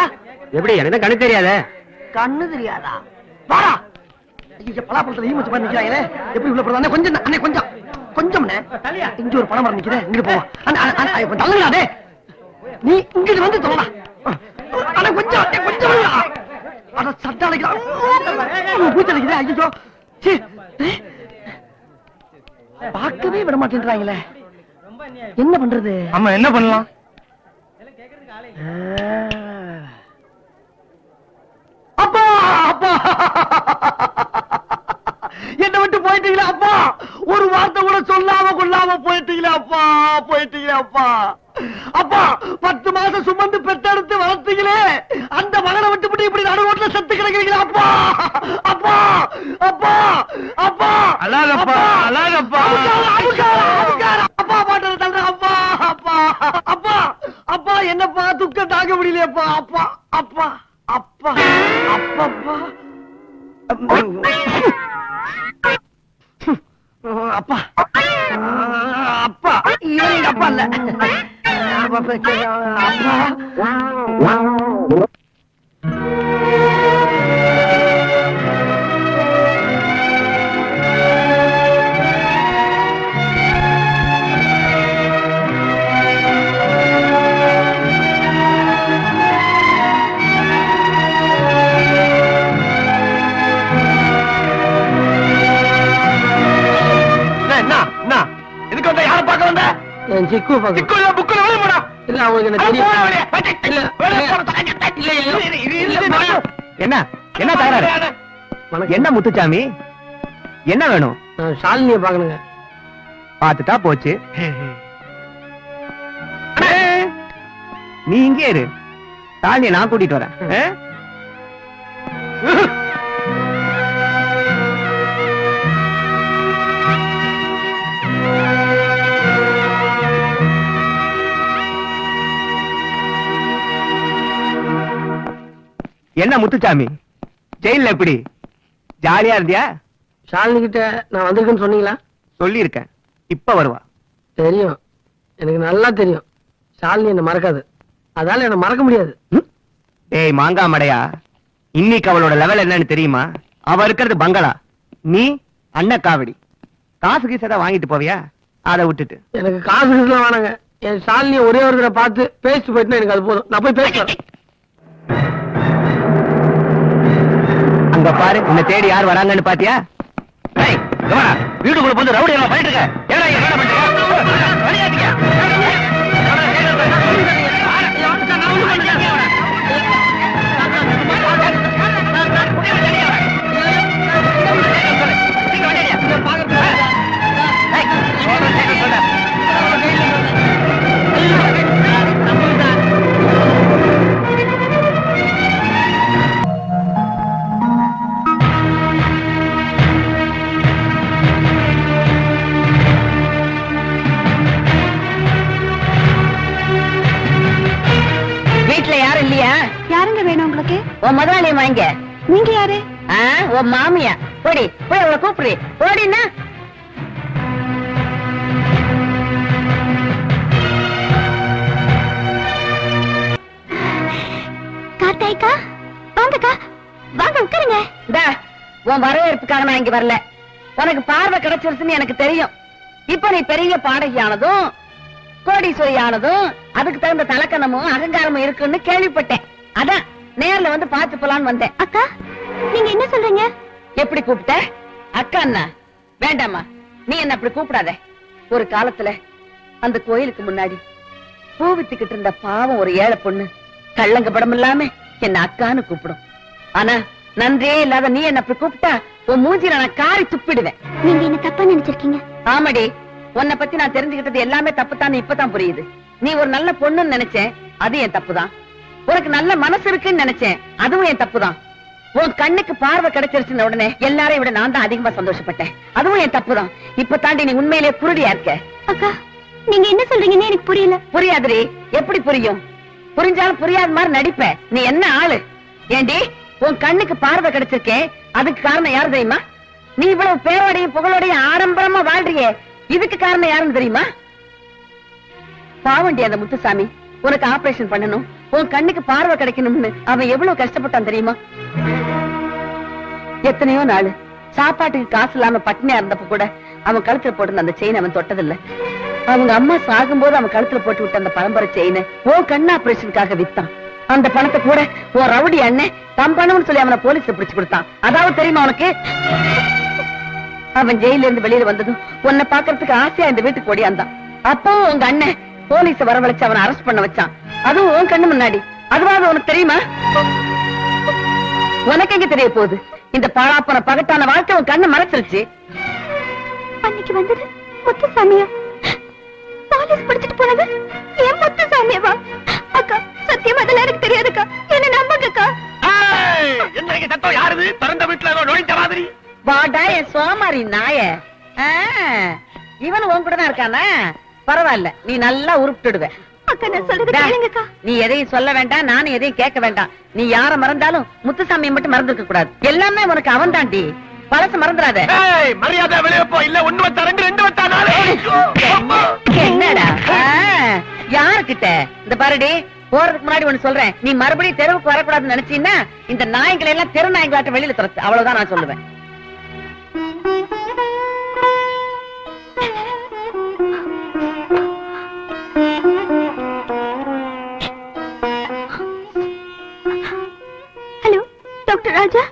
எப்படி? எனக்கு கண்ணு தெரியாத. கண்ணு தெரியாதா? வாடா. ஐயா, பலாப்பழத்துல ஈ மச்சு நிக்கிறாங்களே, எப்படி உள்ள போறானே? கொஞ்சம் அண்ணே, கொஞ்சம் கொஞ்சம்ண்ணே. இங்க ஒரு பணம் நிக்குதே, இங்க போவா. தள்ளுங்கடா. நீ இங்கிட்டு வந்து தொல்லா. அண்ணா கொஞ்சம் கொஞ்சம் அட சட்டாளைக்கு பூச்சடிக்குதே. ஐயோ, பார்க்கவே விட மாட்டேன்றாங்களே, என்ன பண்றது? ஆமா, என்ன பண்ணலாம்? அப்பா அப்பா, என்ன விட்டு போயிட்டீங்களா அப்பா? ஒரு வார்த்தை கூட சொல்லாம கொள்ளாம போயிட்டீங்களா அப்பா? போயிட்டீங்களா அப்பா? அப்பா, 10 மாசம் சுமந்து பெத்தெடுத்து வளர்த்தீங்களே, அந்த மகனை விட்டு இப்படி நடு ரோட்ல செத்து கிடக்கிறீங்களா அப்பா? அப்பா அப்பா அப்பா, அழாதப்பா, அழாதப்பா. அப்பா பாட்டு தள்ளுற அப்பா. அப்பா அப்பா அப்பா, என்னப்பா துக்கம் தாங்க முடியலையப்பா. அப்பா அப்பா அப்பா அப்பா அப்பா அப்பா, இவன் எங்க அப்பா இல்ல. இதுக்கு வந்த யாரை பார்க்க வந்த? என் சிக்கு சிக்கு இல்ல, புக்குல வெளிய போடா. இல்ல, அவங்களுக்கு என்ன தெரியும்? என்ன என்ன தகராறு? என்ன முத்துச்சாமி, என்ன வேணும்? ஷாலினிய பாக்கணுங்க. பாத்துட்டா போச்சு. நீ இங்கே இரு, ஷாலினிய நான் கூட்டிட்டு வரேன். என்ன முத்துச்சாமி, ஜெயில எப்படி ஜாலியா இருந்தியா? ஷாலினி கிட்ட நான் வந்திருக்கேன்னு சொன்னீங்களா? சொல்லி இருக்கேன், இப்ப வருவா. தெரியும், எனக்கு நல்லா தெரியும். ஷாலினி என்ன மறக்காது, அதால என்ன மறக்க முடியாது. ஏய் மாங்கா மடையா, இன்னைக்கு அவளோட லெவல் என்னன்னு தெரியுமா? அவ இருக்கிறது பங்களா, நீ அண்ணக்காவடி. காசு கீசதான் வாங்கிட்டு போவியா? அதை விட்டுட்டு எனக்கு காசு கீசுலாம் வேணாங்க. என் ஷாலினியை ஒரே ஒரு தடவை பார்த்து பேசிட்டு போயிட்டுனா எனக்கு அது போதும். நான் போய் பேசுறேன். அங்க பாரு, உன்னை தேடி யார் வராங்கன்னு பாத்தியா? வீட்டுக்குள்ள வந்து ரவுடி எல்லாம் பண்ணிட்டு இருக்க. யாருங்க வேணும் உங்களுக்கு? உன் முதலாளியை வாங்க. நீங்க யாரு? உன் மாமியா. போடி போய் அவளை கூப்பிடு. போடின்னா கார்த்திகா, வாங்கக்கா, வாங்க உட்காருங்க. உன் வரவேற்புக்காக நான் இங்க வரல. உனக்கு பார்வை கிடைச்சிருச்சுன்னு எனக்கு தெரியும். இப்ப நீ பெரிய பாடகியானதும் கோடீஸ்வரியானதும் அதுக்கு தகுந்த தலக்கணமும் அகங்காரமும் இருக்குன்னு கேள்விப்பட்டேன். அதான் நேர்ல வந்து பாத்து போலான்னு வந்தேன். அக்கா, நீங்க என்ன சொல்றீங்க? எப்படி கூப்பிட்ட? அக்கா அண்ணா வேண்டாமா, நீ என்ன அப்படி கூப்பிடாத. ஒரு காலத்துல அந்த கோயிலுக்கு முன்னாடி பூ வித்துக்கிட்டு இருந்த பாவம் ஒரு ஏழை பொண்ணு கள்ளங்க படம் இல்லாம என்ன அக்கான்னு கூப்பிடும். ஆனா நன்றியே இல்லாத நீ என்ன அப்படி கூப்பிட்டா உன் மூஞ்சில நான் காரி துப்பிடுவேன். நீங்க என்ன தப்பா நினைச்சிருக்கீங்க. ஆமாடி, உன்னை பத்தி நான் தெரிஞ்சுக்கிட்டது எல்லாமே தப்புதான் இப்பதான் புரியுது. நீ ஒரு நல்ல பொண்ணுன்னு நினைச்சேன், அது என் தப்புதான். உனக்கு நல்ல மனசு இருக்குன்னு நினைச்சேன், அதுவும் என் தப்புதான். உன் கண்ணுக்கு பார்வை கிடைச்சிருச்சுன்னு உடனே எல்லாரையும் விட நான் தான் அதிகமா சந்தோஷப்பட்டேன், அதுவும் என் தப்புதான். இப்ப தாண்டி நீ உண்மையிலேயே குருடியா இருக்க. அக்கா, நீங்க என்ன சொல்றீங்கன்னு எனக்கு புரியல. புரியாதுரி. எப்படி புரியும்? புரிஞ்சாலும் புரியாத மாதிரி நடிப்ப. நீ என்ன ஆளு? ஏண்டி, உன் கண்ணுக்கு பார்வை கிடைச்சிருக்கே, அதுக்கு காரணம் யாரு தெரியுமா? நீ இவ்வளவு பேரோடையும் புகழோடையும் ஆடம்பரமா வாழ்றியே, இதுக்கு காரணம் யாருன்னு தெரியுமா? பாவண்டி அந்த முத்துசாமி. உனக்கு ஆபரேஷன் பண்ணணும், உன் கண்ணுக்கு பார்வை கிடைக்கணும்னு அவன் எவ்வளவு கஷ்டப்பட்டான் தெரியுமா? எத்தனையோ நாள் சாப்பாட்டுக்கு காசு இல்லாம பட்டினியா இருந்தப்ப கூட அவன் கழுத்துல போட்டு அந்த செயின் அவன் தொட்டதில்லை. அவங்க அம்மா சாகும்போது அவன் கழுத்துல போட்டு விட்ட அந்த பரம்பரை செயினை உன் கண்ணு ஆபரேஷனுக்காக வித்தான். அந்த பணத்தை கூட உன் ரவுடி அண்ணன் தம் பணம்னு சொல்லி அவனை போலீஸ்ல பிடிச்சு கொடுத்தான். அதாவது தெரியுமா உனக்கு? அவன் ஜெயில இருந்து வெளியில வந்ததும் உன்னை பாக்குறதுக்கு ஆசையா இந்த வீட்டுக்கு ஓடியாந்தான். அப்போ உங்க அண்ணன் போலீஸ வரவழைச்சு அவனை அரெஸ்ட் பண்ண வச்சான், அதுவும் உன் கண்ணு முன்னாடி. அதுவாது உனக்கு தெரியுமா? உனக்கு எங்க தெரிய போகுது? இந்த பாழாப்பன பகட்டான வாழ்க்கை உன் கண்ணு மறைச்சிருச்சு. அன்னைக்கு வந்தது முத்துசாமியா? போலீஸ் பிடிச்சிட்டு போனது ஏன் முத்துசாமியவா? அக்கா, சத்தியமா அதெல்லாம் எனக்கு தெரியாதுக்கா, என்ன நம்புங்கக்கா. என்ன சத்தம்? யாருது? திறந்த வீட்டுல நுழைஞ்ச மாதிரி. வாடா என் சோமாரி நாய. இவன் உன் கூட தான் இருக்கானா? பரவாயில்ல, நீ நல்லா உருப்பிட்டுடுவ. அக்கா, நான் சொல்றது கேளுங்கக்கா. நீ எதையும் சொல்ல வேண்டாம், நானும் எதையும் கேட்க வேண்டாம். நீ யார மறந்தாலும் முத்துசாமியை மட்டும் மறந்துருக்க கூடாது. எல்லாமே உனக்கு அவன் தாண்டி. பழச மறந்துடாத. மரியாதை வெளியே போ. இல்ல 1 வச்சா 2, 2 வச்சா 4. என்னடா யாருக்கிட்ட? இந்த பாருடி, போறதுக்கு முன்னாடி ஒண்ணு சொல்றேன். நீ மறுபடியும் தெருவுக்கு வரக்கூடாதுன்னு நினைச்சீன்னா இந்த நாய்களை எல்லாம் தெரு நாய்களாட்ட வெளியில துரத்து. அவ்வளவுதான் நான் சொல்லுவேன். ஹலோ டாக்டர் ராஜா.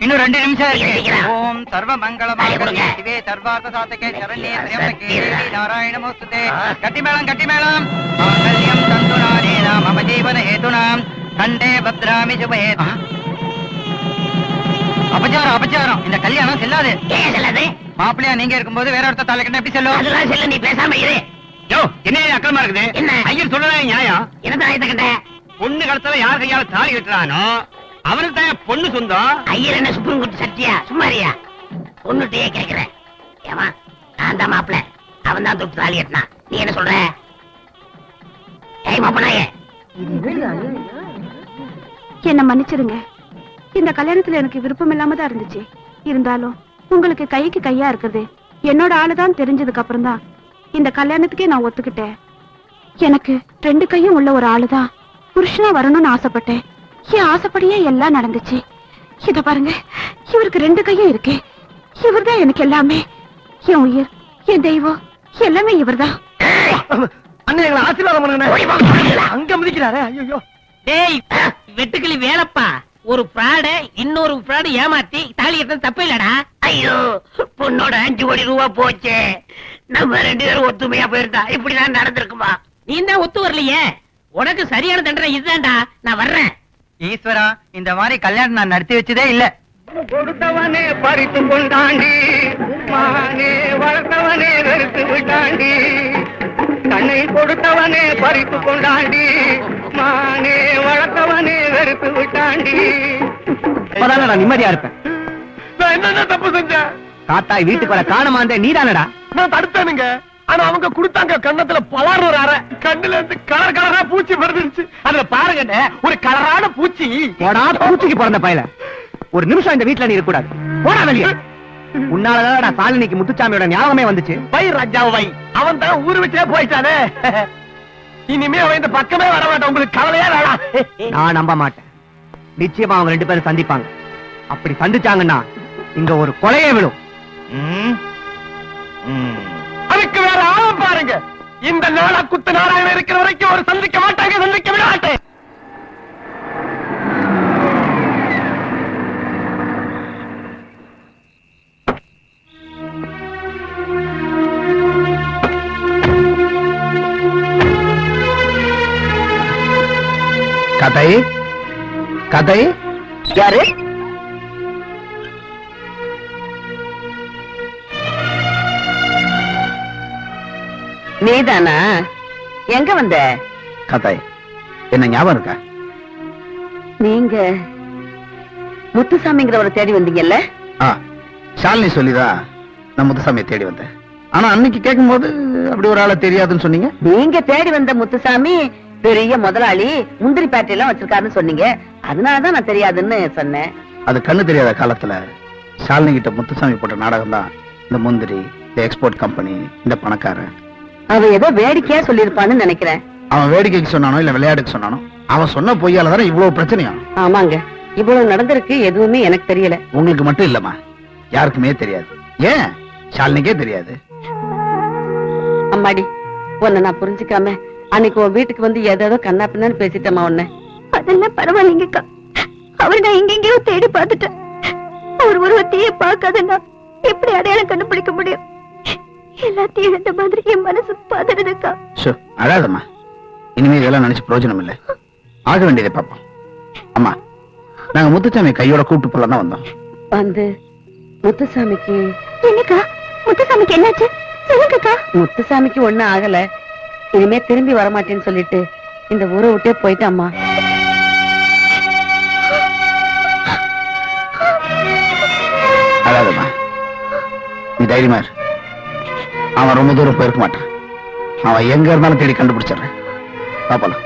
இன்னும் 2 நிமிஷம். ஓம் சர்வ மங்களமாங்கல்யே சிவே சர்வார்த்த சாதகே சரண்யே த்ர்யம்பகே தேவி நாராயணமோஸ்துதே. கட்டிமேளம் கட்டிமேளம். மாங்கல்யம் தந்துநானேன மம ஜீவன ஹேதுனாம் கண்டே பத்ராமி சுபஹே. அபச்சாரம் அபச்சாரம். இந்த கல்யாணம் செல்லாது. ஏன் செல்லாது? மாப்பிள்ளையா நீங்க இருக்கும்போது வேற ஒருத்தர் தலைக்கணும் எப்படி செல்லும்? அதெல்லாம் செல்ல, நீ பேசாம இரு. யோ, என்ன அக்கலமா இருக்குது? என்ன ஐயர் சொல்றதா நியாயம்? என்ன ஆயத்த கண்ட? பொண்ணு கழுத்துல யார் கையால தாலி கட்டுறானோ அவனுக்கு தான் பொண்ணு சொந்தம். ஐயர் என்ன சுப்ரீம் கோர்ட் சட்டியா? சும்மாரியா? பொண்ணுகிட்டயே கேட்கிறேன். ஏமா, நான் தான் மாப்பிள்ள, அவன் தான் தொட்டு தாலி கட்டினான். நீ என்ன சொல்ற? ஏய் மாப்பிள்ளையே, என்ன மன்னிச்சிருங்க. இந்த கல்யாணத்துல எனக்கு விருப்பம் இல்லாம தான் இருந்துச்சு. இருந்தாலும் உங்களுக்கு கைக்கு கையா இருக்குது என்னோட ஆளுதான் தெரிஞ்சதுக்கு அப்புறம் தான் இந்த கல்யாணத்துக்கே நான் ஒத்துக்கிட்டேன். எனக்கு 2 கையும் உள்ள ஒரு ஆளுதான் புருஷனா வரணும்னு ஆசைப்பட்டேன். என் ஆசைப்படியே எல்லாம் நடந்துச்சு. இத பாருங்க, இவருக்கு 2 கையும் இருக்கு. இவர்தான் எனக்கு எல்லாமே. என் உயிர், என் தெய்வம், எல்லாமே இவர்தான். அண்ணன் எங்களை ஆசீர்வாதம் பண்ணுங்க. அங்க மிதிக்கிறாரே. ஐயோ, டேய் வெட்டுக்கிளி வேலப்பா, ஒரு பிராட இன்னொரு பிராட ஏமாத்தி தாலி கட்டது தப்பு இல்லடா. ஐயோ, பொண்ணோட 5 கோடி ரூபாய் போச்சே. நம்ம 2 பேரும் ஒத்துமையா போயிருந்தா இப்படிதான் நடந்திருக்குமா? நீ தான் ஒத்து வரலையே. உனக்கு சரியான தண்டனை இதுதான்டா. நான் வர்றேன். ஈஸ்வரா, இந்த மாதிரி கல்யாணம் நான் நடத்தி வச்சதே இல்ல. கொடுத்தவனே பறித்து கொண்டாண்டி, மகனே வளர்த்தவனே வெறுத்து விட்டாண்டி. கண்ணை கொடுத்தவனே பறித்து கொண்டாண்டி, மகனே வளர்த்தவனே வெறுத்து விட்டாண்டி. நான் நிம்மதியா இருப்பேன். நான் என்னென்ன தப்பு செஞ்சேன்? காத்தாய் வீட்டுக்கு வர காணமாந்தே நீதானடா? நான் தடுத்தேனுங்க. ஆனா அவங்க கொடுத்தாங்க கண்ணத்துல பலார் ஒரு அரை. கண்ணுல இருந்து கலர் கலரா பூச்சி பறந்துருச்சு. அதுல பாருங்க, ஒரு கலரான பூச்சி. பூச்சிக்கு பிறந்த பயல. ஒரு நிமிஷம் இந்த வீட்டுல நீ இருக்க கூடாது. போடா வெளியே. உன்னாலதான் நான் சாலினிக்கு முத்துச்சாமியோட ஞாபகமே வந்துச்சு. வை ராஜா வை. அவன் தான் ஊரு வச்சே போயிட்டானே. இனிமே அவன் இந்த பக்கமே வர மாட்டான். உங்களுக்கு கவலையா வேணா? நான் நம்ப மாட்டேன். நிச்சயமா அவங்க 2 பேரும் சந்திப்பாங்க. அப்படி சந்திச்சாங்கன்னா இங்க ஒரு கொலையே விழும். அதுக்கு வேற ஆளம் பாருங்க. இந்த நாளா குத்து நாராயணன் இருக்கிற வரைக்கும் ஒரு சந்திக்க மாட்டாங்க, சந்திக்க விட மாட்டேன். கதை கதை யாரு? நீதானா? எங்க வந்த? கதை என்ன ஞாபகம் இருக்கா? நீங்க முத்துசாமிங்கிறவரை தேடி வந்தீங்கல்ல? ஷாலினி சொல்லிதான் நான் முத்துசாமியை தேடி வந்தேன். ஆனா அன்னைக்கு கேட்கும்போது அப்படி ஒரு ஆளை தெரியாதுன்னு சொன்னீங்க. நீங்க தேடி வந்த முத்துசாமி பெரிய முதலாளி, முந்திரி பேட்டை எல்லாம் வச்சிருக்காருன்னு சொன்னீங்க. அதனாலதான் நான் தெரியாதுன்னு சொன்னேன். அது கண்ணு தெரியாத காலத்துல ஷாலினி கிட்ட முத்துசாமி போட்ட நாடகம் தான் இந்த முந்திரி, இந்த எக்ஸ்போர்ட் கம்பெனி, இந்த பணக்காரன். அவ ஏதோ வேடிக்கையா சொல்லிருப்பான்னு நினைக்கிறேன். அவன் வேடிக்கைக்கு சொன்னானோ இல்ல விளையாட்டுக்கு சொன்னானோ, அவன் சொன்ன பொய்யால தானே இவ்வளவு பிரச்சனையா? ஆமாங்க, இவ்வளவு நடந்திருக்கு. எதுவுமே எனக்கு தெரியல. உங்களுக்கு மட்டும் இல்லம்மா, யாருக்குமே தெரியாது. ஏன் ஷாலினிக்கே தெரியாது? அம்மாடி, உன்னை நான் புரிஞ்சுக்காம அன்னைக்கு உன் வீட்டுக்கு வந்து ஏதோ கண்ணா பின்னான்னு பேசிட்டேமா உன்ன. அதெல்லாம் பரவாயில்லைங்கக்கா. அவர் நான் எங்கெங்கயோ தேடி பார்த்துட்டேன். அவர் உருவத்தையே பார்க்காதன்னா எப்படி அடையாளம் கண்டுபிடிக்க முடியும்? எல்லாத்தையும் இழந்த மாதிரி என் மனசு பதறுதுக்கா. அழாதம்மா, இனிமே இதெல்லாம் நினைச்சு பிரயோஜனம் இல்லை. ஆக வேண்டியதை பாப்போம். அம்மா, நாங்க முத்துசாமி கையோட கூப்பிட்டு போலாம் தான் வந்தோம். வந்து முத்துசாமிக்கு என்னக்கா? முத்துசாமிக்கு என்னாச்சு சொல்லுங்கக்கா. முத்துசாமிக்கு ஒண்ணும் ஆகல. இனிமே திரும்பி வரமாட்டேன்னு சொல்லிட்டு இந்த ஊரை விட்டே போயிட்டாம்மா. அழாதம்மா, நீ தைரியமா இரு. அவன் ரொம்ப தூரம் போயிருக்க மாட்டான். அவன் எங்க இருந்தாலும் தேடி கண்டுபிடிச்சிடுறேன். பாப்பலாம்.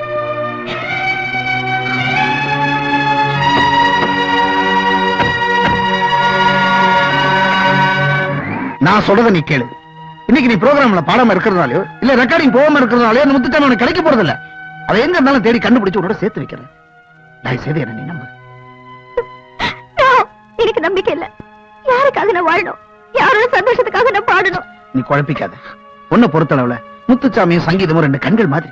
நான் சொல்றத நீ கேளு. இன்னைக்கு நீ ப்ரோக்ராம்ல பாடாம இருக்கிறதுனாலயோ இல்ல ரெக்கார்டிங் போகாம இருக்கிறதுனாலயோ அந்த முத்துச்சாமி உனக்கு கிடைக்க போறது இல்ல. அதை எங்க இருந்தாலும் தேடி கண்டுபிடிச்சு உன்னோட சேர்த்து வைக்கிறேன். நான் செய்தி என்ன நீ நம்பு. எனக்கு நம்பிக்கை இல்ல. யாருக்காக நான் வாழணும்? யாரோட சந்தோஷத்துக்காக நான் பாடணும்? நீ குழப்பிக்காத. உன்னை பொறுத்தளவுல முத்துச்சாமியும் சங்கீதமும் ரெண்டு கண்கள் மாதிரி.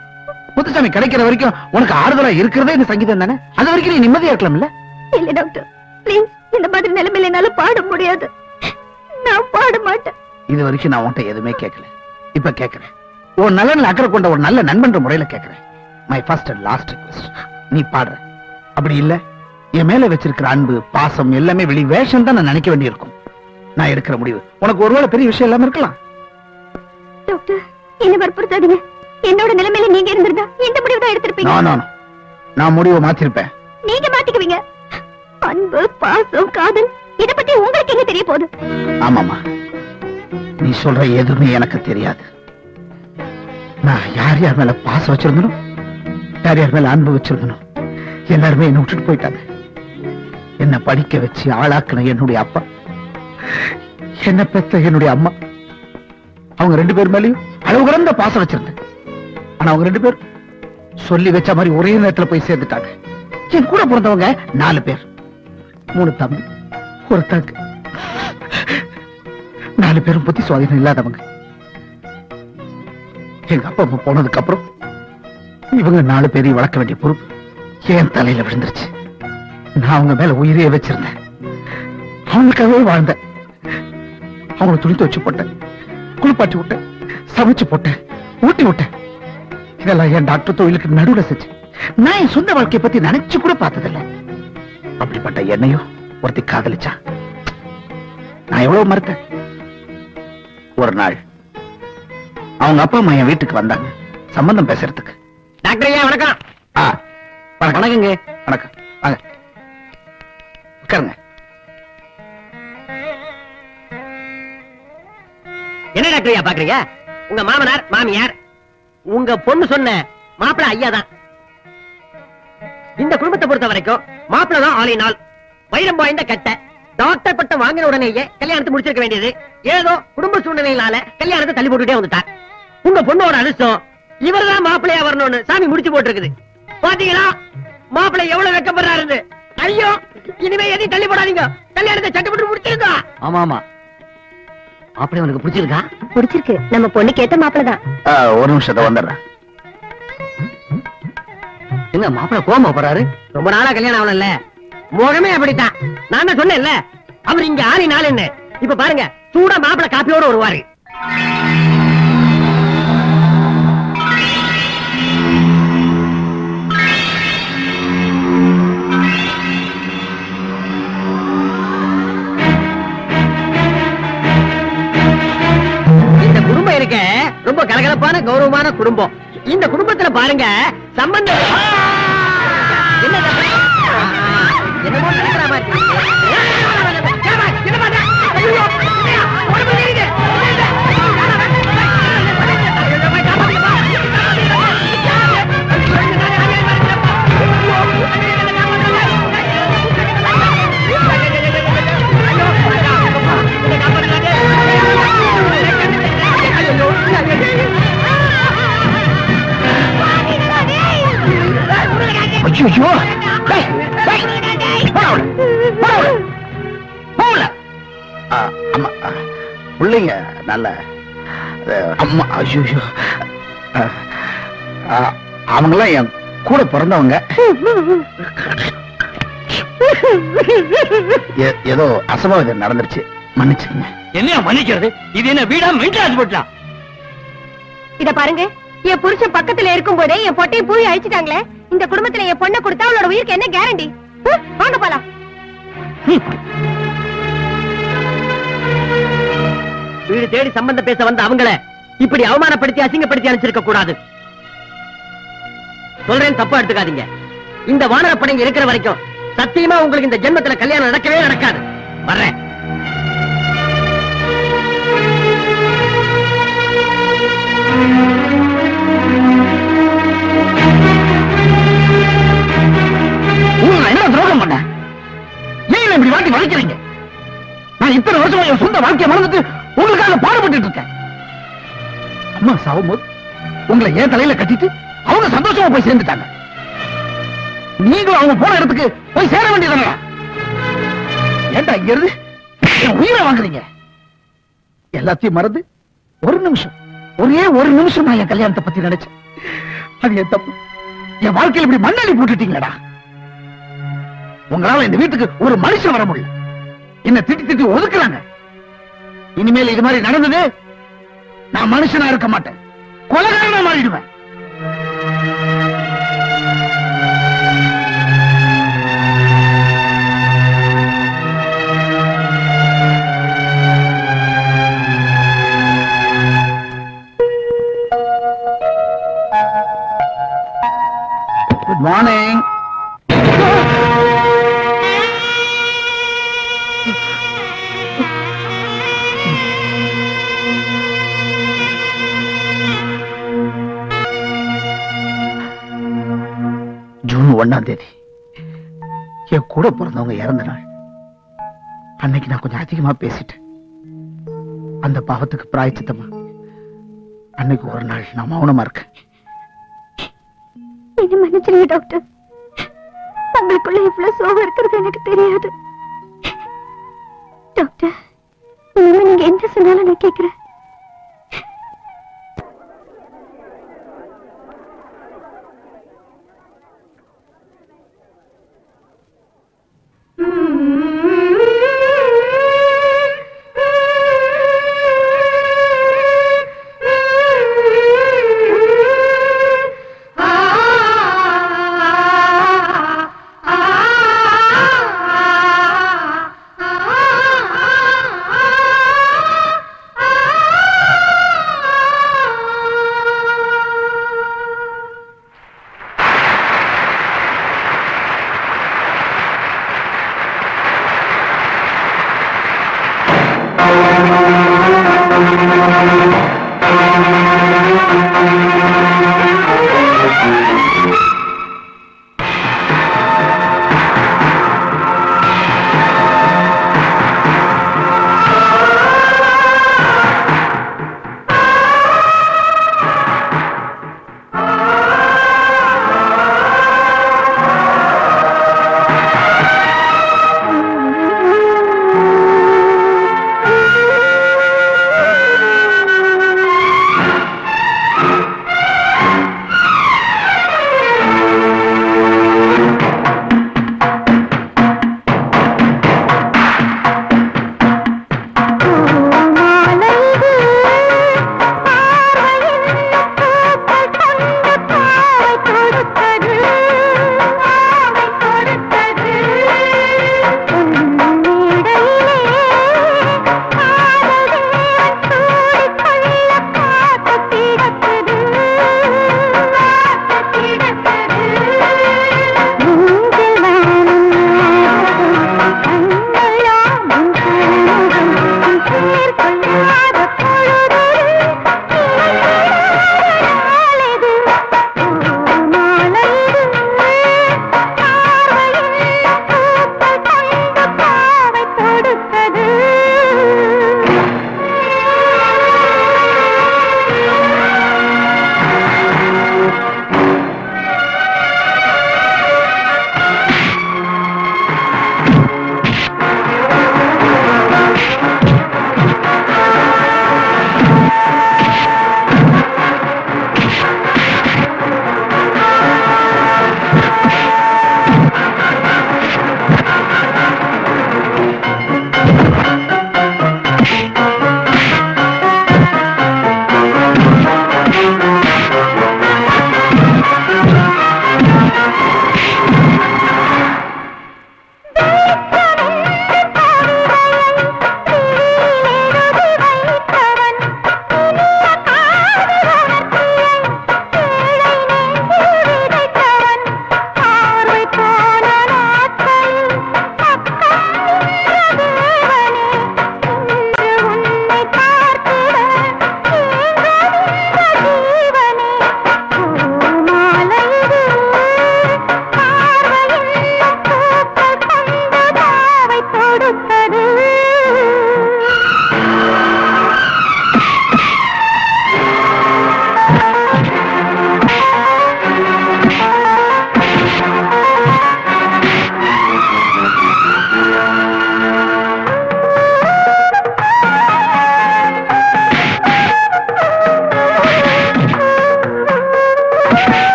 முத்துச்சாமி கிடைக்கிற வரைக்கும் உனக்கு ஆறுதலா இருக்கிறதே இந்த சங்கீதம் தானே. அது வரைக்கும் நீ நிம்மதியா இருக்கலாம்ல? இல்ல டாக்டர், பிளீஸ். இந்த மாதிரி நிலைமையில என்னால பாட முடியாது. நான் பாட மாட்டேன். இது வரைக்கும் நான் உன்கிட்ட எதுவுமே கேட்கல. இப்ப கேட்கிறேன். உன் நலன்ல அக்கறை கொண்ட ஒரு நல்ல நண்பன்ற முறையில கேட்கிறேன். My first and last request, நீ பாடுற. அப்படி இல்ல என் மேல வச்சிருக்கிற அன்பு, பாசம் எல்லாமே வெளி வேஷம் தான் நான் நினைக்க வேண்டியிருக்கும். நான் எடுக்கிற முடிவு உனக்கு ஒருவேளை பெரிய விஷயம் இல்லாம இருக்கலாம். டாக்டர், என்ன வற்புறுத்தாதீங்க. என்னோட நிலைமையில நீங்க இருந்திருந்தா இந்த முடிவு தான் எடுத்திருப்பீங்க. நான் முடிவை மாத்திருப்பேன். நீங்க மாத்திக்குவீங்க. அன்பு, பாசம், காதல், இத பத்தி உங்களுக்கு என்ன தெரிய போகுது? ஆமாமா, நீ சொல்ற எதுவுமே எனக்கு தெரியாது. நான் யார் யார் மேல பாசம் வச்சிருந்தனும், யார் யார் மேல அன்பு வச்சிருந்தனும், எல்லாருமே என்ன விட்டுட்டு போயிட்டாங்க. என்ன படிக்க வச்சு ஆளாக்குன என்னுடைய அப்பா, என்ன பெத்த என்னுடைய அம்மா, அவங்க ரெண்டு பேர் மேலயும் அளவு கடந்த பாசம் வச்சிருந்தேன். ஆனா அவங்க ரெண்டு பேரும் சொல்லி வச்ச மாதிரி ஒரே நேரத்துல போய் சேர்ந்துட்டாங்க. என் கூட பிறந்தவங்க 4 பேர், 3 தம்பி, ஒரு தங்க. 4 பேரும் புத்தி சுவாதீனம் இல்லாதவங்க. எங்க அப்பா அம்மா போனதுக்கு அப்புறம் இவங்க 4 பேரையும் வளர்க்க வேண்டிய பொறுப்பு என் தலையில விழுந்துருச்சு. நான் அவங்க மேல உயிரையே வச்சிருந்தேன். அவங்களுக்காகவே வாழ்ந்தேன். அவங்களை துணி துவச்சு போட்டேன், குளிப்பாட்டி விட்டேன், சமைச்சு போட்டேன், ஊட்டி விட்டேன். இதெல்லாம் என் டாக்டர் தொழிலுக்கு நடுவுல செஞ்சு நான் என் சொந்த வாழ்க்கையை பத்தி நினைச்சு கூட பார்த்ததில்லை. அப்படிப்பட்ட என்னையும் ஒருத்தி காதலிச்சா. நான் எவ்வளவு மறுத்தேன். ஒரு நாள் அவங்க அப்பா அம்மா என் வீட்டுக்கு வந்தாங்க சம்பந்தம் பேசுறதுக்கு. டாக்டர் ஐயா வணக்கம். வணக்கங்க. வணக்கம், வாங்க உட்காருங்க. என்ன டாக்டர் ஐயா பாக்குறீங்க? உங்க மாமனார் மாமியார் உங்க பொண்ணு சொன்ன மாப்பிள்ள ஐயா தான். இந்த குடும்பத்தை பொறுத்த வரைக்கும் மாப்பிள்ள தான் ஆல் இன் ஆல். வைரம் வாய்ந்த கட்ட டாக்டர் பட்டம் வாங்கின உடனேயே கல்யாணத்தை முடிச்சிருக்க வேண்டியது. ஏதோ குடும்ப சூழ்நிலையினால கல்யாணத்தை தள்ளி போட்டுட்டே வந்துட்டார். உங்க பொண்ணோட அதிர்ஷ்டம் இவர்தான் மாப்பிள்ளையா வரணும்னு சாமி முடிச்சு போட்டிருக்குது. பாத்தீங்களா மாப்பிள்ளை எவ்வளவு வெக்கப்படுறாரு. ஐயோ, இனிமே எதையும் தள்ளி போடாதீங்க, கல்யாணத்தை சட்டப்பட்டு முடிச்சிருக்கா. ஆமா ஆமா, மாப்பிள்ளை உனக்கு பிடிச்சிருக்கா? பிடிச்சிருக்கு. நம்ம பொண்ணு கேட்ட மாப்பிள்ள தான். ஒரு நிமிஷத்தை வந்துடுறேன். என்ன மாப்பிள்ளை கோமா போறாரு? ரொம்ப நாளா கல்யாணம் ஆகணும்ல, முகமே அப்படித்தான். நான் தான் சொன்னேன்ல, அவர் இங்க ஆளி நாளுன்னு. இப்ப பாருங்க, சூடா மாப்பிள்ளை காப்பியோட வருவாரு. கலகலப்பான கௌரவமான குடும்பம். இந்த குடும்பத்துல பாருங்க சம்பந்தம் என்னமோ நினைக்கிற மாதிரி. பிள்ளைங்க நல்ல அம்மா. ஐயோ, அவங்களாம் என் கூட பிறந்தவங்க. ஏதோ அசம்பாவிதம் நடந்துருச்சு, மன்னிச்சுங்க. என்ன மன்னிக்கிறது? இது என்ன வீடா மெயின்டெனன்ஸ் போட்டலாம்? இத பாருங்க, என் புருஷன் பக்கத்துல இருக்கும் போதே என் பொட்டையை பூரி அழிச்சிட்டாங்களே. இந்த குடும்பத்துல என் பொண்ணை கொடுத்தா அவளோட உயிருக்கு என்ன கேரண்டி? வாங்க போலாம். வீடு தேடி சம்பந்தம் பேச வந்த அவங்கள இப்படி அவமானப்படுத்தி அசிங்கப்படுத்தி அனுப்பிச்சிருக்க கூடாது. சொல்றேன், தப்பா எடுத்துக்காதீங்க. இந்த வானரப்படைங்க இருக்கிற வரைக்கும் சத்தியமா உங்களுக்கு இந்த ஜென்மத்துல கல்யாணம் நடக்கவே நடக்காது. வர்றேன். என்ன துரோகம் பண்ண? ஏன் இப்படி வாட்டி வளைக்கிறீங்க? நான் இத்தனை வருஷமா என் சொந்த வாழ்க்கையை மறந்துட்டு உங்களுக்காக பாடுபட்டு இருக்கேன். அம்மா சாவும்போது உங்களை ஏன் தலையில கட்டிட்டு அவங்க சந்தோஷமா போய் சேர்ந்துட்டாங்க. நீங்களும் அவங்க போன இடத்துக்கு போய் சேர வேண்டியதானே? ஏன்டா இங்க இருந்து என் உயிரை வாங்குறீங்க? எல்லாத்தையும் மறந்து ஒரு நிமிஷம், ஒரே ஒரு நிமிஷம் நான் என் கல்யாணத்தை பத்தி நினைச்சேன். அது என் தப்பு. என் வாழ்க்கையில் இப்படி மண்ணள்ளி போட்டுட்டீங்களடா. உங்களால இந்த வீட்டுக்கு ஒரு மனுஷன் வர முடியல. என்ன திட்டி திட்டி ஒதுக்குறாங்க. இனிமேல் இது மாதிரி நடந்தது நான் மனுஷனா இருக்க மாட்டேன், கொலைகாரனா மாறிடுவேன். Good morning. ஜூன் 1ஆம் தேதி என் கூட பிறந்தவங்க இறந்த நாள். அன்னைக்கு நான் கொஞ்சம் அதிகமா பேசிட்டேன். அந்த பாவத்துக்கு பிராயச்சித்தமா அன்னைக்கு ஒரு நாள் நான் மௌனமா இருக்கேன். என்ன மன்னிச்சிருங்க டாக்டர். உங்களுக்குள்ள இவ்வளவு சோகம் இருக்கிறது எனக்கு தெரியாது. டாக்டர், இனிமே நீங்க என்ன சொன்னாலும் நான் கேட்கிறேன்.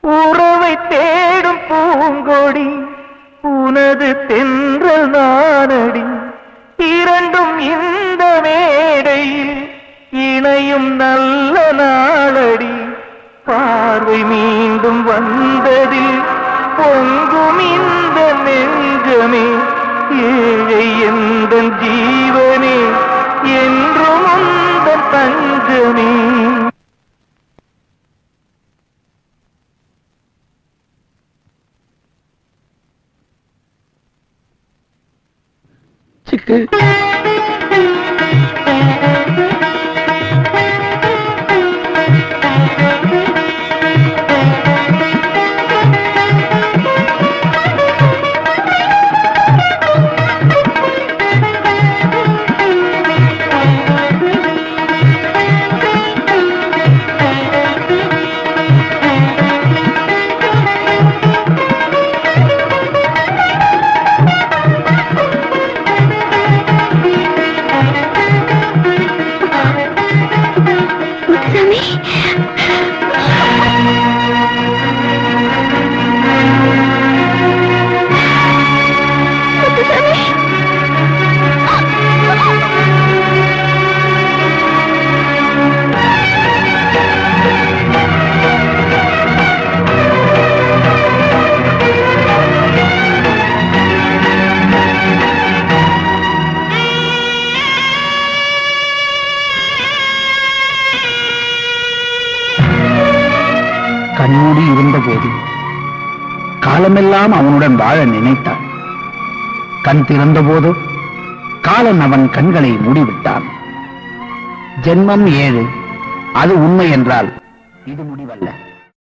உறவை தேடும் பூங்கொடி உனது தென்றல் நானடி இரண்டும் இந்த மேடையில் இணையும் நல்ல நாளடி பார்வை மீண்டும் வந்ததில் பொங்கும் இந்த நெஞ்சமே ஏழை எந்தன் ஜீவனே என்றும் உந்தன் தஞ்சமே. சிக்கு கண்மூடி இருந்தபோது காலமெல்லாம் அவனுடன் வாழ நினைத்தான். கண் திறந்தபோது காலன் அவன் கண்களை மூடிவிட்டான். ஜென்மம் 7 அது உண்மை என்றால் இது முடிவல்ல.